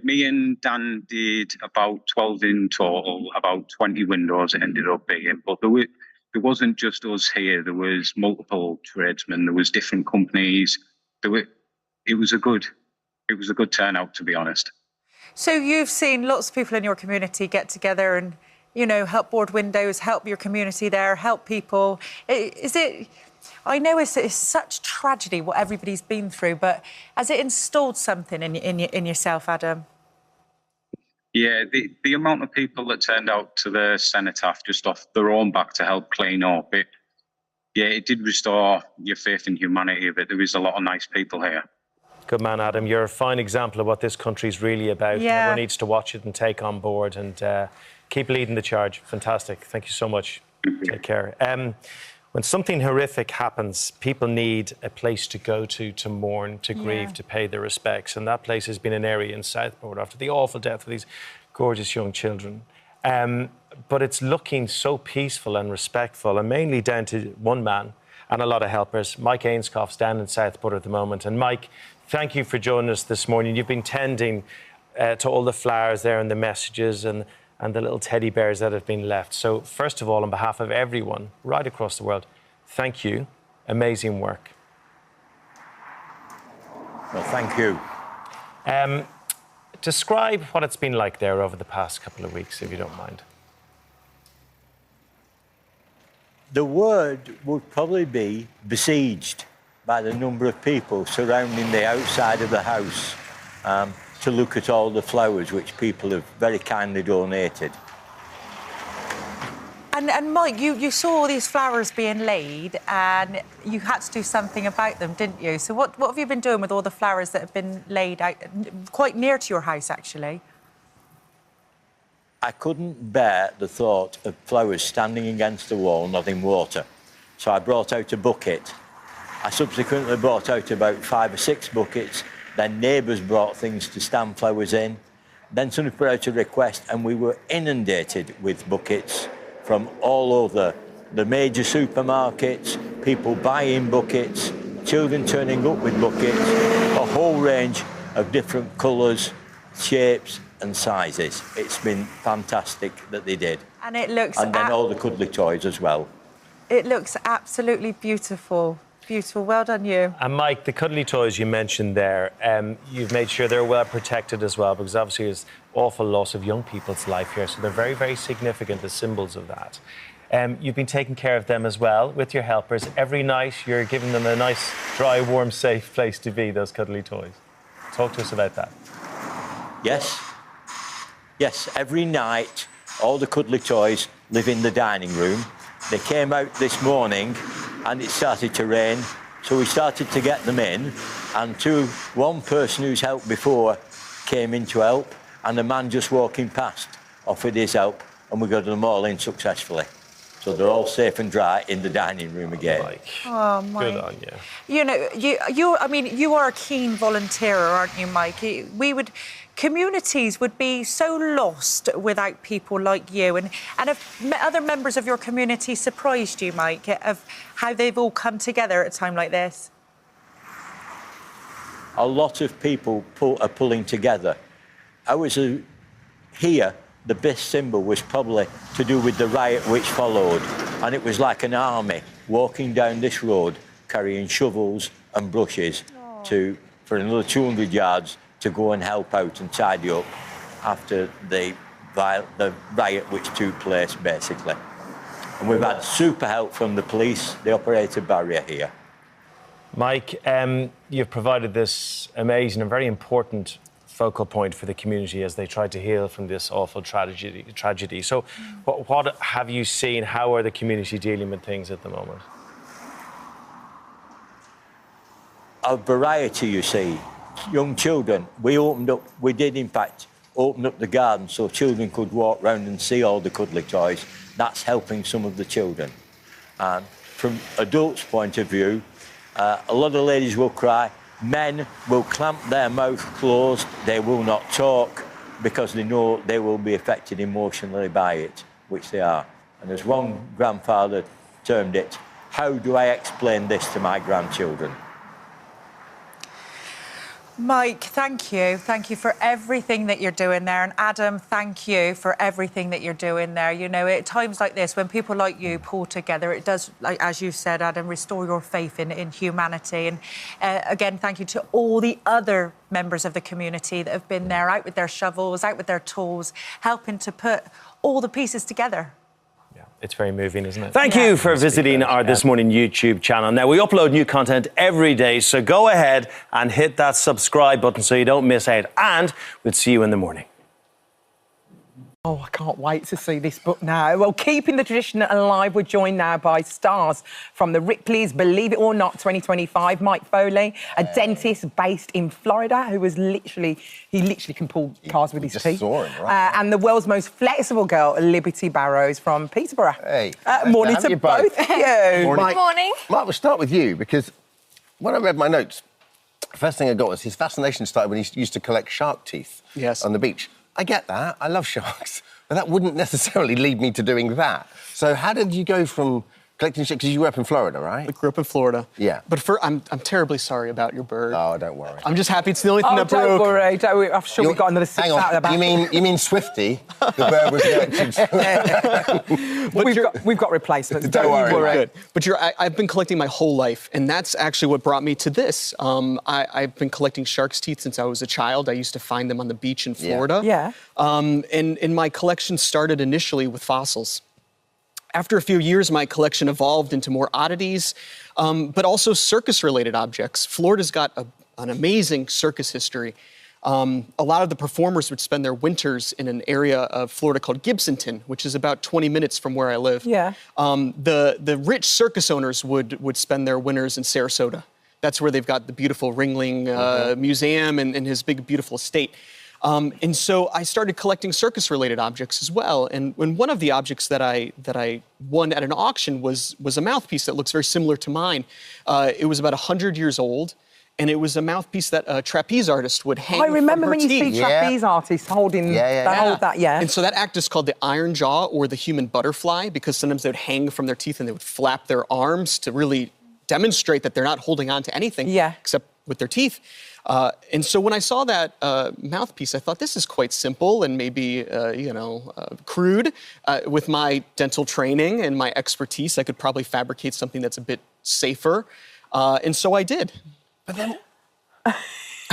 Me and Dan did about 12 in total, about 20 windows it ended up being. But there wasn't just us here. There was multiple tradesmen. There was different companies. It was a good turnout, to be honest. So you've seen lots of people in your community get together and, help board windows, help your community there, help people. I know it's such tragedy what everybody's been through, but has it installed something in yourself, Adam? Yeah, the amount of people that turned out to the cenotaph just off their own back to help clean up, it did restore your faith in humanity, but there is a lot of nice people here. Good man, Adam. You're a fine example of what this country's really about. Yeah. Everyone needs to watch it and take on board and keep leading the charge. Fantastic. Thank you so much. Take care. When something horrific happens, people need a place to go to mourn, to grieve, to pay their respects. And that place has been an area in Southport after the awful death of these gorgeous young children. But it's looking so peaceful and respectful, and mainly down to one man and a lot of helpers. Mike Ainscoff's down in Southport at the moment. And Mike, thank you for joining us this morning. You've been tending to all the flowers there and the messages and the little teddy bears that have been left. So first of all, on behalf of everyone right across the world, thank you. Amazing work. Well, thank you. Describe what it's been like there over the past couple of weeks, if you don't mind. The word would probably be besieged by the number of people surrounding the outside of the house to look at all the flowers which people have very kindly donated. And Mike, you saw all these flowers being laid and you had to do something about them, didn't you? So what have you been doing with all the flowers that have been laid out quite near to your house, actually? I couldn't bear the thought of flowers standing against the wall, not in water. So I brought out a bucket. I subsequently brought out about 5 or 6 buckets. Then neighbours brought things to stand flowers in. Then somebody put out a request and we were inundated with buckets from all over the major supermarkets, people buying buckets, children turning up with buckets, a whole range of different colours, shapes and sizes. It's been fantastic that they did. And it looks... And then all the cuddly toys as well. It looks absolutely beautiful. beautiful. Well done, you. And Mike, the cuddly toys you mentioned there, you've made sure they're well protected as well, because obviously there's awful loss of young people's life here, so they're very, very significant as symbols of that. You've been taking care of them as well with your helpers. Every night you're giving them a nice, dry, warm, safe place to be, those cuddly toys. Talk to us about that. Yes. Yes, every night all the cuddly toys live in the dining room. They came out this morning and it started to rain, so we started to get them in, and one person who's helped before came in to help, and a man just walking past offered his help, and we got them all in successfully. So they're all safe and dry in the dining room again. Oh, Mike. Good on you. You know, you are a keen volunteer, aren't you, Mike? Communities would be so lost without people like you. And have other members of your community surprised you, Mike, of how they've all come together at a time like this? A lot of people are pulling together. Here, the best symbol was probably to do with the riot which followed. And it was like an army walking down this road, carrying shovels and brushes for another 200 yards to go and help out and tidy up after the riot which took place, basically. And we've had super help from the police. They operate a barrier here. Mike, you've provided this amazing and very important focal point for the community as they try to heal from this awful tragedy. So what have you seen? How are the community dealing with things at the moment? A variety, you see. Young children, we did in fact open up the garden so children could walk round and see all the cuddly toys. That's helping some of the children. And from adults' point of view, a lot of ladies will cry. Men will clamp their mouth closed. They will not talk because they know they will be affected emotionally by it, which they are. And as one grandfather termed it, how do I explain this to my grandchildren? Mike, thank you. Thank you for everything that you're doing there. And Adam, thank you for everything that you're doing there. You know, at times like this, when people like you pull together, it does, like, as you said, Adam, restore your faith in humanity. And again, thank you to all the other members of the community that have been there, out with their shovels, out with their tools, helping to put all the pieces together. It's very moving, isn't it? Thank you for visiting our This Morning YouTube channel. Now, we upload new content every day, so go ahead and hit that subscribe button so you don't miss out. And we'll see you in the morning. Oh, I can't wait to see this book now. Well, keeping the tradition alive, we're joined now by stars from the Ripley's Believe It or Not 2025. Mike Foley, a dentist based in Florida who was literally can pull cars with his teeth. Saw him, right? And the world's most flexible girl, Liberty Barrows from Peterborough. Hey. Morning to both of you. Morning. Morning. Mike, we'll start with you because when I read my notes, the first thing I got was his fascination started when he used to collect shark teeth on the beach. I get that. I love sharks. But that wouldn't necessarily lead me to doing that. So how did you go from collecting sharks? Because you grew up in Florida, right? I grew up in Florida. Yeah. But I'm terribly sorry about your bird. Oh, don't worry. I'm just happy it's the only thing that broke. Don't worry. I'm sure we got another 6 out of the back. You mean Swifty? The bird was reacting. We've got replacements. Don't worry. Good. But I've been collecting my whole life, and that's actually what brought me to this. I've been collecting shark's teeth since I was a child. I used to find them on the beach in Florida. Yeah. And my collection started initially with fossils. After a few years, my collection evolved into more oddities, but also circus-related objects. Florida's got an amazing circus history. A lot of the performers would spend their winters in an area of Florida called Gibsonton, which is about 20 minutes from where I live. Yeah. The rich circus owners would spend their winters in Sarasota. That's where they've got the beautiful Ringling Museum and his big, beautiful estate. And so I started collecting circus-related objects as well. And one of the objects that I won at an auction was a mouthpiece that looks very similar to mine. It was about 100 years old, and it was a mouthpiece that a trapeze artist would hang. I remember from her when you teeth. see trapeze artists holding that. And so that act is called the iron jaw or the human butterfly, because sometimes they would hang from their teeth and they would flap their arms to really demonstrate that they're not holding on to anything except with their teeth. And so when I saw that mouthpiece, I thought this is quite simple and maybe, crude. With my dental training and my expertise, I could probably fabricate something that's a bit safer. And so I did. But then...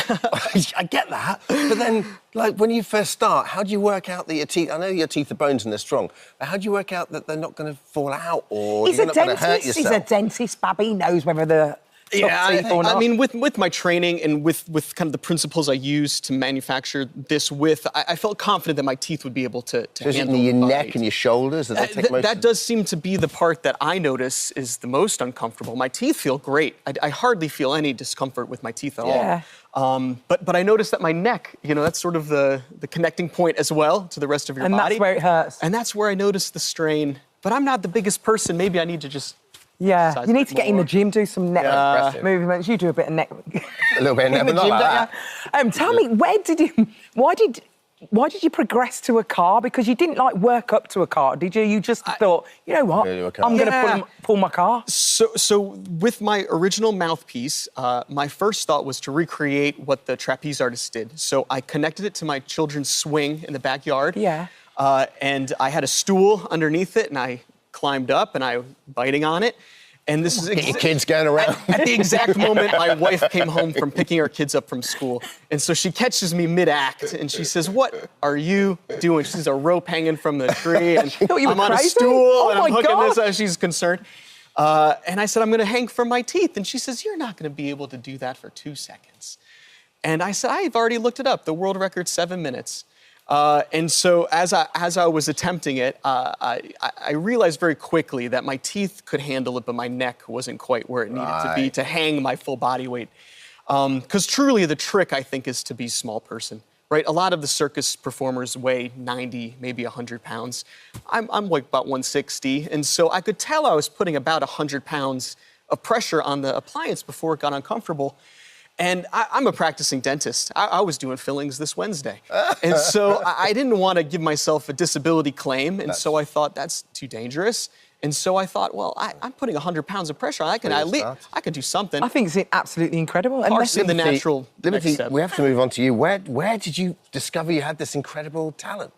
I get that, but then, like, when you first start, how do you work out that your teeth... I know your teeth are bones and they're strong, but how do you work out that they're not going to fall out or you're not going to hurt yourself? He's a dentist, Babby. He knows whether the... I mean, with my training and with kind of the principles I use to manufacture this with, I felt confident that my teeth would be able to so is it handle in your neck and your shoulders? That does seem to be the part that I notice is the most uncomfortable. My teeth feel great. I hardly feel any discomfort with my teeth at all. But I noticed that my neck, you know, that's sort of the connecting point as well to the rest of your body. And that's where it hurts. And that's where I noticed the strain. But I'm not the biggest person. Maybe I need to just... Yeah, you need to get in the gym, do some neck movements. You do a bit of neck. A little bit of neck, but not like that. Tell me, why did you progress to a car? Because you didn't like work up to a car, did you? You just thought, you know what, I'm going to pull my car. So with my original mouthpiece, my first thought was to recreate what the trapeze artist did. So I connected it to my children's swing in the backyard. Yeah. And I had a stool underneath it, and I climbed up and I was biting on it. And this is your kids going around. At the exact moment my wife came home from picking her kids up from school. And so she catches me mid-act and she says, "What are you doing?" She sees a rope hanging from the tree and I'm on a stool and I'm hooking this as she's concerned. And I said, "I'm going to hang from my teeth." And she says, "You're not going to be able to do that for 2 seconds." And I said, "I've already looked it up. The world record's 7 minutes." And so as I was attempting it, I realized very quickly that my teeth could handle it, but my neck wasn't quite where it needed to be to hang my full body weight. Because truly the trick, I think, is to be a small person, right? A lot of the circus performers weigh 90, maybe 100 pounds. I'm like about 160. And so I could tell I was putting about 100 pounds of pressure on the appliance before it got uncomfortable. And I'm a practicing dentist. I was doing fillings this Wednesday. And so I didn't want to give myself a disability claim. And so I thought, that's too dangerous. And so I thought, well, I'm putting 100 pounds of pressure on. I can do something. I think it's absolutely incredible. And that's in the natural Liberty, we have to move on to you. Where did you discover you had this incredible talent?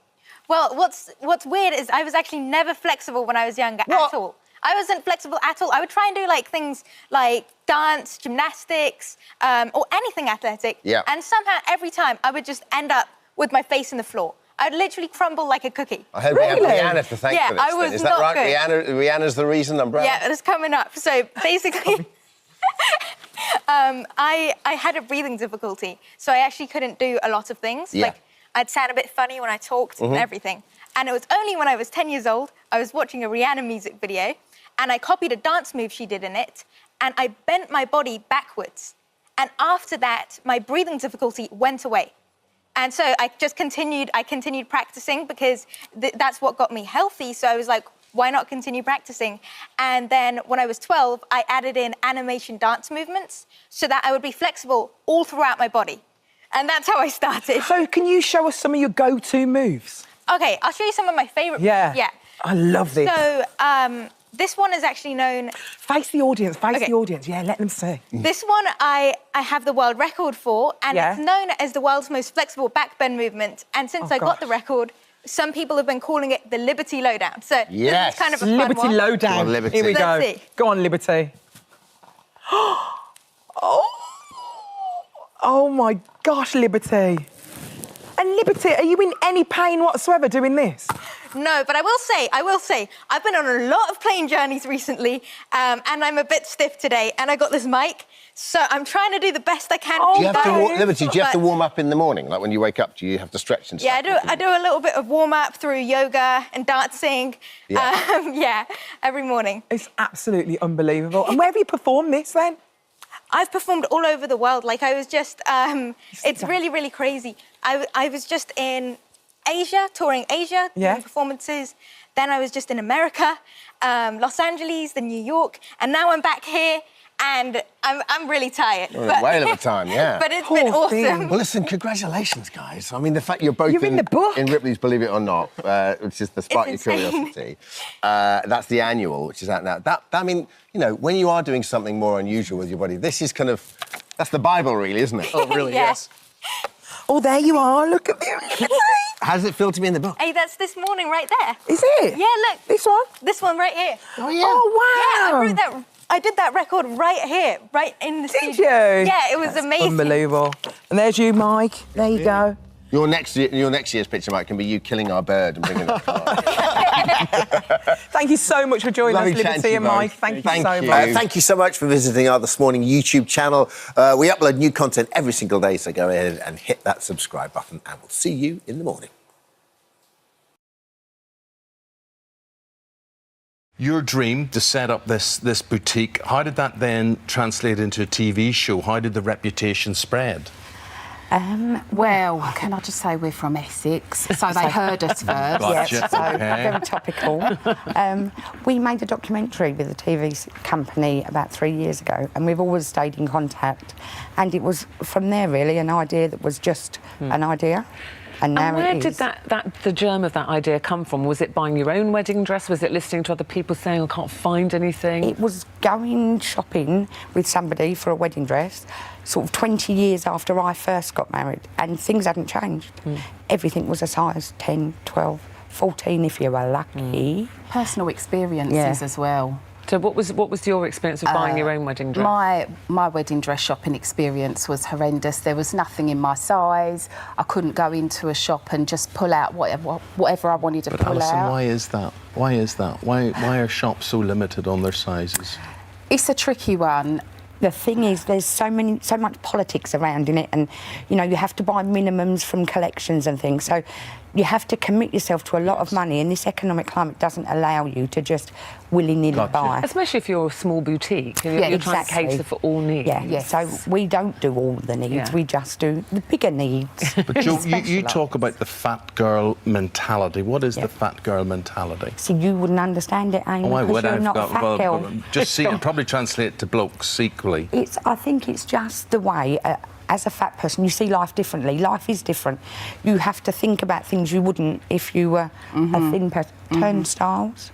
Well, what's weird is I was actually never flexible when I was younger at all. I wasn't flexible at all. I would try and do things like dance, gymnastics, or anything athletic. Yeah. And somehow every time I would just end up with my face in the floor. I'd literally crumble like a cookie. I heard we have Rihanna to thank for this. I was Is not that right? good. Rihanna's the reason, Umbrella? Yeah, it's coming up. So basically, I had a breathing difficulty, so I actually couldn't do a lot of things. Yeah. Like I'd sound a bit funny when I talked and everything. And it was only when I was 10 years old, I was watching a Rihanna music video, and I copied a dance move she did in it, and I bent my body backwards. And after that, my breathing difficulty went away. And so I continued practicing because that's what got me healthy. So I was like, why not continue practicing? And then when I was 12, I added in animation dance movements so that I would be flexible all throughout my body. And that's how I started. So can you show us some of your go-to moves? Okay, I'll show you some of my favourite moves. Yeah. I love this. So this one is actually known... Face the audience, the audience. Yeah, let them see. This one I have the world record for, and it's known as the world's most flexible back bend movement. And since I got the record, some people have been calling it the Liberty Lowdown. So this is kind of a fun Liberty one. Lowdown. Go on, Liberty. Here we go. Let's see. Go on, Liberty. Oh my gosh, Liberty. And Liberty, are you in any pain whatsoever doing this? No, but I will say, I've been on a lot of plane journeys recently, and I'm a bit stiff today, and I got this mic, so I'm trying to do the best I can. Do you have to Liberty, do you have to warm up in the morning? Like when you wake up, do you have to stretch and stuff? Yeah, I do a little bit of warm-up through yoga and dancing. Yeah. Every morning. It's absolutely unbelievable. And where have you performed this, then? I've performed all over the world. Like, I was just... it's really, really crazy. I was just in Asia, touring Asia, doing performances. Then I was just in America, Los Angeles, then New York, and now I'm back here, and I'm really tired. Well, whale of a time, yeah. But it's been awesome. Well, listen, congratulations, guys. I mean, the fact you're both in the book. In Ripley's Believe It or Not, which is the Spark Your Curiosity. That's the annual, which is out now. I mean, you know, when you are doing something more unusual with your body, this is kind of, that's the Bible, really, isn't it? Oh, really? Yes. Oh, there you are. Look at you. How does it feel to be in the book? Hey, that's this morning right there. Is it? Yeah, look. This one? This one right here. Oh, yeah. Oh, wow. Yeah, I wrote that I did that record right here, right in the studio. Did you? Yeah, it was amazing. Unbelievable. And there's you, Mike. There you go. Your next year's picture, Mike, can be you killing our bird and bringing it back. Thank you so much for joining us, Liberty and Mike. Thank you so much. Thank you so much for visiting our This Morning YouTube channel. We upload new content every single day, so go ahead and hit that subscribe button, and we'll see you in the morning. Your dream to set up this boutique, how did that then translate into a TV show? How did the reputation spread? Well, can I just say we're from Essex, so they heard us first. Gotcha. Yes, so Okay. very topical. We made a documentary with a TV company about 3 years ago, and we've always stayed in contact. And it was from there, really, an idea that was just an idea. And now where it did is. the germ of that idea come from? Was it buying your own wedding dress? Was it listening to other people saying, I can't find anything? It was going shopping with somebody for a wedding dress, sort of 20 years after I first got married, and things hadn't changed. Everything was a size 10, 12, 14 if you were lucky. Personal experiences as well. So what was your experience of buying your own wedding dress? My wedding dress shopping experience was horrendous. There was nothing in my size. I couldn't go into a shop and just pull out whatever I wanted to pull Alison, out. why is that? Why is that? Why are shops so limited on their sizes? It's a tricky one. The thing is, there's so much politics around in it, and you know you have to buy minimums from collections and things. So you have to commit yourself to a lot of money, and this economic climate doesn't allow you to just willy-nilly buy. Especially if you're a small boutique and you're trying to cater for all needs. Yeah, so we don't do all the needs, we just do the bigger needs. But Jo, you talk about the fat girl mentality. What is the fat girl mentality? See, you wouldn't understand it, Amy, I because would. you're I've not a got, fat girl. just see, it'd probably translate to blokes equally. I think it's just the way, as a fat person, you see life differently. Life is different. You have to think about things you wouldn't if you were a thin person. Turnstiles,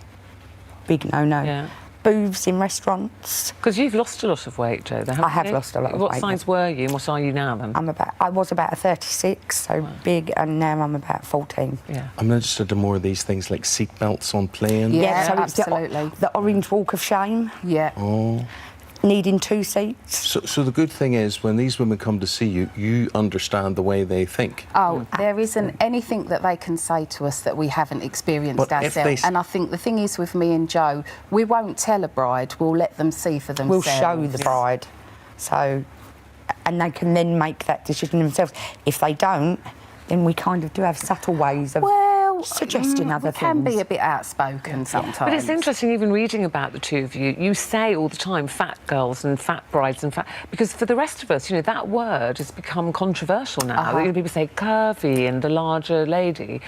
big no-no. Yeah. Booths in restaurants. Because you've lost a lot of weight, Jo. I have lost a lot of weight. What size were you and what are you now, then? I was about a 36, so big, and now I'm about 14. Yeah. I'm interested in more of these things like seat belts on planes. Yeah, so absolutely. It's the orange walk of shame. Yeah. Oh. Needing 2 seats. So the good thing is, when these women come to see you, you understand the way they think. Oh, there isn't anything that they can say to us that we haven't experienced But if ourselves. they- And I think the thing is with me and Jo, we won't tell a bride, we'll let them see for We'll themselves. show the bride. So, and they can then make that decision themselves. If they don't, then we kind of do have subtle ways of suggesting other things. Can be a bit outspoken sometimes. But it's interesting, even reading about the two of you, you say all the time fat girls and fat brides and fat... Because for the rest of us, you know, that word has become controversial now. People say curvy and the larger lady.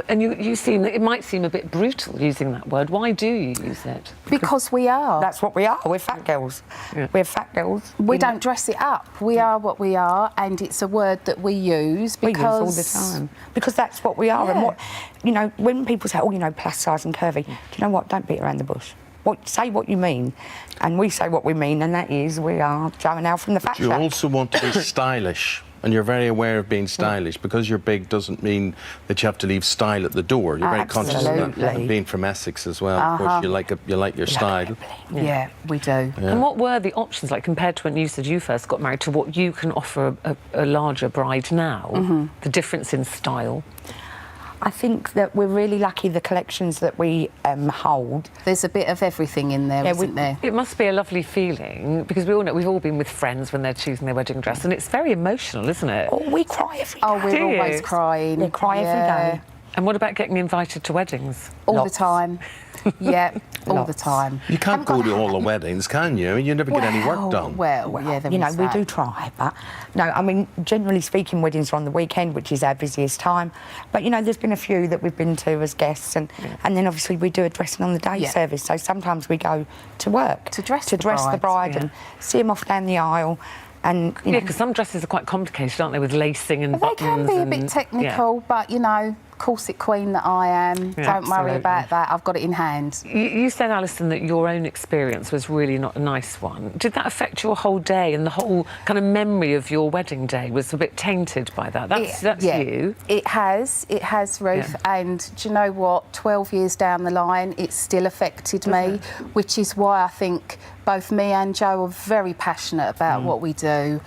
And you seem... It might seem a bit brutal using that word. Why do you use it? Because we are. That's what we are. We're fat girls. We're fat girls. We don't dress it up. We are what we are, and it's a word that we use because... We use all the time. Because that's what we are. And what... You know, when people say, oh, you know, plus size and curvy, do you know what? Don't beat around the bush. Say what you mean. And we say what we mean, and that is we are Jo and Al from the Fat You Shack. also want to be stylish, and you're very aware of being stylish. Because you're big doesn't mean that you have to leave style at the door. You're very conscious of that. Being from Essex as well, of course, you like your style. Yeah, we do. Yeah. And what were the options like compared to when you said you first got married to what you can offer a larger bride now? The difference in style? I think that we're really lucky the collections that we hold. There's a bit of everything in there, isn't there? It must be a lovely feeling because we all know we've all been with friends when they're choosing their wedding dress, and it's very emotional, isn't it? Oh, we cry every day. Oh, we're always crying. We cry every day. And what about getting invited to weddings? All the time. Yeah, all the time. You can't go to all the weddings, can you? You never get any work done. Well, yeah, there you know, is we that. do try, but no, I mean, generally speaking, weddings are on the weekend, which is our busiest time. But, you know, there's been a few that we've been to as guests, and then obviously we do a dressing on the day service. So sometimes we go to work to dress the bride and see them off down the aisle. And, you know, because some dresses are quite complicated, aren't they, with lacing and buttons? They can be a bit technical, but, you know, corset queen that I am, don't worry about that, I've got it in hand. You said, Alison, that your own experience was really not a nice one. Did that affect your whole day, and the whole kind of memory of your wedding day was a bit tainted by that? That's you. It has, Ruth, and do you know what, 12 years down the line, it's still affected me, which is why I think both me and Joe are very passionate about what we do,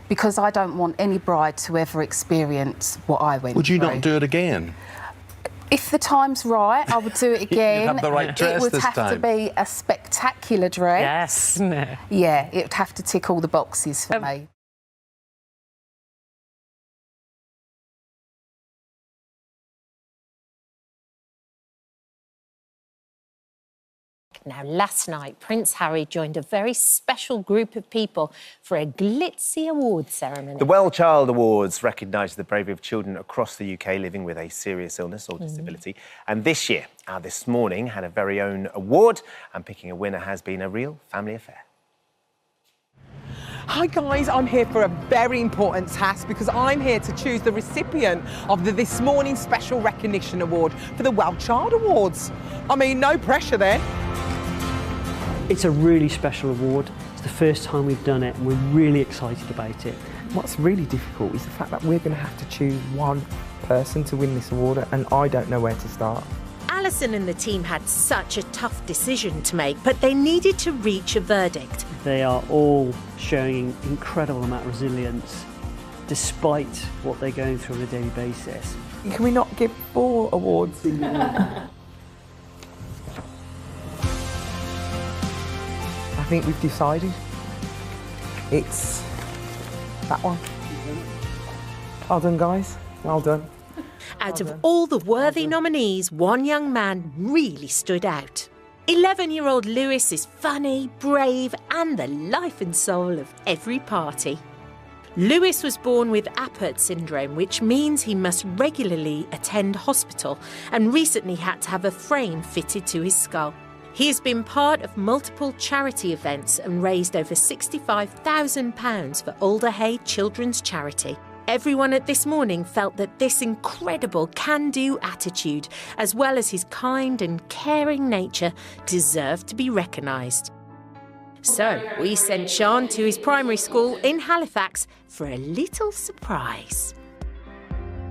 because I don't want any bride to ever experience what I went through. Would you not do it again? If the time's right, I would do it again. You'd have the right dress It would this have time. to be a spectacular dress. Yes. Yeah, it would have to tick all the boxes for me. Now, last night, Prince Harry joined a very special group of people for a glitzy award ceremony. The Well Child Awards recognise the bravery of children across the UK living with a serious illness or disability. And this year, This Morning, had a very own award, and picking a winner has been a real family affair. Hi guys, I'm here for a very important task because I'm here to choose the recipient of the This Morning Special Recognition Award for the Well Child Awards. I mean, no pressure there. It's a really special award. It's the first time we've done it and we're really excited about it. What's really difficult is the fact that we're going to have to choose one person to win this award, and I don't know where to start. Alison and the team had such a tough decision to make, but they needed to reach a verdict. They are all showing incredible amount of resilience despite what they're going through on a daily basis. Can we not give 4 awards? I think we've decided. It's that one. Well done, guys. Well done. Out of all the worthy nominees, one young man really stood out. 11-year-old Lewis is funny, brave, and the life and soul of every party. Lewis was born with Apert syndrome, which means he must regularly attend hospital and recently had to have a frame fitted to his skull. He has been part of multiple charity events and raised over £65,000 for Alderhay Children's Charity. Everyone at This Morning felt that this incredible can-do attitude, as well as his kind and caring nature, deserved to be recognised. So we sent Sean to his primary school in Halifax for a little surprise.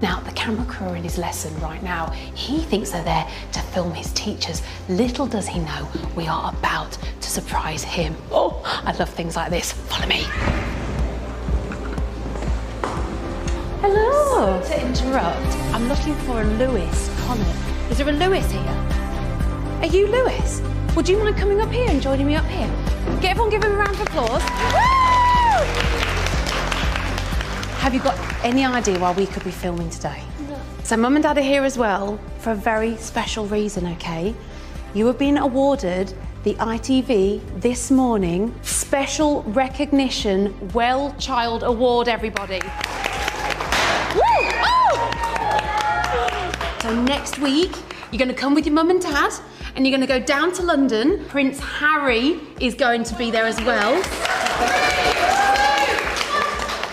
Now, the camera crew are in his lesson right now. He thinks they're there to film his teachers. Little does he know we are about to surprise him. Oh, I love things like this. Follow me. Hello. Sorry to interrupt. I'm looking for a Lewis Connor. Is there a Lewis here? Are you Lewis? Would you mind coming up here and joining me up here? Get everyone, give him a round of applause. Woo! Have you got any idea why we could be filming today? No. So Mum and Dad are here as well for a very special reason, okay? You have been awarded the ITV This Morning Special Recognition Well Child Award, everybody. Woo! Oh! So next week, you're going to come with your mum and dad and you're going to go down to London. Prince Harry is going to be there as well.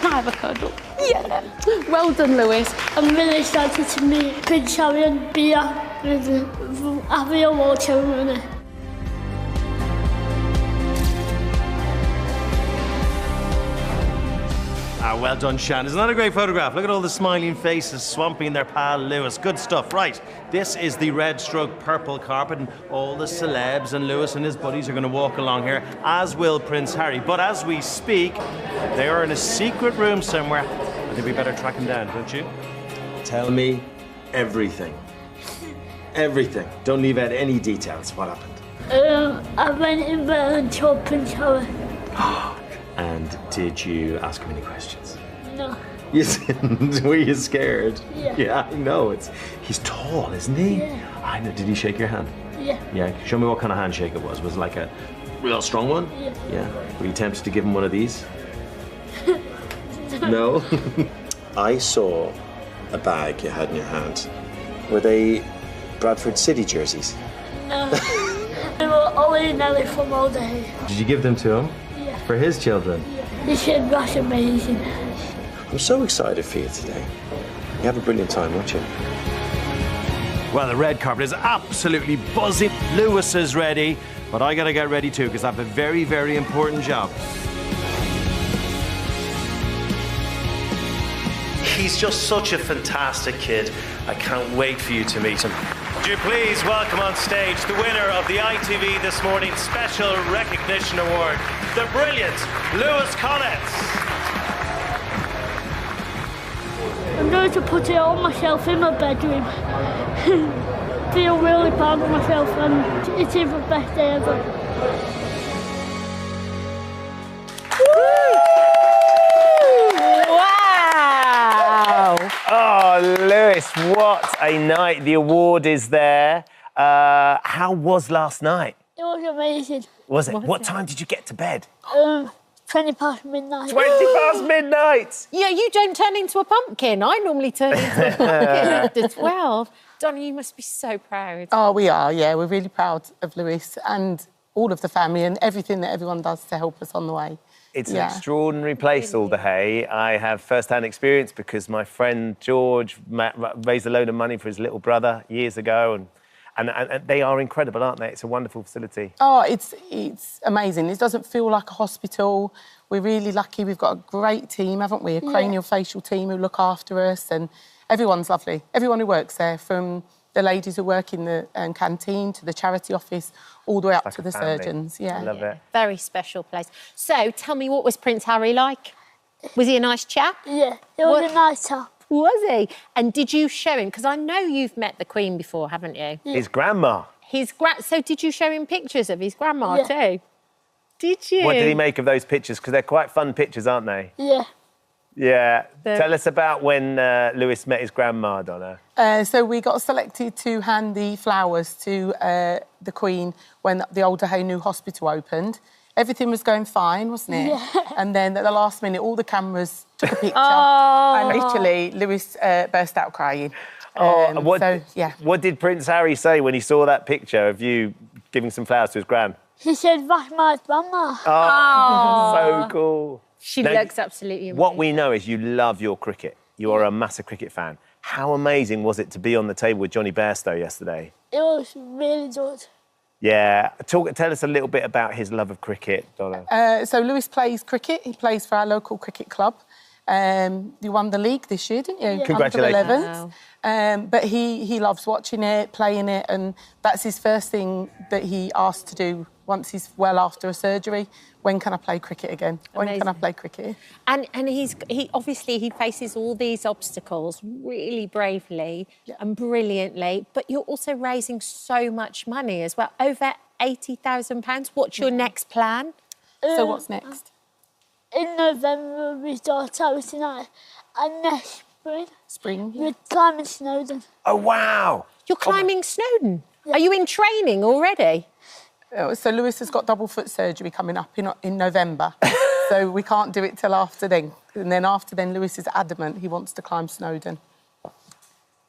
Have a cuddle. Yeah. Well done, Lewis. I'm really excited to meet Prince Harry and be having a award ceremony. Well done, Shan. Isn't that a great photograph? Look at all the smiling faces swamping their pal Lewis. Good stuff. Right, this is the red stroke purple carpet, and all the celebs and Lewis and his buddies are going to walk along here, as will Prince Harry. But as we speak, they are in a secret room somewhere. I think we better track him down, don't you? Tell me everything. Everything. Don't leave out any details. What happened? I went in there and told Prince Harry. And did you ask him any questions? No. You didn't? Were you scared? Yeah. Yeah, I know. He's tall, isn't he? Yeah. I know. Did he shake your hand? Yeah. Yeah. Show me what kind of handshake it was. Was it like a real strong one? Yeah. Yeah. Were you tempted to give him one of these? No? I saw a bag you had in your hand. Were they Bradford City jerseys? No. They were Ollie and Ellie from Alderhay. Did you give them to him? Yeah. For his children? They said that's amazing. I'm so excited for you today. You have a brilliant time, won't you? Well, the red carpet is absolutely buzzing. Lewis is ready, but I gotta get ready too, because I have a very, very important job. He's just such a fantastic kid. I can't wait for you to meet him. Would you please welcome on stage the winner of the ITV This Morning Special Recognition Award, the brilliant Lewis Collins. I'm going to put it on myself in my bedroom. Feel really proud of myself and it is the best day ever. Wow! Oh, Lewis, what a night. The award is there. How was last night? It was amazing. Was it? What time did you get to bed? 20 past midnight. 20 past midnight! Yeah, you don't turn into a pumpkin. I normally turn into a pumpkin after 12. Donna, you must be so proud. Oh, we are, yeah. We're really proud of Lewis and all of the family and everything that everyone does to help us on the way. It's an extraordinary place, Alderhay. I have first-hand experience because my friend George raised a load of money for his little brother years ago, and they are incredible, aren't they? It's a wonderful facility. Oh, it's amazing. It doesn't feel like a hospital. We're really lucky. We've got a great team, haven't we? A craniofacial team who look after us, and everyone's lovely. Everyone who works there, from the ladies who work in the canteen to the charity office, all the way up to the surgeons. Yeah, I love it. Very special place. So, tell me, what was Prince Harry like? Was he a nice chap? Yeah, he was a nice chap. Was he? And did you show him? Because I know you've met the Queen before, haven't you? Yeah. His grandma. So did you show him pictures of his grandma too? Did you? What did he make of those pictures? Because they're quite fun pictures, aren't they? Yeah. Yeah. Tell us about when Lewis met his grandma, Donna. So we got selected to hand the flowers to the Queen when the Alderhay New Hospital opened. Everything was going fine, wasn't it? Yeah. And then at the last minute, all the cameras took a picture. And literally, Lewis burst out crying. What did Prince Harry say when he saw that picture of you giving some flowers to his gran? He said, "That's my grandma." Oh, so cool. She looks absolutely amazing. What we know is you love your cricket. You are a massive cricket fan. How amazing was it to be on the table with Johnny Bairstow yesterday? It was really good. Yeah. Tell us a little bit about his love of cricket, Donna. So Lewis plays cricket. He plays for our local cricket club. You won the league this year, didn't you? Yeah. Congratulations. Wow. But he loves watching it, playing it, and that's his first thing that he asks to do once he's well after a surgery. When can I play cricket again? When can I play cricket? And he obviously he faces all these obstacles really bravely and brilliantly, but you're also raising so much money as well, over £80,000. What's your next plan? So what's next? In November we start charity night, and next spring we're climbing Snowdon. Oh wow! You're climbing Snowdon. Are you in training already? So Lewis has got double foot surgery coming up in November, so we can't do it till after then. And then after then, Lewis is adamant he wants to climb Snowdon.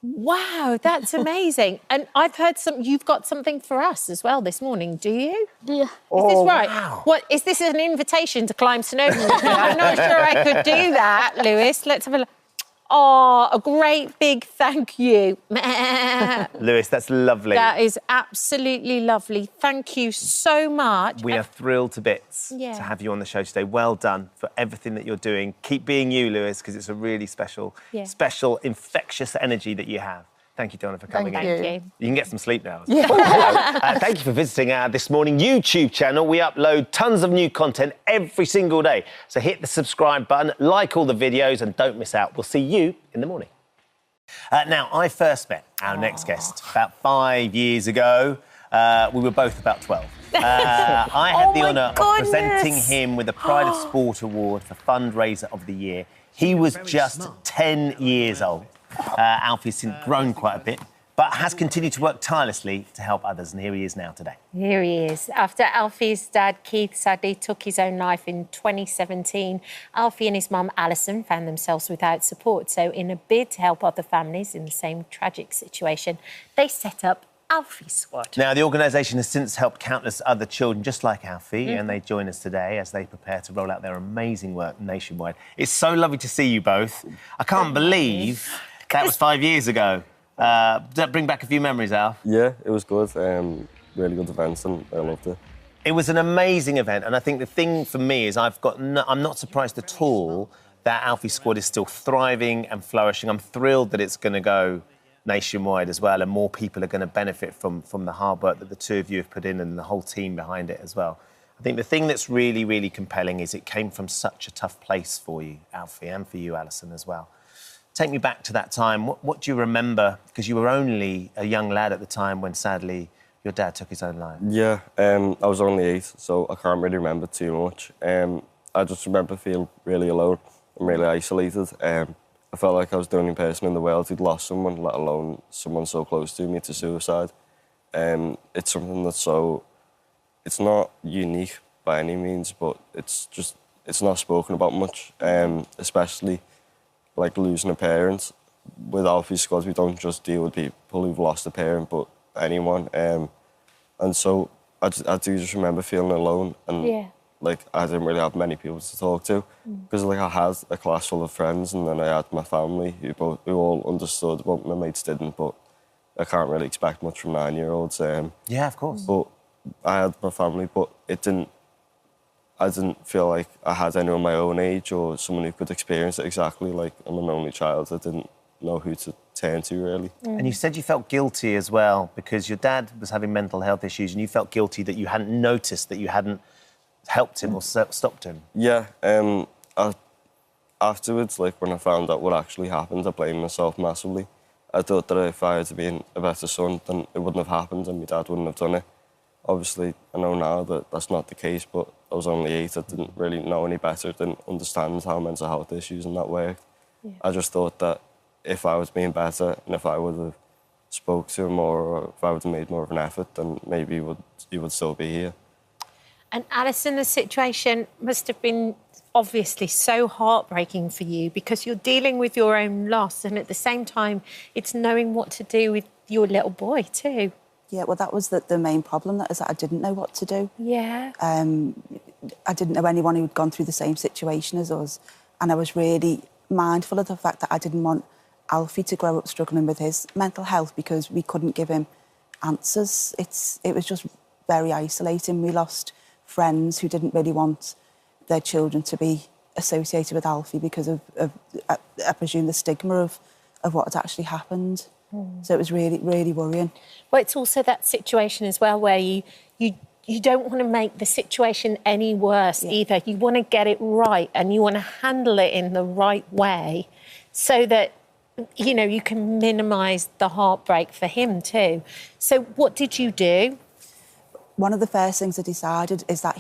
Wow, that's amazing. And I've heard you've got something for us as well this morning, do you? Yeah. Is this right? Wow. What, is this an invitation to climb Snowdon? I'm not sure I could do that, Lewis. Let's have a look. Oh, a great big thank you. Lewis, that's lovely. That is absolutely lovely. Thank you so much. We are thrilled to bits Yeah. to have you on the show today. Well done for everything that you're doing. Keep being you, Lewis, because it's a really special, infectious energy that you have. Thank you, Donna, for coming in. Thank you. You can get some sleep now. Yeah. Thank you for visiting our This Morning YouTube channel. We upload tons of new content every single day. So hit the subscribe button, like all the videos, and don't miss out. We'll see you in the morning. Now, I first met our next guest about 5 years ago. We were both about 12. I had the honour of presenting him with the Pride of Sport Award for Fundraiser of the Year. He was just 10 years old. Alfie's since grown quite a bit, but has continued to work tirelessly to help others, and here he is now today. Here he is. After Alfie's dad, Keith, sadly took his own life in 2017, Alfie and his mum, Alison, found themselves without support. So in a bid to help other families in the same tragic situation, they set up Alfie Squad. Now, the organisation has since helped countless other children just like Alfie, and they join us today as they prepare to roll out their amazing work nationwide. It's so lovely to see you both. I can't believe that was 5 years ago. Does that bring back a few memories, Alf? Yeah, it was good. Really good events, and I loved it. It was an amazing event, and I think the thing for me is I'm not surprised at all that Alfie Squad is still thriving and flourishing. I'm thrilled that it's going to go nationwide as well, and more people are going to benefit from the hard work that the two of you have put in and the whole team behind it as well. I think the thing that's really, really compelling is it came from such a tough place for you, Alfie, and for you, Alison, as well. Take me back to that time. What do you remember? Because you were only a young lad at the time when, sadly, your dad took his own life. Yeah, I was only 8, so I can't really remember too much. I just remember feeling really alone and really isolated. I felt like I was the only person in the world who'd lost someone, let alone someone so close to me, to suicide. It's something that's so... It's not unique by any means, but it's not spoken about much, especially like losing a parent. With Alfie's squad, we don't just deal with people who've lost a parent, but anyone. And so I do just remember feeling alone, and like I didn't really have many people to talk to, because like I had a class full of friends, and then I had my family who all understood, but my mates didn't. But I can't really expect much from 9-year-olds. Yeah, of course. But I had my family, but I didn't feel like I had anyone my own age or someone who could experience it exactly. Like, I'm an only child. I didn't know who to turn to, really. And you said you felt guilty as well because your dad was having mental health issues, and you felt guilty that you hadn't noticed, that you hadn't helped him or stopped him. Yeah. Afterwards, like, when I found out what actually happened, I blamed myself massively. I thought that if I had been a better son, then it wouldn't have happened and my dad wouldn't have done it. Obviously, I know now that that's not the case, but I was only 8. I didn't really know any better, didn't understand how mental health issues and that worked. Yeah. I just thought that if I was being better and if I would have spoke to him more, or if I would have made more of an effort, then maybe he would still be here. And Alison, the situation must have been obviously so heartbreaking for you because you're dealing with your own loss, and at the same time, it's knowing what to do with your little boy too. Yeah, well, that was the main problem, that is that I didn't know what to do. Yeah. I didn't know anyone who'd gone through the same situation as us, and I was really mindful of the fact that I didn't want Alfie to grow up struggling with his mental health because we couldn't give him answers. It was just very isolating. We lost friends who didn't really want their children to be associated with Alfie because of I presume, the stigma of what had actually happened. So it was really, really worrying. Well, it's also that situation as well where you don't want to make the situation any worse either. You want to get it right and you want to handle it in the right way so that, you know, you can minimise the heartbreak for him too. So what did you do? One of the first things I decided is that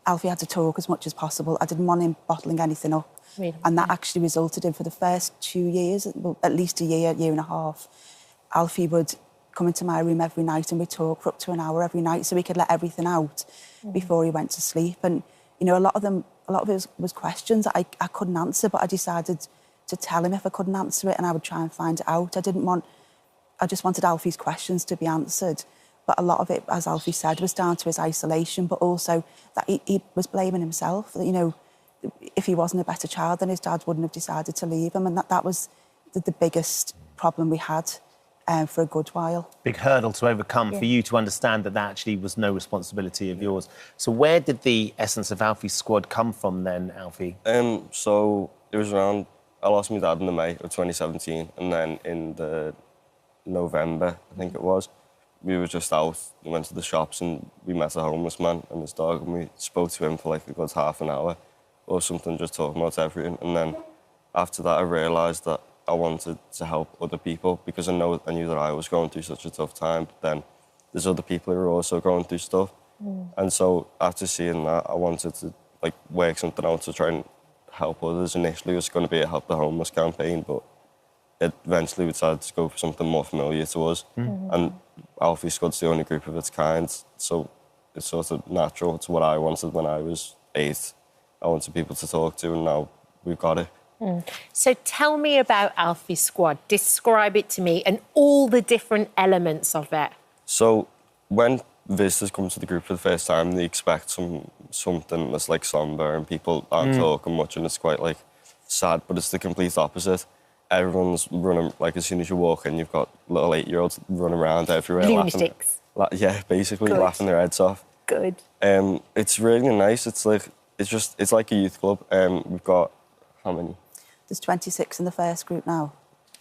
Alfie had to talk as much as possible. I didn't want him bottling anything up. Really? And that actually resulted in, for the first 2 years, well, at least a year and a half, Alfie would come into my room every night and we'd talk for up to an hour every night so we could let everything out before he went to sleep. And, you know, a lot of it was questions that I couldn't answer, but I decided to tell him if I couldn't answer it and I would try and find it out. I just wanted Alfie's questions to be answered. But a lot of it, as Alfie said, was down to his isolation, but also that he was blaming himself. That, you know, if he wasn't a better child, then his dad wouldn't have decided to leave him. And that was the biggest problem we had for a good while. Big hurdle to overcome for you to understand that actually was no responsibility of yours. So where did the essence of Alfie's squad come from then, Alfie? So it was around... I lost my dad in the May of 2017, and then in the November, I think it was, we were just out, we went to the shops and we met a homeless man and his dog, and we spoke to him for like a good half an hour or something, just talking about everything. And then after that, I realised that I wanted to help other people because I knew that I was going through such a tough time, but then there's other people who are also going through stuff. And so after seeing that, I wanted to like work something out to try and help others. Initially, it was going to be a Help the Homeless campaign, but eventually we decided to go for something more familiar to us. And Alfie Squad's the only group of its kind, so it's sort of natural. It's what I wanted when I was 8. I wanted people to talk to, and now we've got it. So tell me about Alfie Squad. Describe it to me and all the different elements of it. So when visitors come to the group for the first time, they expect something that's like somber and people aren't talking much, and it's quite like sad, but it's the complete opposite. Everyone's running, like as soon as you walk in, you've got little 8-year-olds running around everywhere. Lunatics. Basically laughing their heads off. Good. It's really nice. It's like a youth club. We've got, how many? There's 26 in the first group now.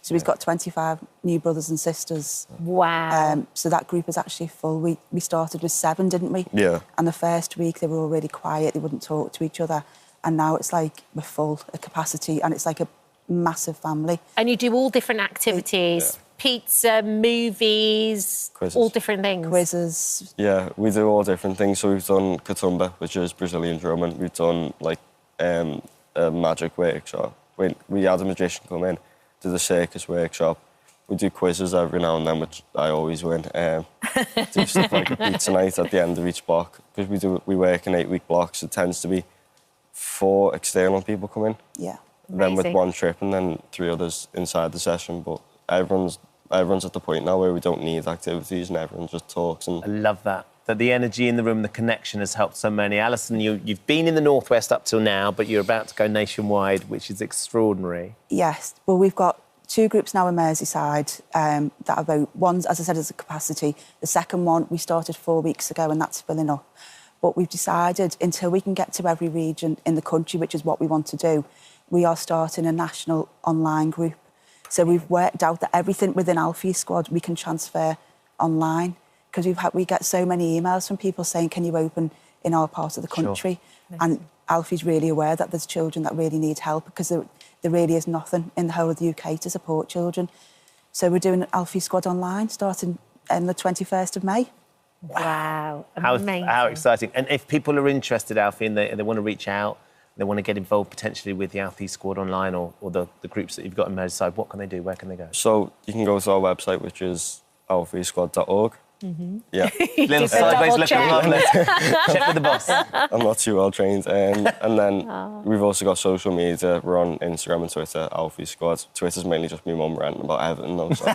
So he's got 25 new brothers and sisters. Wow. So that group is actually full. We started with 7, didn't we? Yeah. And the first week they were all really quiet, they wouldn't talk to each other. And now it's like we're full at capacity and it's like a massive family. And you do all different activities, pizza, movies, Quizzes. all different things. Quizzes. Yeah, we do all different things. So we've done Katumba, which is Brazilian drumming. We've done like a magic workshop. We had a magician come in, do the circus workshop. We do quizzes every now and then, which I always win. Do stuff like a pizza night at the end of each block. Because we work in 8-week blocks. It tends to be 4 external people come in. Yeah. Then with 1 trip and then 3 others inside the session. But everyone's at the point now where we don't need activities and everyone just talks. And I love that. That the energy in the room, the connection has helped so many. Alison, you've been in the Northwest up till now, but you're about to go nationwide, which is extraordinary. Yes. Well, we've got 2 groups now in Merseyside that are about, one's, as I said, as a capacity. The second one we started 4 weeks ago and that's filling up. But we've decided until we can get to every region in the country, which is what we want to do, we are starting a national online group. So we've worked out that everything within Alfie Squad we can transfer online because we get so many emails from people saying, can you open in our part of the country? Sure. And Alfie's really aware that there's children that really need help because there really is nothing in the whole of the UK to support children. So we're doing Alfie Squad online starting on the 21st of May. Wow, amazing. How exciting. And if people are interested, Alfie, and they want to reach out, they want to get involved potentially with the Alfie Squad online or the groups that you've got in Merseyside, what can they do? Where can they go? So you can go to our website, which is alfiesquad.org. Mm-hmm. Yeah. Little sideways look at the check with the boss. I'm not too well trained. And then we've also got social media. We're on Instagram and Twitter, Alfie Squad. Twitter's mainly just me mum ranting about everything, though. So.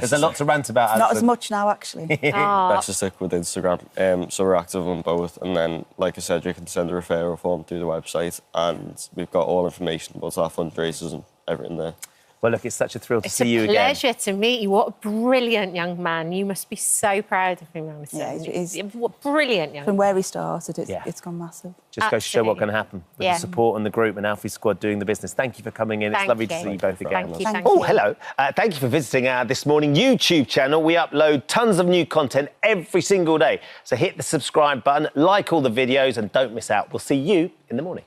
There's a lot to rant about. Not as much now, actually. Best to stick with Instagram. So we're active on both. And then, like I said, you can send a referral form through the website. And we've got all information about our fundraisers and everything there. Well, look, it's such a thrill to see you again. It's a pleasure to meet you. What a brilliant young man. You must be so proud of him, Alison. Yeah, he's what brilliant young man. From where he started, it's gone massive. Just goes to show what can happen with the support and the group and Alfie Squad doing the business. Thank you for coming in. It's lovely to see you both again. Thank Oh, you. hello. Thank you for visiting our This Morning YouTube channel. We upload tons of new content every single day. So hit the subscribe button, like all the videos, and don't miss out. We'll see you in the morning.